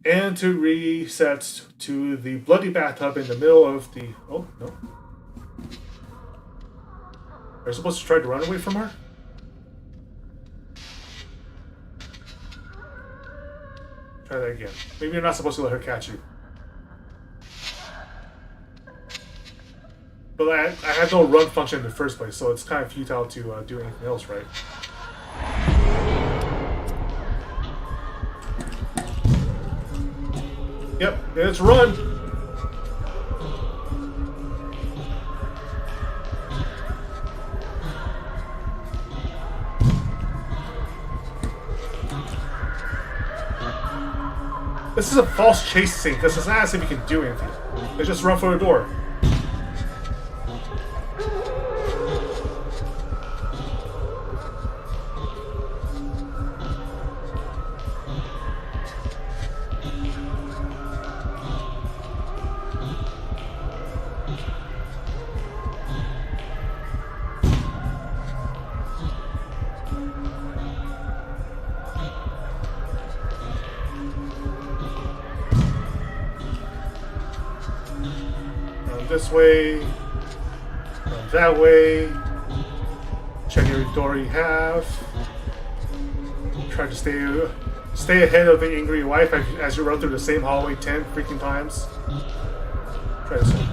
And to reset to the bloody bathtub in the middle of the... Oh, no. Are you supposed to try to run away from her? Try that again. Maybe you're not supposed to let her catch you. But I had no run function in the first place, so it's kind of futile to do anything else, right? Yep, it's run! This is a false chase scene, because it's not as if you can do anything. They just run for the door. This way, that way. Check every door you have. Try to stay ahead of the angry wife as you run through the same hallway 10 freaking times. Try this one.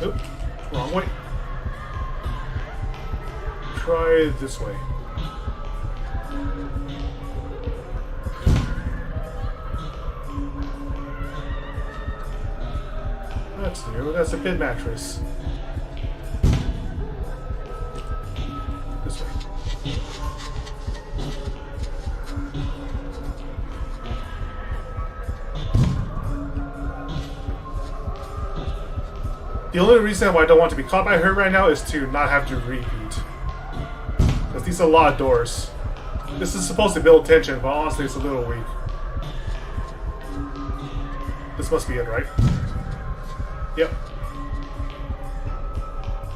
Oop, wrong way. Try this way. That's new. That's a good mattress. This way. The only reason why I don't want to be caught by her right now is to not have to repeat. Because these are a lot of doors. This is supposed to build tension, but honestly it's a little weak. This must be it, right? Yep.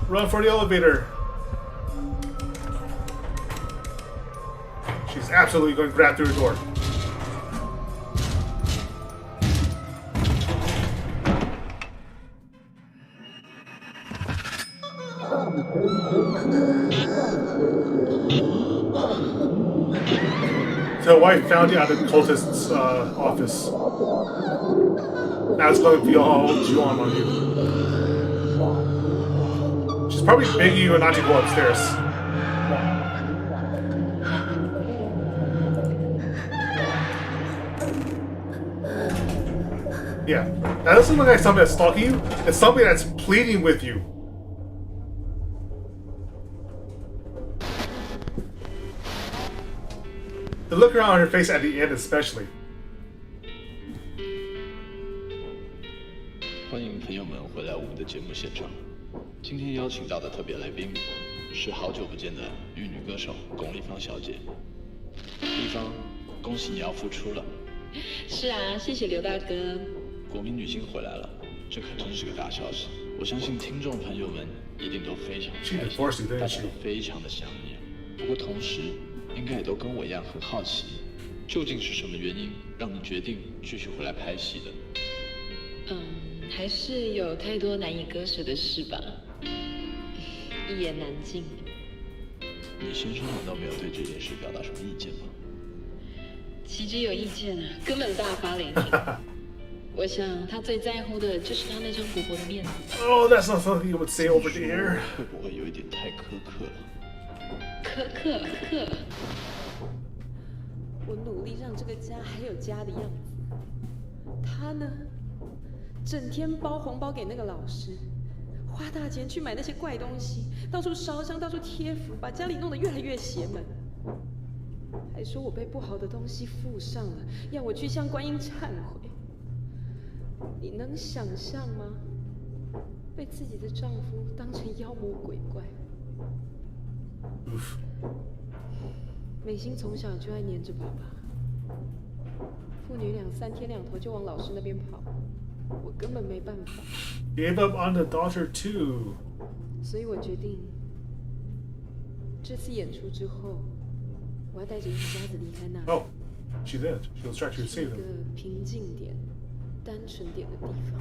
Run for the elevator. She's absolutely going to grab through the door. The wife found you at the cultist's office. Now it's going to feel all Juon on you. She's probably begging you not to go upstairs. Yeah, that doesn't look like something that's stalking you. It's something that's pleading with you. The look around her face at the end especially. 欢迎朋友们回来我们的节目现场。今天邀请到的特别来宾是好久不见的玉女歌手龚丽芳小姐。丽芳，恭喜你要复出了。是啊，谢谢刘大哥。国民女星回来了，这可真是个大消息。我相信听众朋友们一定都非常开心，大家都非常的想念。不过同时，应该也都跟我一样很好奇，究竟是什么原因让你决定继续回来拍戏的？还是有太多难以割舍的事吧，一言难尽。你先生难道没有对这件事表达什么意见吗？岂止有意见啊，根本大发雷霆。我想他最在乎的就是他那张薄薄的面子。Oh, that's not something you would say over the air. 会不会有一点太苛刻了？苛刻。我努力让这个家还有家的样子，他呢，整天包红包给那个老师，花大钱去买那些怪东西，到处烧香，到处贴符，把家里弄得越来越邪门。还说我被不好的东西附上了，要我去向观音忏悔。你能想象吗？被自己的丈夫当成妖魔鬼怪。美心从小就爱黏着爸爸，父女俩3天2头就往老师那边跑。我根本没办法。Gave up on the daughter too. 所以我决定，这次演出之后，我要带着一家子离开那里。Oh, she did. She was trying to 去 save 一 them. 个平静点、单纯点的地方。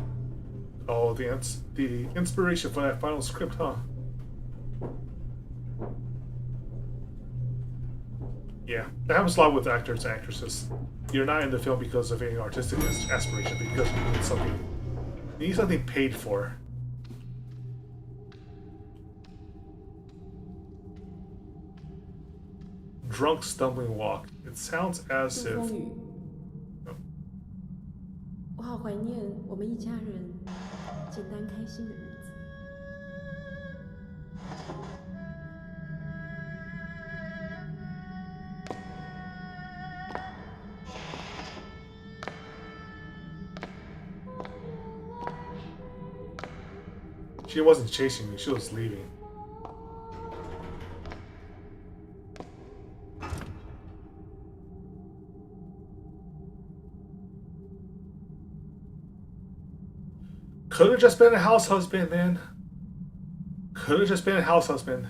Oh, the inspiration for that final script, huh? Yeah, that happens a lot with actors and actresses. You're not in the film because of any artistic aspiration, because you need something paid for. Drunk stumbling walk. It sounds as if. 我好怀念我们一家人简单开心的日子。She wasn't chasing me, she was leaving. Could have just been a house husband, man. Could have just been a house husband.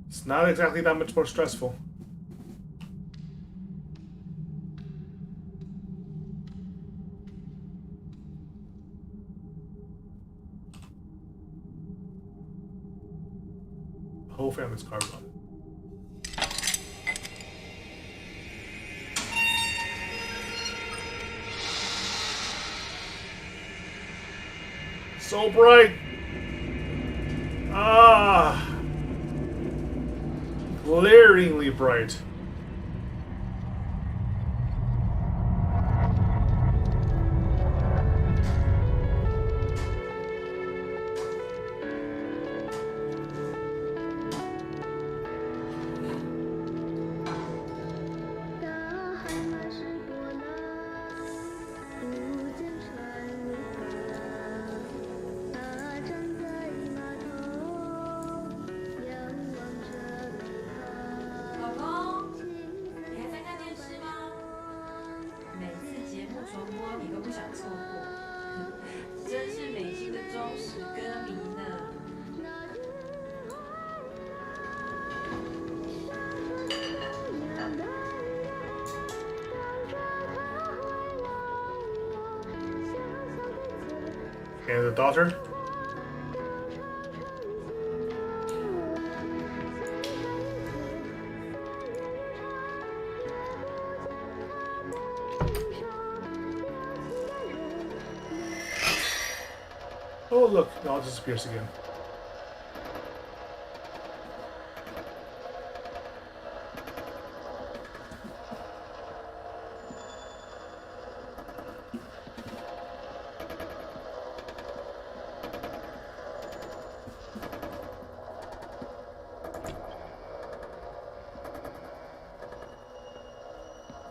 It's not exactly that much more stressful. The whole family's carved on it. So bright! Ah! Glaringly bright. And the daughter? Oh look, it all disappears again.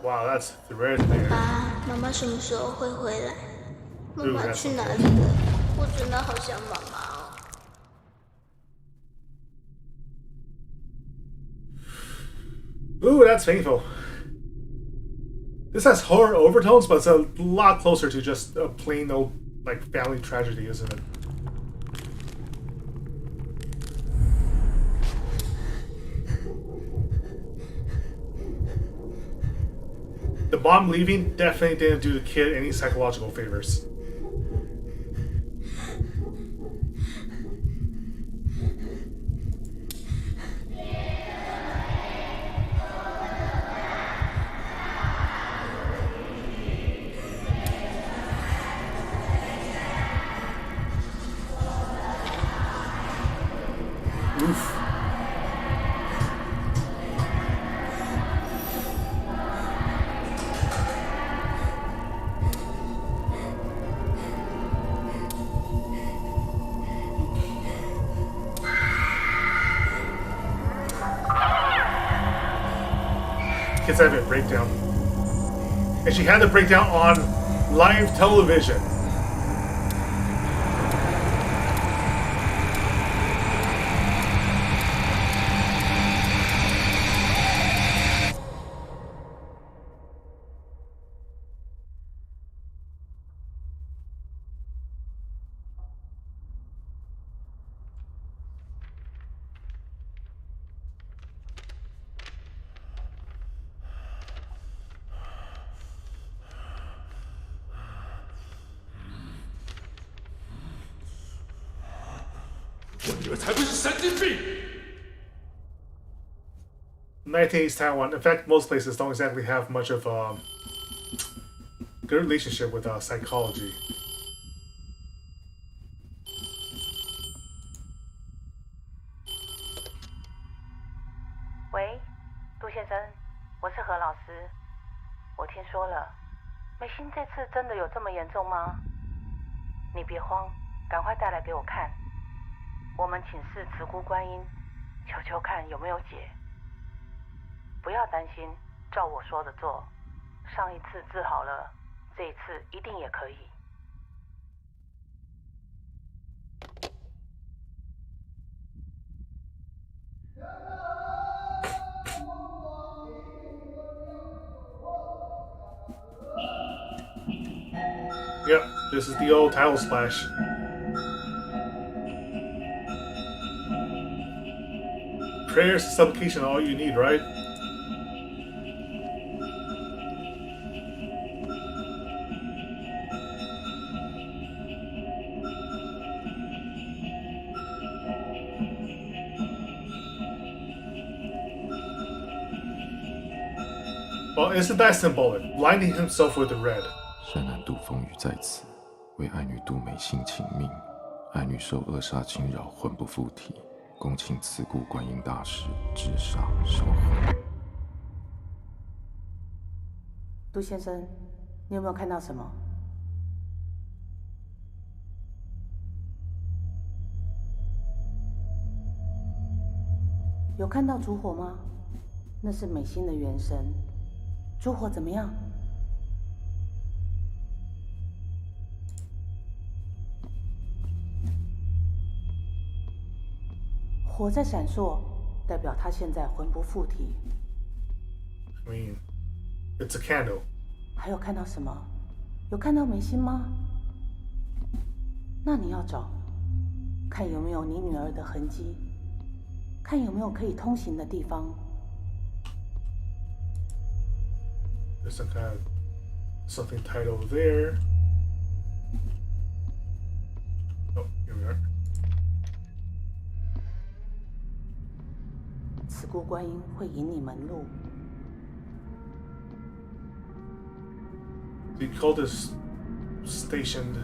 Wow, that's the red there. 爸，妈妈什么时候会回来？妈妈去哪里了？我真的好想妈妈哦。Ooh, that's painful. This has horror overtones, but it's a lot closer to just a plain old like family tragedy, isn't it? The mom leaving definitely didn't do the kid any psychological favors. Oof. Kids having a breakdown. And she had the breakdown on live television. 女儿才不是神经病。1980s Taiwan. In fact, most places don't exactly have much of a good relationship with psychology. 喂，杜先生，我是何老师。我听说了，美心这次真的有这么严重吗？你别慌，赶快带来给我看。我们请示慈姑观音，求求看有没有解。不要担心，照我说的做。上一次治好了，这一次一定也可以。Yep, this is the old title splash. Prayers and supplication are all you need, right? Well, isn't that symbolic? Blinding himself with the red. 善男杜风雨在此，为爱女杜美心请命。爱女受恶煞侵扰，魂不附体，恭请慈姑观音大士治煞收魂。杜先生，你有没有看到什么？有看到烛火吗？那是美心的元神。烛火怎么样？火在闪烁，代表他现在魂不附体。I mean, it's a candle. 还有看到什么？有看到美心吗？那你要找，看有没有你女儿的痕迹，看有没有可以通行的地方。There's some kind of something tied over there. Oh, here we are. 慈姑观音会引你门路。The cult is stationed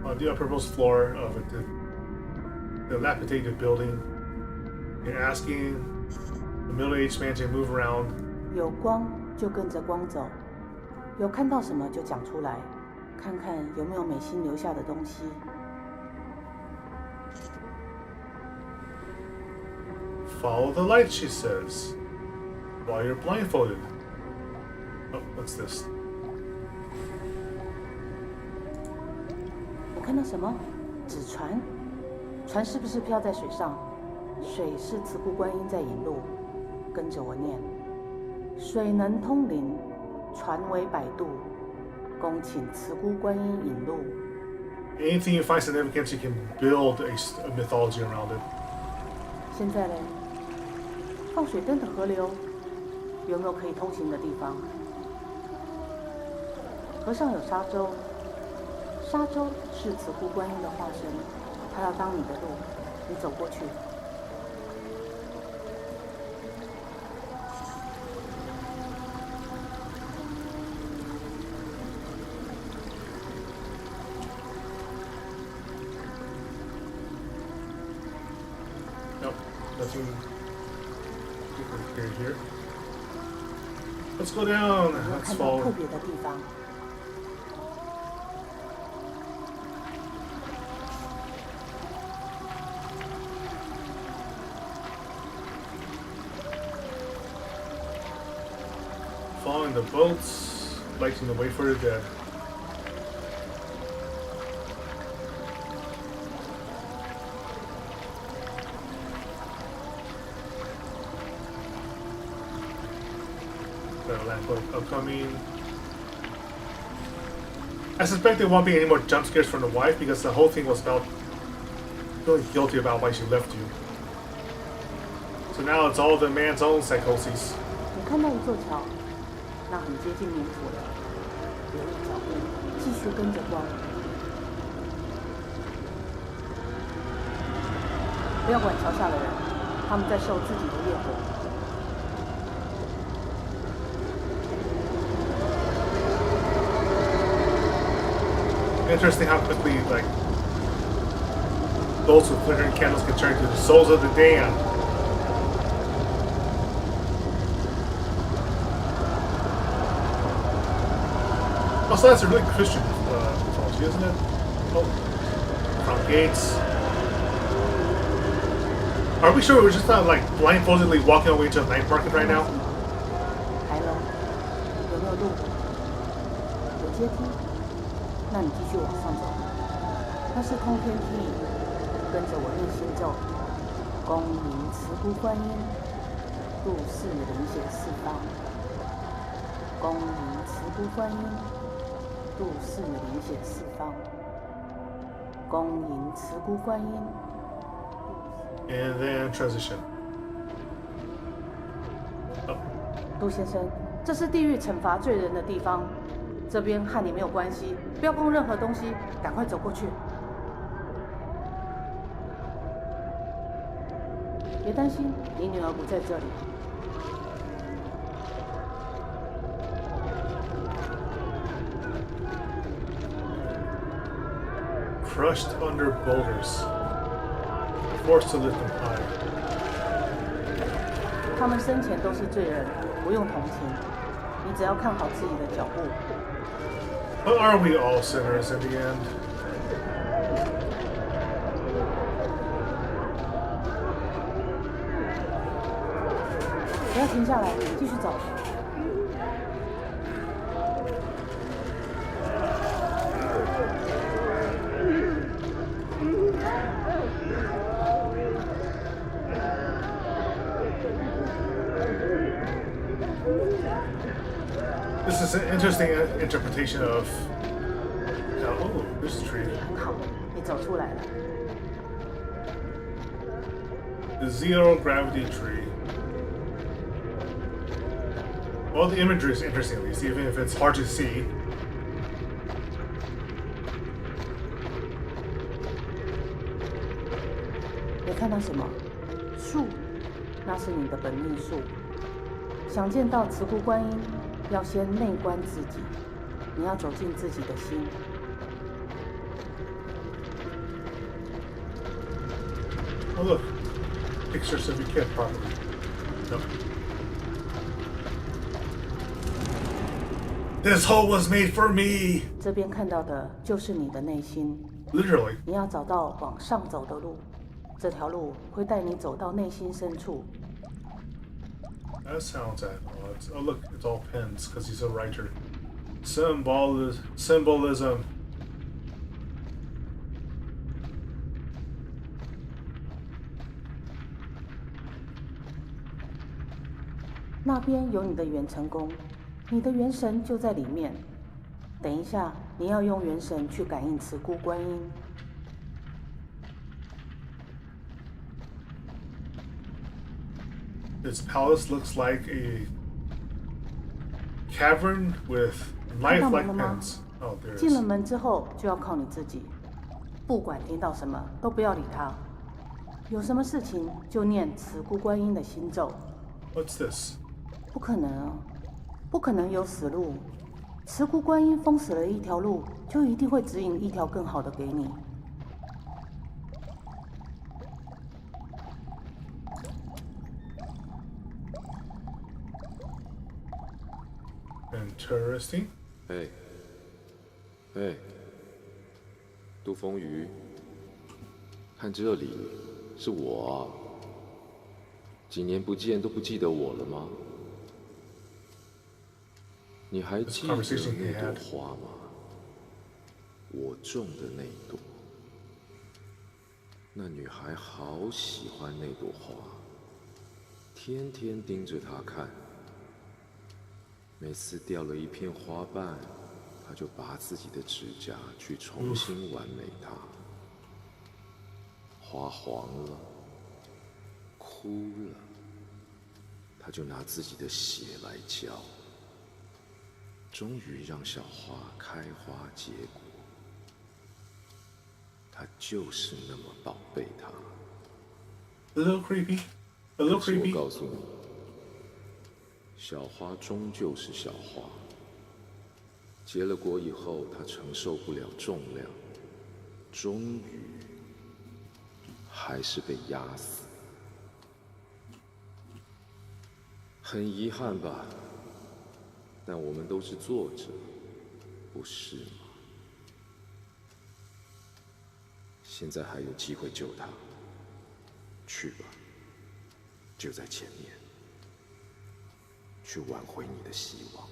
on the uppermost floor of the dilapidated building and asking the middle-aged man to move around. 有光就跟着光走，有看到什么就讲出来，看看有没有美心留下的东西。Follow the light, she says, while you're blindfolded. Oh, what's this? 我看到什么？纸船？船是不是漂在水上？水是慈姑观音在引路，跟着我念。水能通灵，船为摆渡，恭请慈姑观音引路。Anything you find significant, you can build a mythology around it. 现在嘞，放水灯的河流有没有可以通行的地方？河上有沙洲，沙洲是慈姑观音的化身，她要当你的路，你走过去。Nothing here. Let's go down. Let's follow. 特别的地方。Following the boats, lighting the way for the dead. Upcoming. I suspect there won't be any more jump scares from the wife because the whole thing was about feeling guilty about why she left you. So now it's all the man's own psychoses. 你看到一座桥，那很接近冥府了。留意脚步，继续跟着光。不要管桥下的人，他们在受自己的业果。Interesting how quickly like those with flickering candles can turn to the souls of the damned. Also, that's a really Christian mythology, isn't it? Oh, from gates. Are we sure we're just not like blindfoldedly walking our way to a night market right now? 抬楼，有没有路？有阶梯，那你继续往上走。那是通天梯，跟着我念心咒，恭迎慈姑观音，度世灵显四方。恭迎慈姑观音，度世灵显四方。恭迎慈姑观音。And then transition. 杜先生，这是地狱惩罚罪人的地方，这边和你没有关系，不要碰任何东西，赶快走过去。别担心，你女儿不在这里。Crushed under boulders, forced to lift them high. 他们生前都是罪人，不用同情，你只要看好自己的脚步。But are we all sinners in the end? 不要停下来，继续走。This is an interesting interpretation of. Oh, there's a tree. 很好，你走出来了。The zero gravity tree. Well, the imagery is interesting at least, even if it's hard to see. 你看到什么？树，那是你的本命树。想见到慈姑观音，要先内观自己，你要走进自己的心。Oh look, pictures of your kid properly. No. This hole was made for me. 这边看到的就是你的内心。Literally. 你要找到往上走的路，这条路会带你走到内心深处。That sounds at odds. Oh look, it's all pens because he's a writer. Symbolism. 那边有你的元成功，你的元神就在里面。等一下，你要用元神去感应慈姑观音。This palace looks like a cavern with lifelike pens. Oh, there 进了 is. 门之后就要靠你自己，不管听到什么都不要理他，有什么事情就念慈姑观音的心咒。What's this? 不可能啊，不可能有死路。慈姑观音封死了一条路，就一定会指引一条更好的给你。Interesting. 哎，杜风雨，看这里，是我啊！几年不见都不记得我了吗？你还记得那朵花吗？我种的那朵。那女孩好喜欢那朵花，天天盯着它看。每次掉了一片花瓣，她就拔自己的指甲去重新完美它。花黄了，枯了，她就拿自己的血来浇。终于让小花开花结果，她就是那么宝贝它。A little creepy. A little 可是 creepy. 我告诉你，小花终究是小花。结了果以后，她承受不了重量，终于还是被压死。很遗憾吧，但我们都是作者，不是吗？现在还有机会救她，去吧，就在前面，去挽回你的希望。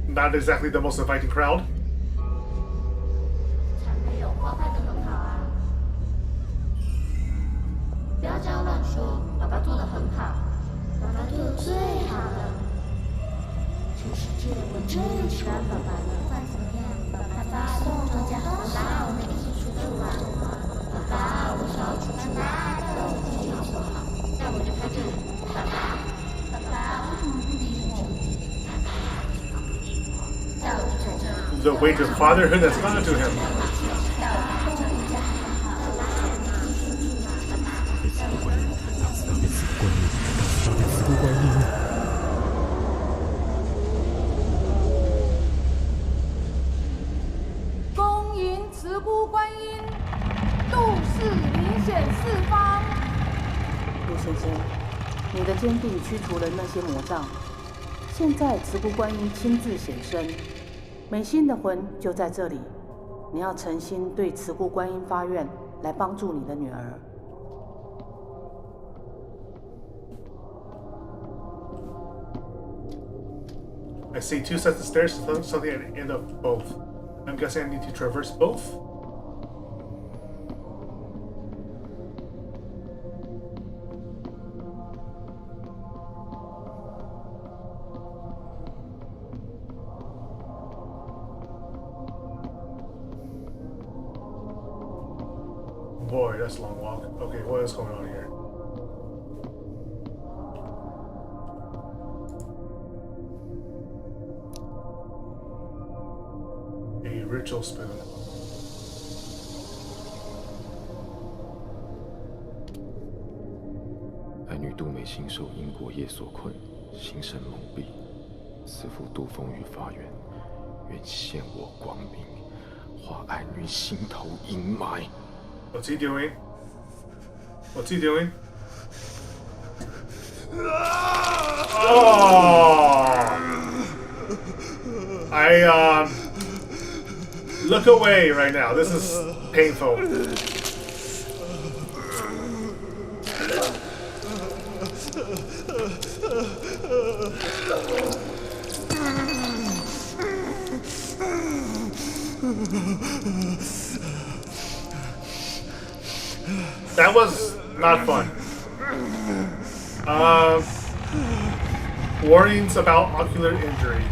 Not exactly the most inviting crowd. 没有花派的很好啊！不要这样乱说，爸爸做的很好，爸爸做的最好了。全世界我最喜欢爸爸了，不管怎么样，爸爸送我家，爸爸我们一起出去玩，爸爸我想要出去大的，我自己好不好？那我就在这里，爸爸，爸爸为什么不理我？ The weight of fatherhood that's gone to him. " 陆先生，你的坚定驱除了那些魔障。现在慈姑观音亲自显身，美心的魂就在这里。你要诚心对慈姑观音发愿，来帮助你的女儿。I see 2 sets of stairs, something at the end of both. I'm guessing I need to traverse both? Boy, that's a long walk. Okay, what is going on here? A ritual spoon. 爱女杜美心受因果业所困，心神蒙蔽。慈父杜风雨发愿，愿现我光明，化爱女心头阴霾。What's he doing? What's he doing? Oh! Look away right now. This is painful. That was not fun. Warnings about ocular injury.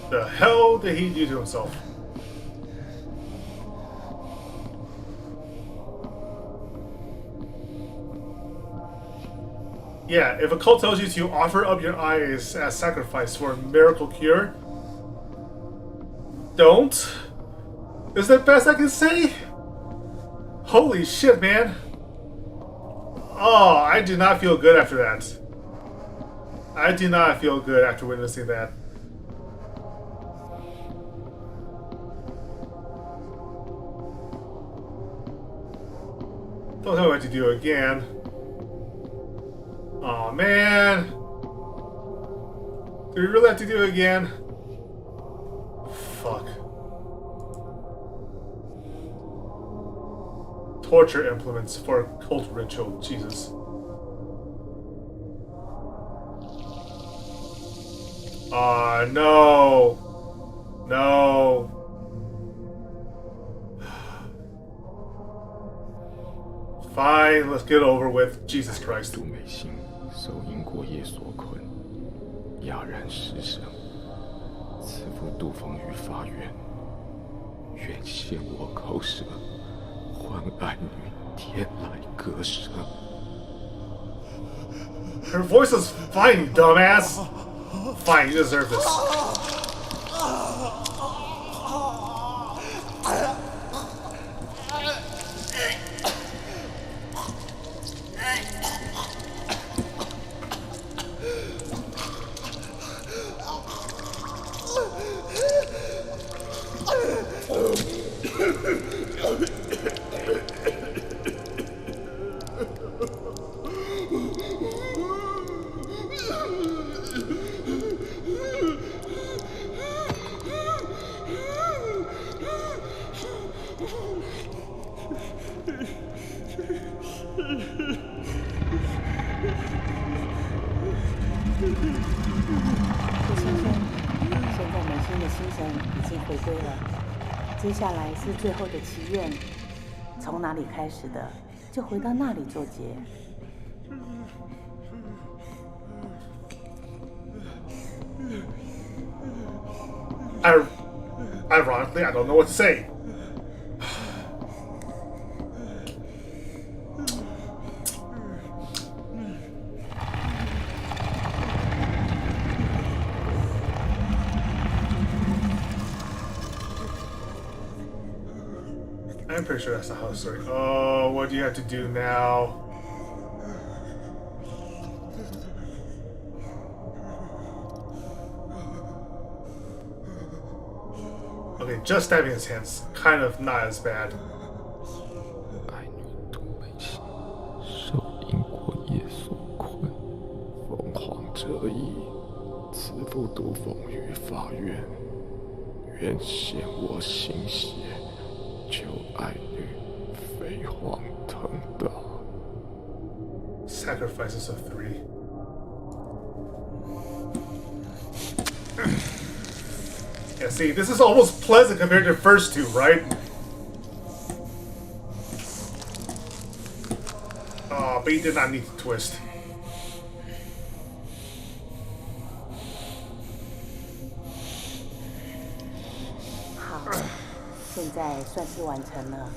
The hell did he do to himself? Yeah, if a cult tells you to offer up your eyes as sacrifice for a miracle cure, don't. Is that best I can say? Holy shit, man. Oh, I do not feel good after that. I do not feel good after witnessing that. Don't tell me what to do again. Oh man. Do we really have to do it again? Fuck. Torture implements for a cult ritual. Jesus. No. No. Fine, let's get it over with. Jesus Christ. 杜美心受因果业所困，哑然失声。慈父杜风雨发愿，愿献我口舌，换爱女天来割舍。 Her voice is fine, you dumbass. Fine, you deserve this.回归了，接下来是最后的祈愿，从哪里开始的，就回到那里做结。Ironically, I don't know what to say. I'm pretty sure that's the house story. Oh, what do you have to do now? Okay, just stabbing his hands, kind of not as bad. 爱女杜美心，受因果业所困，凤凰折翼，慈父独奉于法院，愿显我心血，求爱女飞黄腾达。 Sacrifices of 3. Yeah, see, this is almost pleasant compared to the first two, right? Oh, but he did not need to twist. 好，现在算是完成了。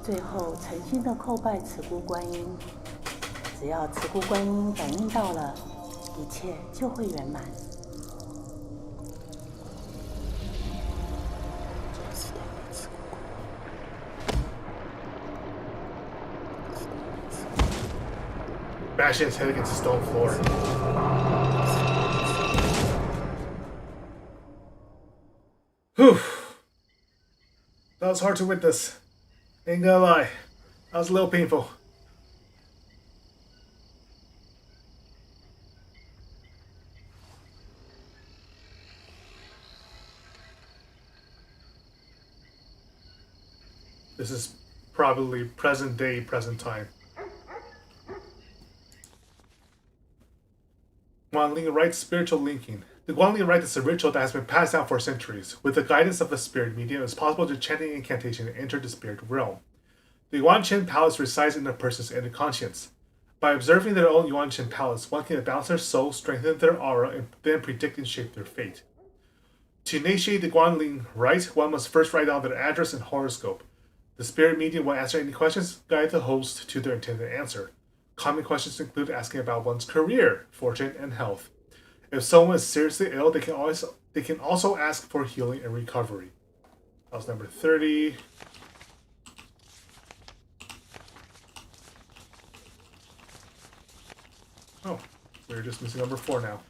最后诚心的叩拜慈姑观音，只要慈姑观音感应到了，一切就会圆满。 Bashing his head against the stone floor. Whew. That was hard to witness. Ain't gonna lie. That was a little painful. This is probably present day, present time. Guanling Rite Spiritual Linking. The Guanling Rite is a ritual that has been passed down for centuries. With the guidance of a spirit medium, it is possible to chant an incantation and enter the spirit realm. The Yuanqing Palace resides in a person's inner conscience. By observing their own Yuanqing Palace, one can balance their soul, strengthen their aura, and then predict and shape their fate. To initiate the Guanling Rite, one must first write down their address and horoscope. The spirit medium will answer any questions, guide the host to their intended answer. Common questions include asking about one's career, fortune, and health. If someone is seriously ill, they can also ask for healing and recovery. That was number 30. Oh, we're just missing number 4 now.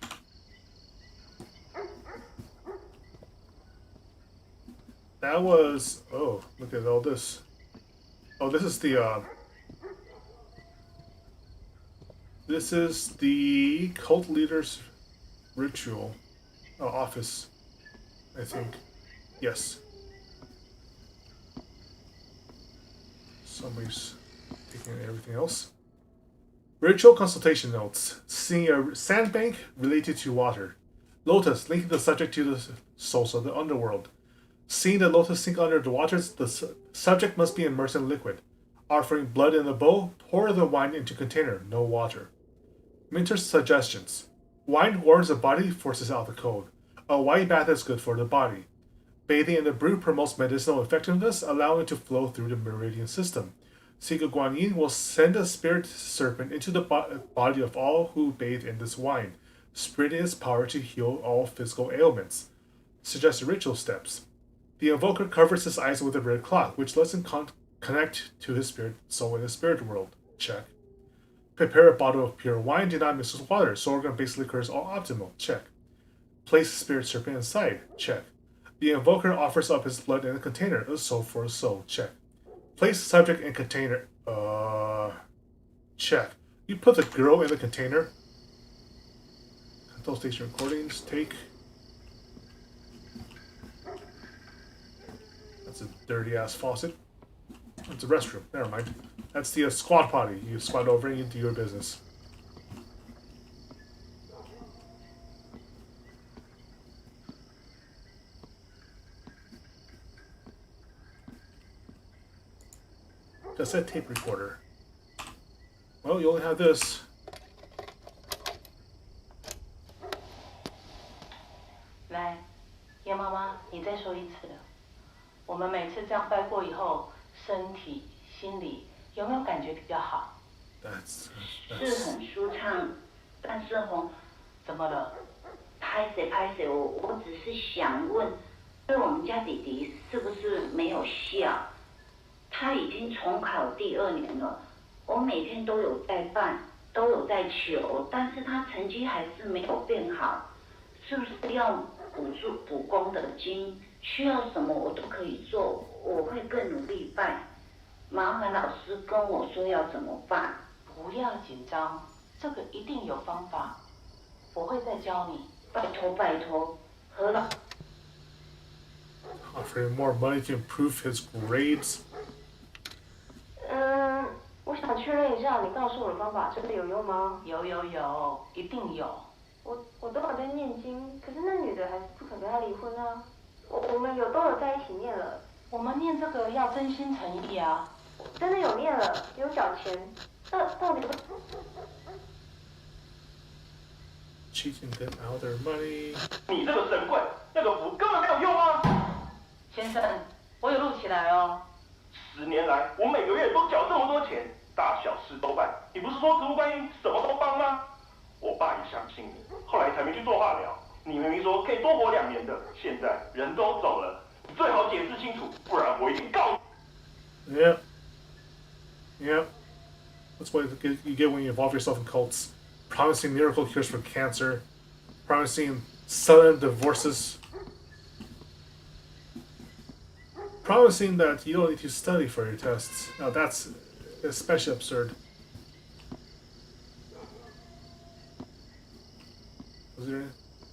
That was... Oh, look at all this. Oh, this is the... This is the cult leader's ritual office, I think. Yes. Somebody's taking everything else. Ritual consultation notes. Seeing a sandbank related to water. Lotus linking the subject to the souls of the underworld. Seeing the lotus sink under the waters, the subject must be immersed in liquid. Offering blood in a bowl, pour the wine into container, no water. Minter's suggestions. Wine warms the body, forces out the cold. A white bath is good for the body. Bathing in the brew promotes medicinal effectiveness, allowing it to flow through the meridian system. Sika Guanyin will send a spirit serpent into the body of all who bathe in this wine, spreading its power to heal all physical ailments. Suggested ritual steps. The invoker covers his eyes with a red cloth, which lets him connect to his spirit soul in the spirit world. Check. Prepare a bottle of pure wine, do not mix with water, so organ basically occurs all optimal. Check. Place the spirit serpent inside. Check. The invoker offers up his blood in a container, a soul for a soul. Check. Place the subject in container. Check. You put the girl in the container. Control station recordings. Take. That's a dirty ass faucet. It's a restroom. Never mind. That's the squat potty. You squat over and you do your business. Cassette tape recorder. Well, you only have this. 来，叶妈妈，你再说一次。我们每次这样拜过以后，身体、心理有没有感觉比较好？是很舒畅，但是怎么了？拍谁，我只是想问，对我们家弟弟是不是没有效？他已经重考第2年了，我每天都有在办，都有在求，但是他成绩还是没有变好，是不是要补功的经？需要什么我都可以做，我会更努力办。麻烦老师跟我说要怎么办。不要紧张，这个一定有方法，我会再教你。拜托，何老。Offering more money to improve his grades. 我想确认一下，你告诉我的方法真的有用吗？有，一定有。我都有在念经，可是那女的还是不肯跟他离婚啊。我们都有在一起念了。我们念这个要真心诚意啊。真的有念了，有缴钱。到底？Cheating them out their money. 你这个神棍，那个符根本没有用啊！先生，我有录起来哦。10年来，我每个月都缴这么多钱，大小事都办。你不是说植物观音什么都帮吗？我爸也相信你，后来才没去做化疗。你明明说可以多活2年的，现在人都走了，你最好解释清楚，不然我一定告你。Yeah. That's what you get when you involve yourself in cults. Promising miracle cures for cancer. Promising sudden divorces. Promising that you don't need to study for your tests. Now that's especially absurd. Was there?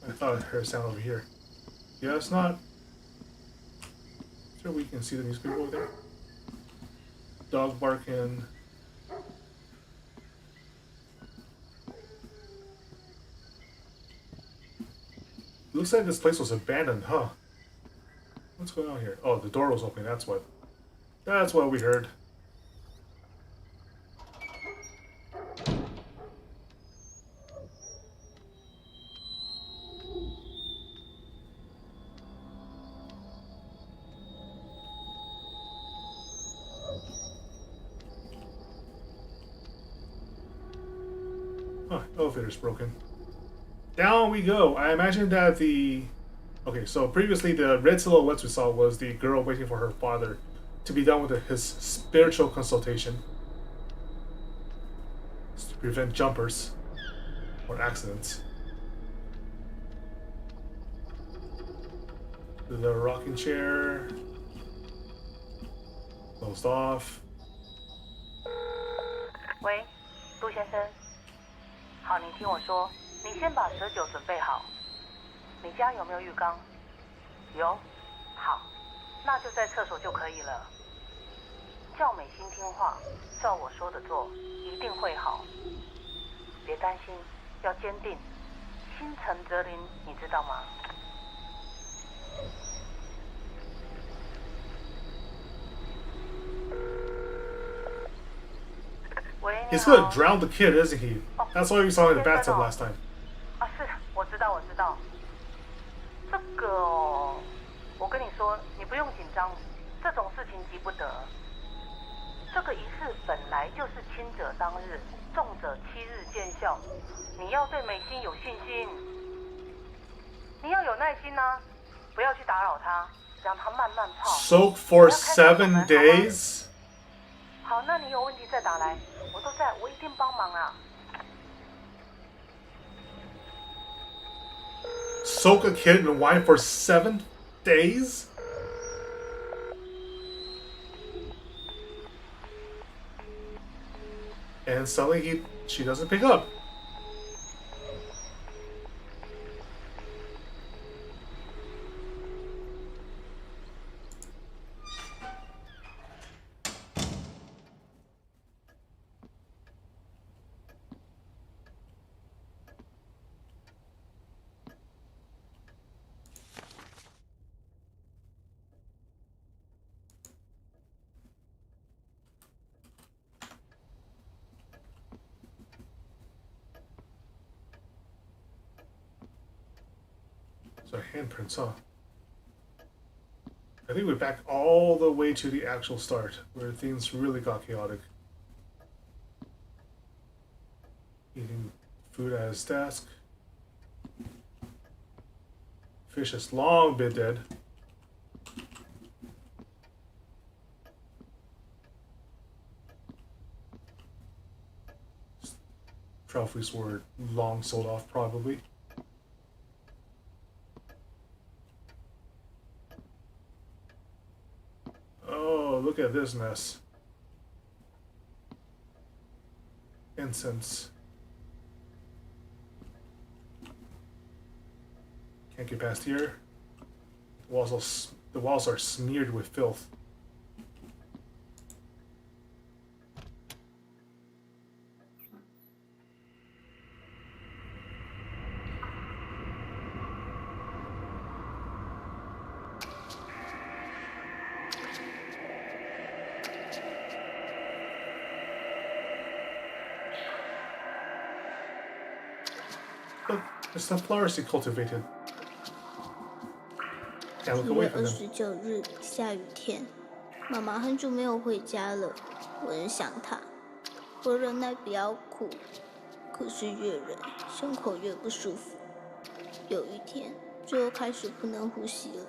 I thought I heard a sound over here. Yeah, it's not. Is there we can see the newspaper over there? Dog barking. Looks like this place was abandoned, huh? What's going on here? Oh, the door was open. That's what we heard. Huh, elevator's broken. Down we go. I imagine that the... Okay, so previously the red silhouettes we saw was the girl waiting for her father to be done with his spiritual consultation to prevent jumpers or accidents. The rocking chair closed off. 喂，陆先生，好，你听我说，你先把19准备好。你家有没有浴缸？有，好，那就在厕所就可以了。叫美心听话，照我说的做，一定会好。别担心，要坚定，心诚则灵，你知道吗？ He's gonna drown the kid, isn't he? That's why we saw him in the bathtub last time. 啊，是，我知道。这个哦，我跟你说，这个仪式本来就是轻者当日，重者7日见效。你要对美心有信心，你要有耐心啊，不要去打扰他，让他慢慢泡。Soak for 7 days? 好，那你有问题再打来，我都在，我一定帮忙啊。Soak a kid in wine for 7 days? And suddenly she doesn't pick up. So handprints, huh? I think we're back all the way to the actual start, where things really got chaotic. Eating food at his desk. Fish has long been dead. Trophies were long sold off, probably. Oh, look at this mess. Incense. Can't get past here. The walls are smeared with filth. Look, there's some flowers he cultivated. Can't look away from them. 29日下雨天，妈妈很久没有回家了，我很想她。我忍耐不要哭，可是越忍胸口越不舒服。有一天，就又开始不能呼吸了。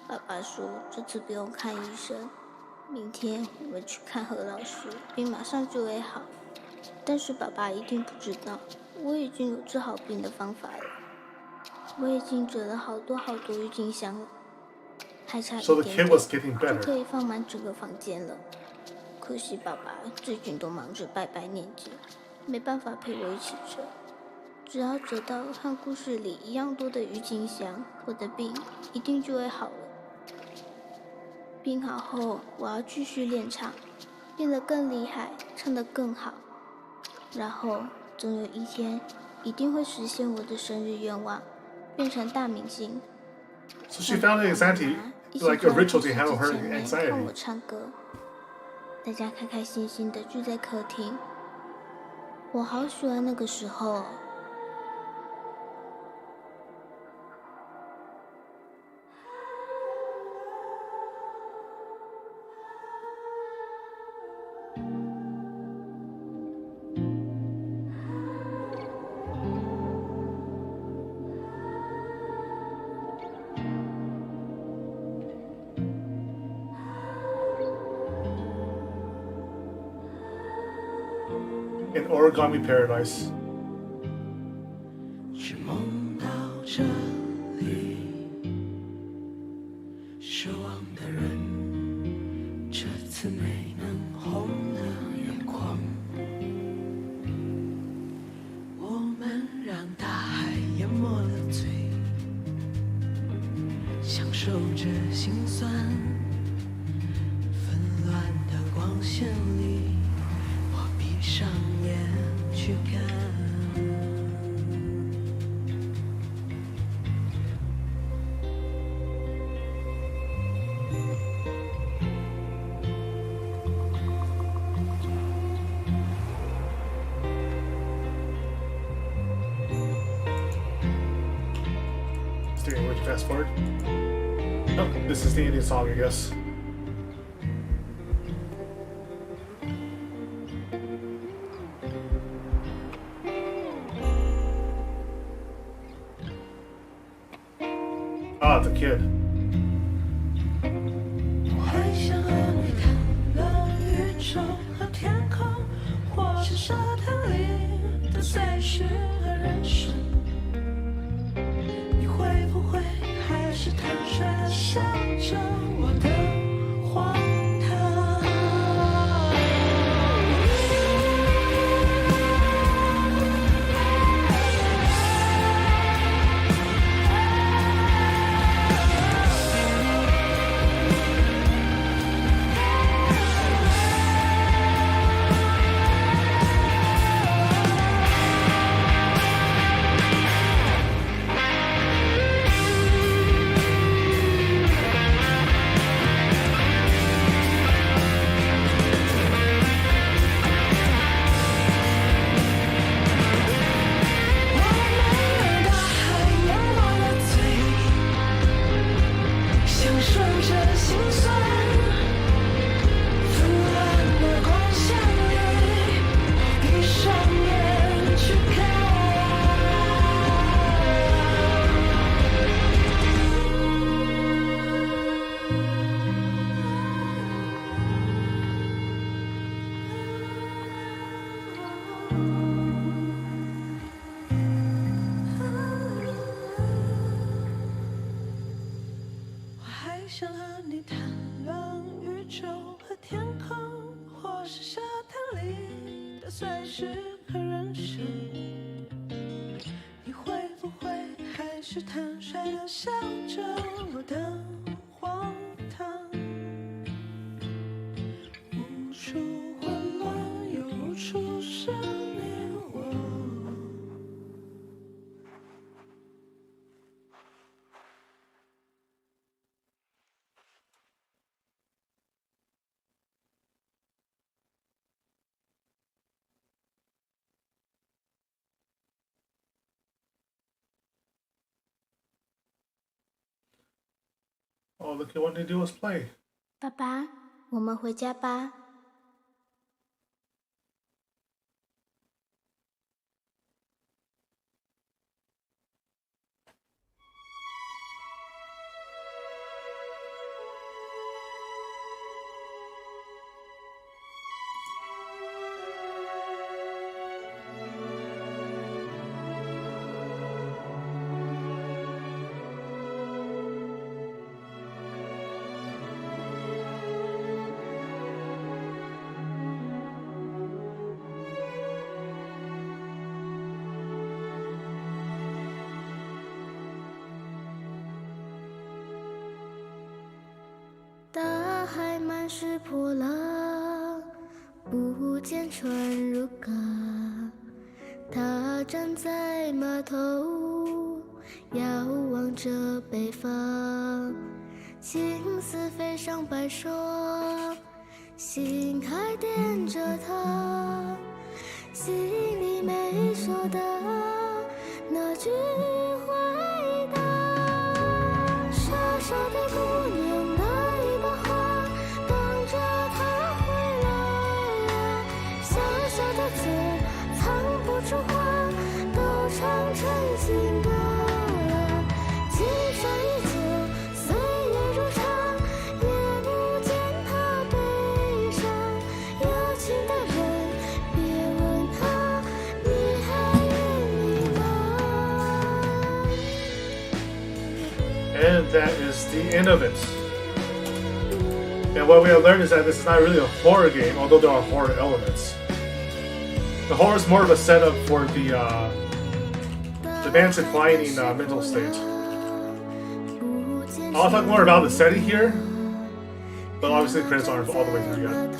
爸爸说这次不用看医生，明天我们去看何老师，病马上就会好。但是爸爸一定不知道，我已经有治好病的方法了。我已经折了好多郁金香了，还差一点点就可以放满整个房间了。可惜爸爸最近都忙着拜拜念经，没办法陪我一起折。只要折到和故事里一样多的郁金香，我的病一定就会好了。病好后，我要继续练唱，变得更厉害，唱得更好。然后总有一天，一定会实现我的生日愿望，变成大明星。So she found an anxiety, like a ritual to handle her anxiety. 看我唱歌，大家开开心心的聚在客厅，我好喜欢那个时候哦。In Origami Paradise. 是梦到这里，失望的人，这次没能红了眼眶。我们让大海淹没了嘴，享受着心酸，纷乱的光线里。闭上眼去看，Steering wheel fast forward. Oh, this is the Indian song, I guess. kid. 我还想和你谈论宇宙和天空，或是沙滩里的碎石和人生。你会不会还是坦率地想着我的荒唐？想和你谈论宇宙和天空，或是沙滩里的碎石和人生。你会不会还是坦率地笑着我的荒唐？无处混乱，又无处是你我。Oh, look at what they do is play. 爸爸，我们回家吧。大海满是波浪，不见船如歌。他站在码头，遥望着北方，心思飞上白霜，心还惦着他，心里没说的那句回答。傻傻的姑娘。藏不住话，都唱成情歌。今生依旧，岁月如常，也不见他悲伤。有情的人，别问他，你还愿意吗 And that is the end of it. And what we have learned is that this is not really a horror game, although there are horror elements. The horror is more of a setup for the man's declining mental state. I'll talk more about the setting here, but obviously the credits aren't all the way through yet.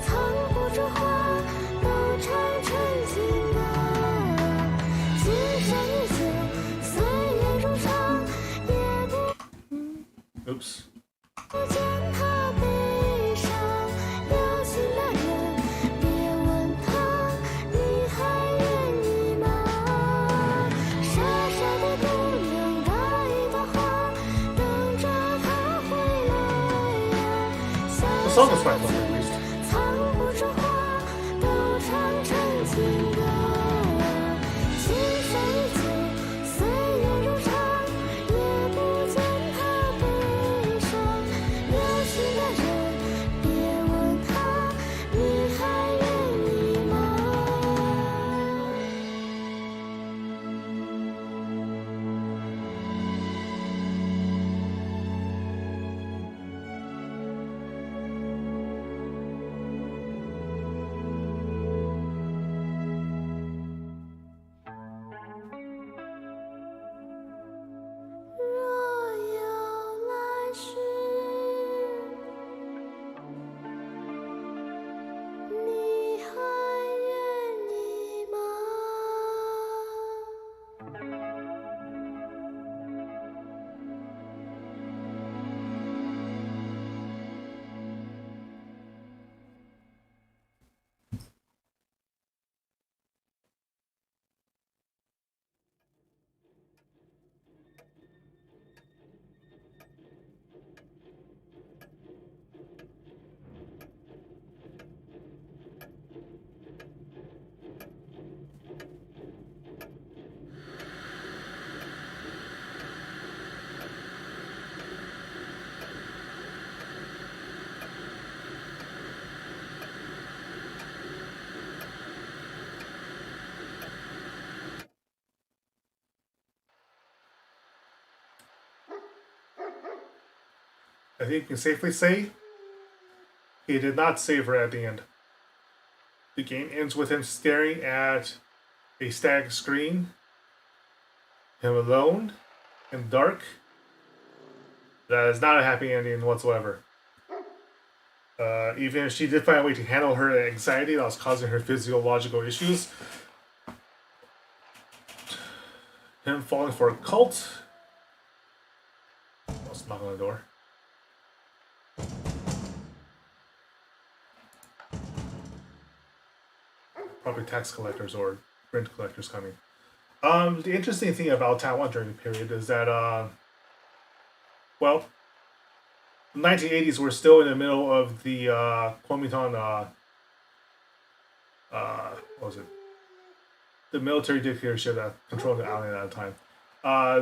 藏不住话，都唱成情歌。Oops. song was quite fun, at least. 藏不住话，都唱成情歌。心碎酒，岁月如常，也不见他悲伤。有心的人，别问他，你还愿意吗？ 若有来世，你还愿意吗？ I think you can safely say he did not save her at the end. The game ends with him staring at a static screen, him alone and dark. That is not a happy ending whatsoever. Even if she did find a way to handle her anxiety that was causing her physiological issues, him falling for a cult. Let's knock on the door. Probably tax collectors or rent collectors coming. The interesting thing about Taiwan during the period is that, well, the 1980s were still in the middle of the Kuomintang, what was it? The military dictatorship that controlled the island at the time.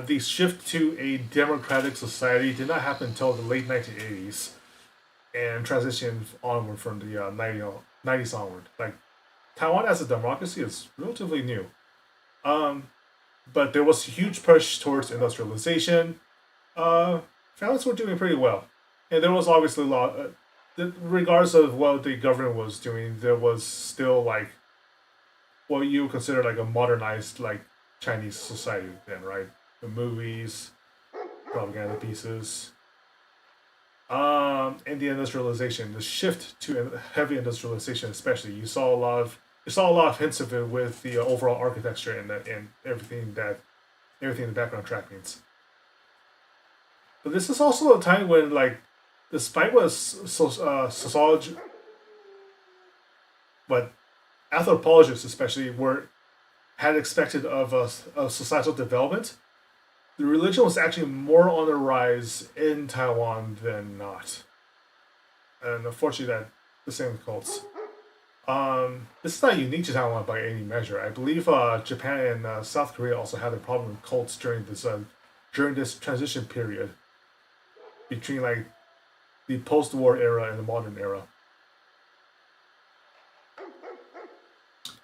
The shift to a democratic society did not happen until the late 1980s, and transitioned onward from the 90s onward. Like, Taiwan as a democracy is relatively new. But there was a huge push towards industrialization. Families were doing pretty well. And there was obviously a lot, regardless of what the government was doing, there was still like what you would consider like a modernized like Chinese society then, right? The movies, propaganda pieces. And the industrialization, the shift to heavy industrialization, especially, you saw a lot of hints of it with the overall architecture and everything the background track means. But this is also a time when, like, despite what sociology, what anthropologists especially had expected of societal development, the religion was actually more on the rise in Taiwan than not. And unfortunately, the same with cults. This is not unique to Taiwan by any measure. I believe Japan and South Korea also had a problem with cults during this transition period between like the post-war era and the modern era.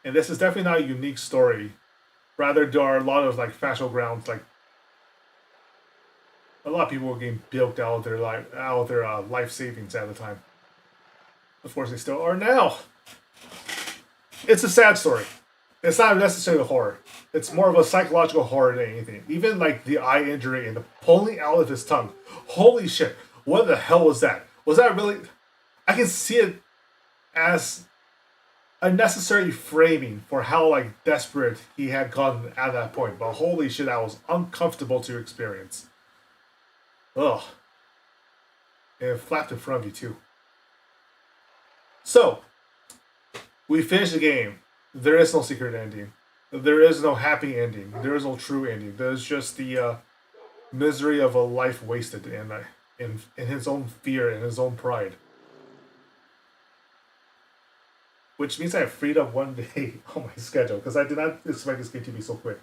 And this is definitely not a unique story. Rather, there are a lot of like factual grounds, like a lot of people were getting bilked out of their life savings at the time. Of course, they still are now. It's a sad story. It's not necessarily a horror. It's more of a psychological horror than anything. Even like the eye injury and the pulling out of his tongue. Holy shit! What the hell was that? Was that really? I can see it as a necessary framing for how like desperate he had gotten at that point. But holy shit, that was uncomfortable to experience. Ugh. And it flapped in front of you too. So, we finished the game. There is no secret ending. There is no happy ending. There is no true ending. There's just the misery of a life wasted in his own fear and his own pride. which means I have freed up one day on my schedule because I did not expect this game to be so quick.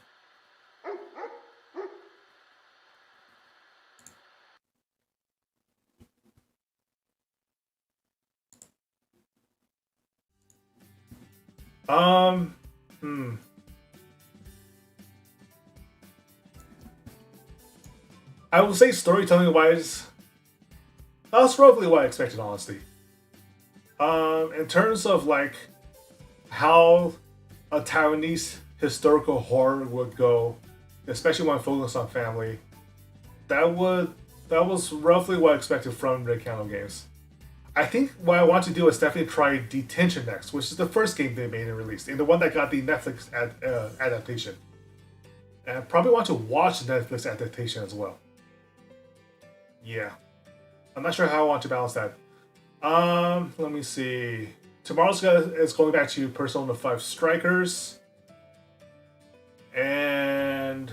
I will say storytelling wise, that's roughly what I expected, honestly. In terms of like how a Taiwanese historical horror would go, especially when focused on family, that was roughly what I expected from the Candle games. I think what I want to do is definitely try Detention next, which is the first game they made and released, and the one that got the Netflix adaptation. And I probably want to watch the Netflix adaptation as well. Yeah. I'm not sure how I want to balance that. Let me see. Tomorrow's is going back to Persona 5 Strikers. And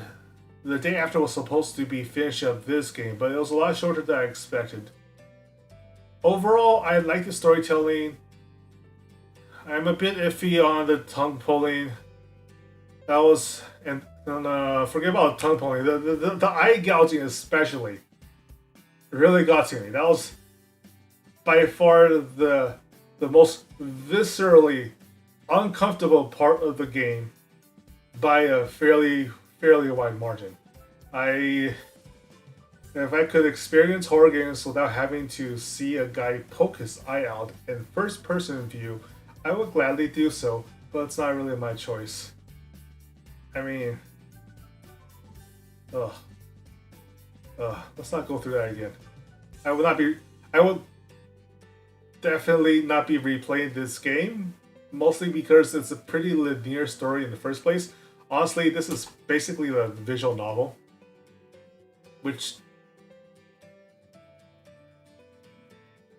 the day after was supposed to be finishing up this game, but it was a lot shorter than I expected. Overall, I like the storytelling. I'm a bit iffy on the tongue pulling. That was, and no, forget about tongue pulling. The eye gouging especially really got to me. That was by far the most viscerally uncomfortable part of the game by a fairly wide margin. If I could experience horror games without having to see a guy poke his eye out in first-person view, I would gladly do so, but it's not really my choice. I mean, let's not go through that again. I would definitely not be replaying this game, mostly because it's a pretty linear story in the first place. Honestly, this is basically a visual novel, which,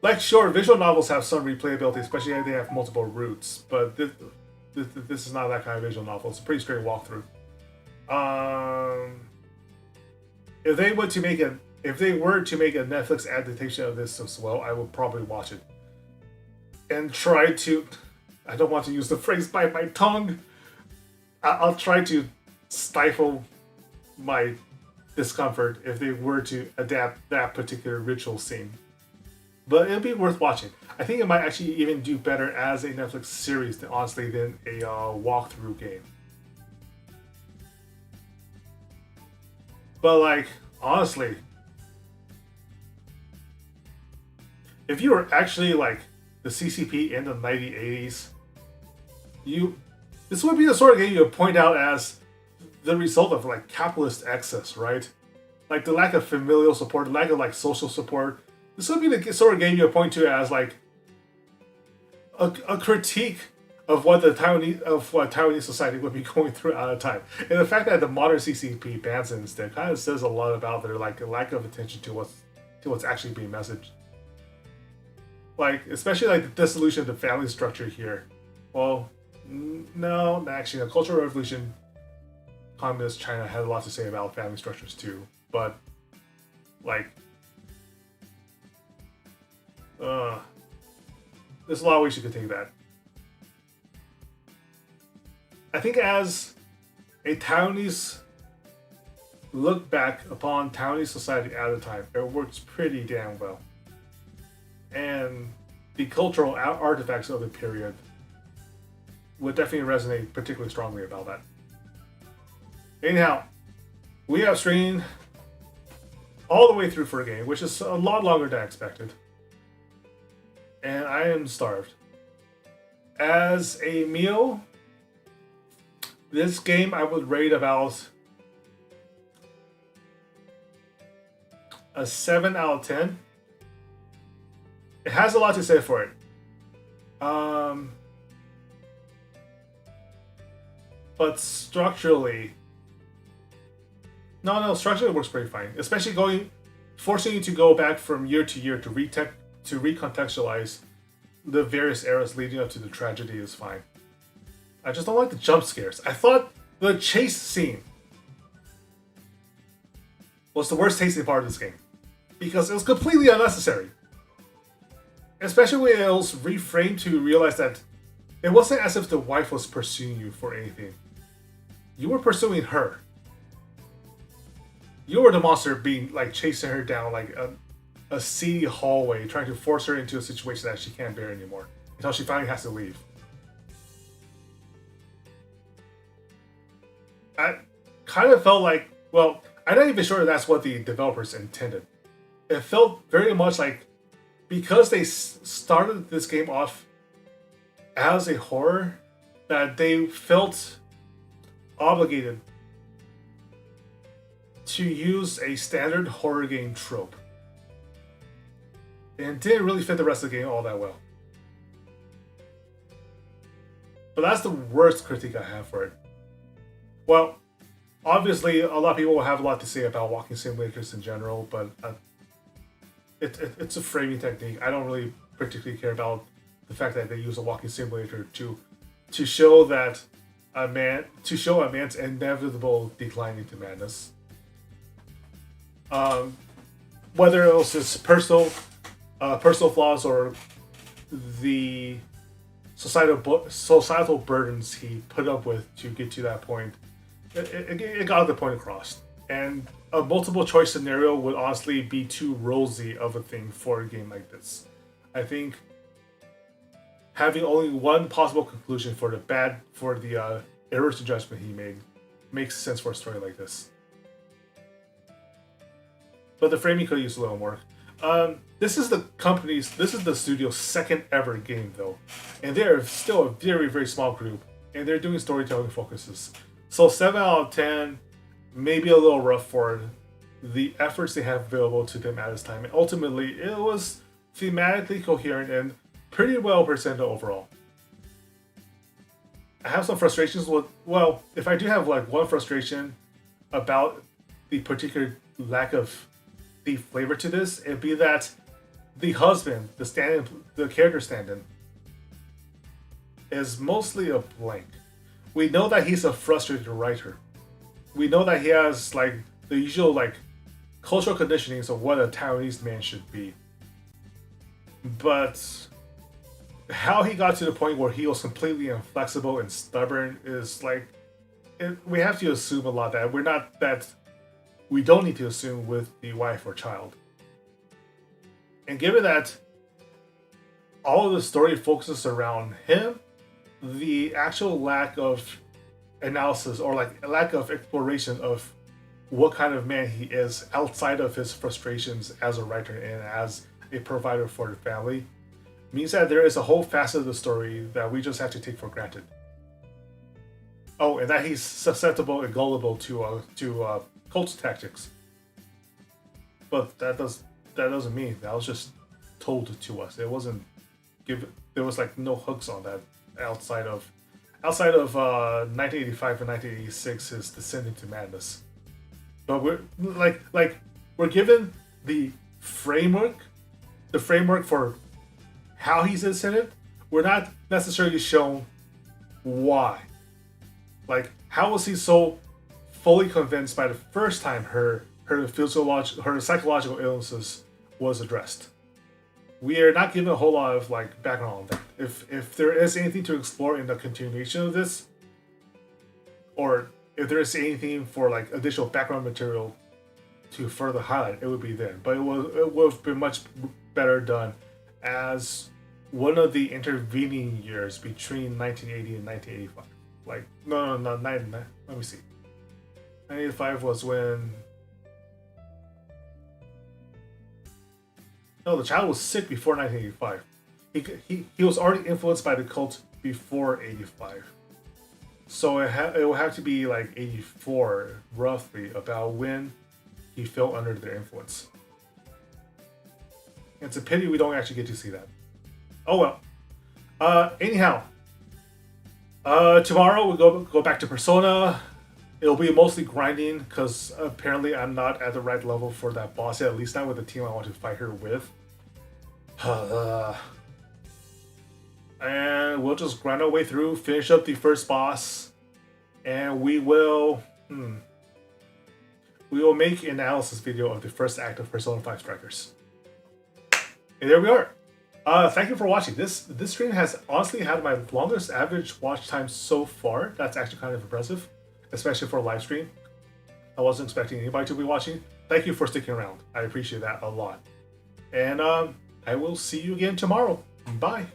like, sure, visual novels have some replayability, especially if they have multiple routes, but this is not that kind of visual novel. It's a pretty straight walkthrough. If they were to make a Netflix adaptation of this as well, I would probably watch it and try to. I don't want to use the phrase "bite my tongue." I'll try to stifle my discomfort if they were to adapt that particular ritual scene. But it'll be worth watching. I think it might actually even do better as a Netflix series than a walkthrough game. But like, honestly, if you were actually like the CCP in the 1980s, this would be the sort of game you would point out as the result of like capitalist excess, right? Like the lack of familial support, the lack of like social support. This would be the sort of game you would point to as like a critique of what Taiwanese society would be going through at the time. And the fact that the modern CCP bans it instead kind of says a lot about their like lack of attention to what's actually being messaged. Like, especially like the dissolution of the family structure here. Well, no, actually, the Cultural Revolution, Communist China had a lot to say about family structures too. But, like, there's a lot of ways you could take that. I think as a Taiwanese look back upon Taiwanese society at the time, it works pretty damn well. And the cultural artifacts of the period would definitely resonate particularly strongly about that. Anyhow, we have streamed all the way through for a game, which is a lot longer than I expected. And I am starved. As a meal, this game I would rate about a 7 out of 10. It has a lot to say for it. But structurally, structurally it works pretty fine. Especially forcing you to go back from year to year to recontextualize the various eras leading up to the tragedy is fine. I just don't like the jump scares. I thought the chase scene was the worst tasting part of this game because it was completely unnecessary. Especially when it was reframed to realize that it wasn't as if the wife was pursuing you for anything. You were pursuing her. You were the monster being like chasing her down like a seedy hallway, trying to force her into a situation that she can't bear anymore until she finally has to leave. I kind of felt like, well, I'm not even sure that's what the developers intended. It felt very much like, because they started this game off as a horror, that they felt obligated to use a standard horror game trope. And didn't really fit the rest of the game all that well. But that's the worst critique I have for it. Well, obviously, a lot of people will have a lot to say about walking simulators in general, but it's a framing technique. I don't really particularly care about the fact that they use a walking simulator to show that a man's inevitable decline into madness. Whether it was his personal flaws or the societal burdens he put up with to get to that point, it got the point across. And a multiple choice scenario would honestly be too rosy of a thing for a game like this. I think having only one possible conclusion for the errors in judgment he made makes sense for a story like this. But the framing could use a little more. This is the studio's second ever game though, and they're still a very, very small group, and they're doing storytelling focuses. So 7 out of 10, maybe a little rough for the efforts they have available to them at this time. And ultimately, it was thematically coherent and pretty well presented overall. I have some frustrations with, well, if I do have like one frustration about the particular lack of the flavor to this, it'd be that the husband, the character stand-in, is mostly a blank. We know that he's a frustrated writer. We know that he has like the usual like cultural conditionings of what a Taiwanese man should be. But how he got to the point where he was completely inflexible and stubborn is like, we have to assume a lot that we don't need to assume with the wife or child. And given that all of the story focuses around him, the actual lack of analysis or like lack of exploration of what kind of man he is outside of his frustrations as a writer and as a provider for the family means that there is a whole facet of the story that we just have to take for granted. Oh, and that he's susceptible and gullible to cult tactics. But that doesn't mean that was just told to us. It wasn't given. There was like no hooks on that outside of 1985 and 1986, his descent into madness. But we're given the framework for how he's descended. We're not necessarily shown why. Like, how was he so fully convinced by the first time her psychological illnesses was addressed? We are not given a whole lot of like background on that. If there is anything to explore in the continuation of this, or if there is anything for like additional background material to further highlight, it would be then. But it would have been much better done as one of the intervening years between 1980 and 1985. Like, no, let me see. 1985 was when... No, the child was sick before 1985. He was already influenced by the cult before 85. So it will have to be like 84, roughly, about when he fell under their influence. It's a pity we don't actually get to see that. Oh well. Anyhow, tomorrow we'll go back to Persona. It'll be mostly grinding because apparently I'm not at the right level for that boss yet, at least not with the team I want to fight her with. And we'll just grind our way through, finish up the first boss, and we will make an analysis video of the first act of Persona 5 Strikers. And there we are. Thank you for watching. This stream has honestly had my longest average watch time so far. That's actually kind of impressive, especially for a live stream. I wasn't expecting anybody to be watching. Thank you for sticking around. I appreciate that a lot. And I will see you again tomorrow. Bye.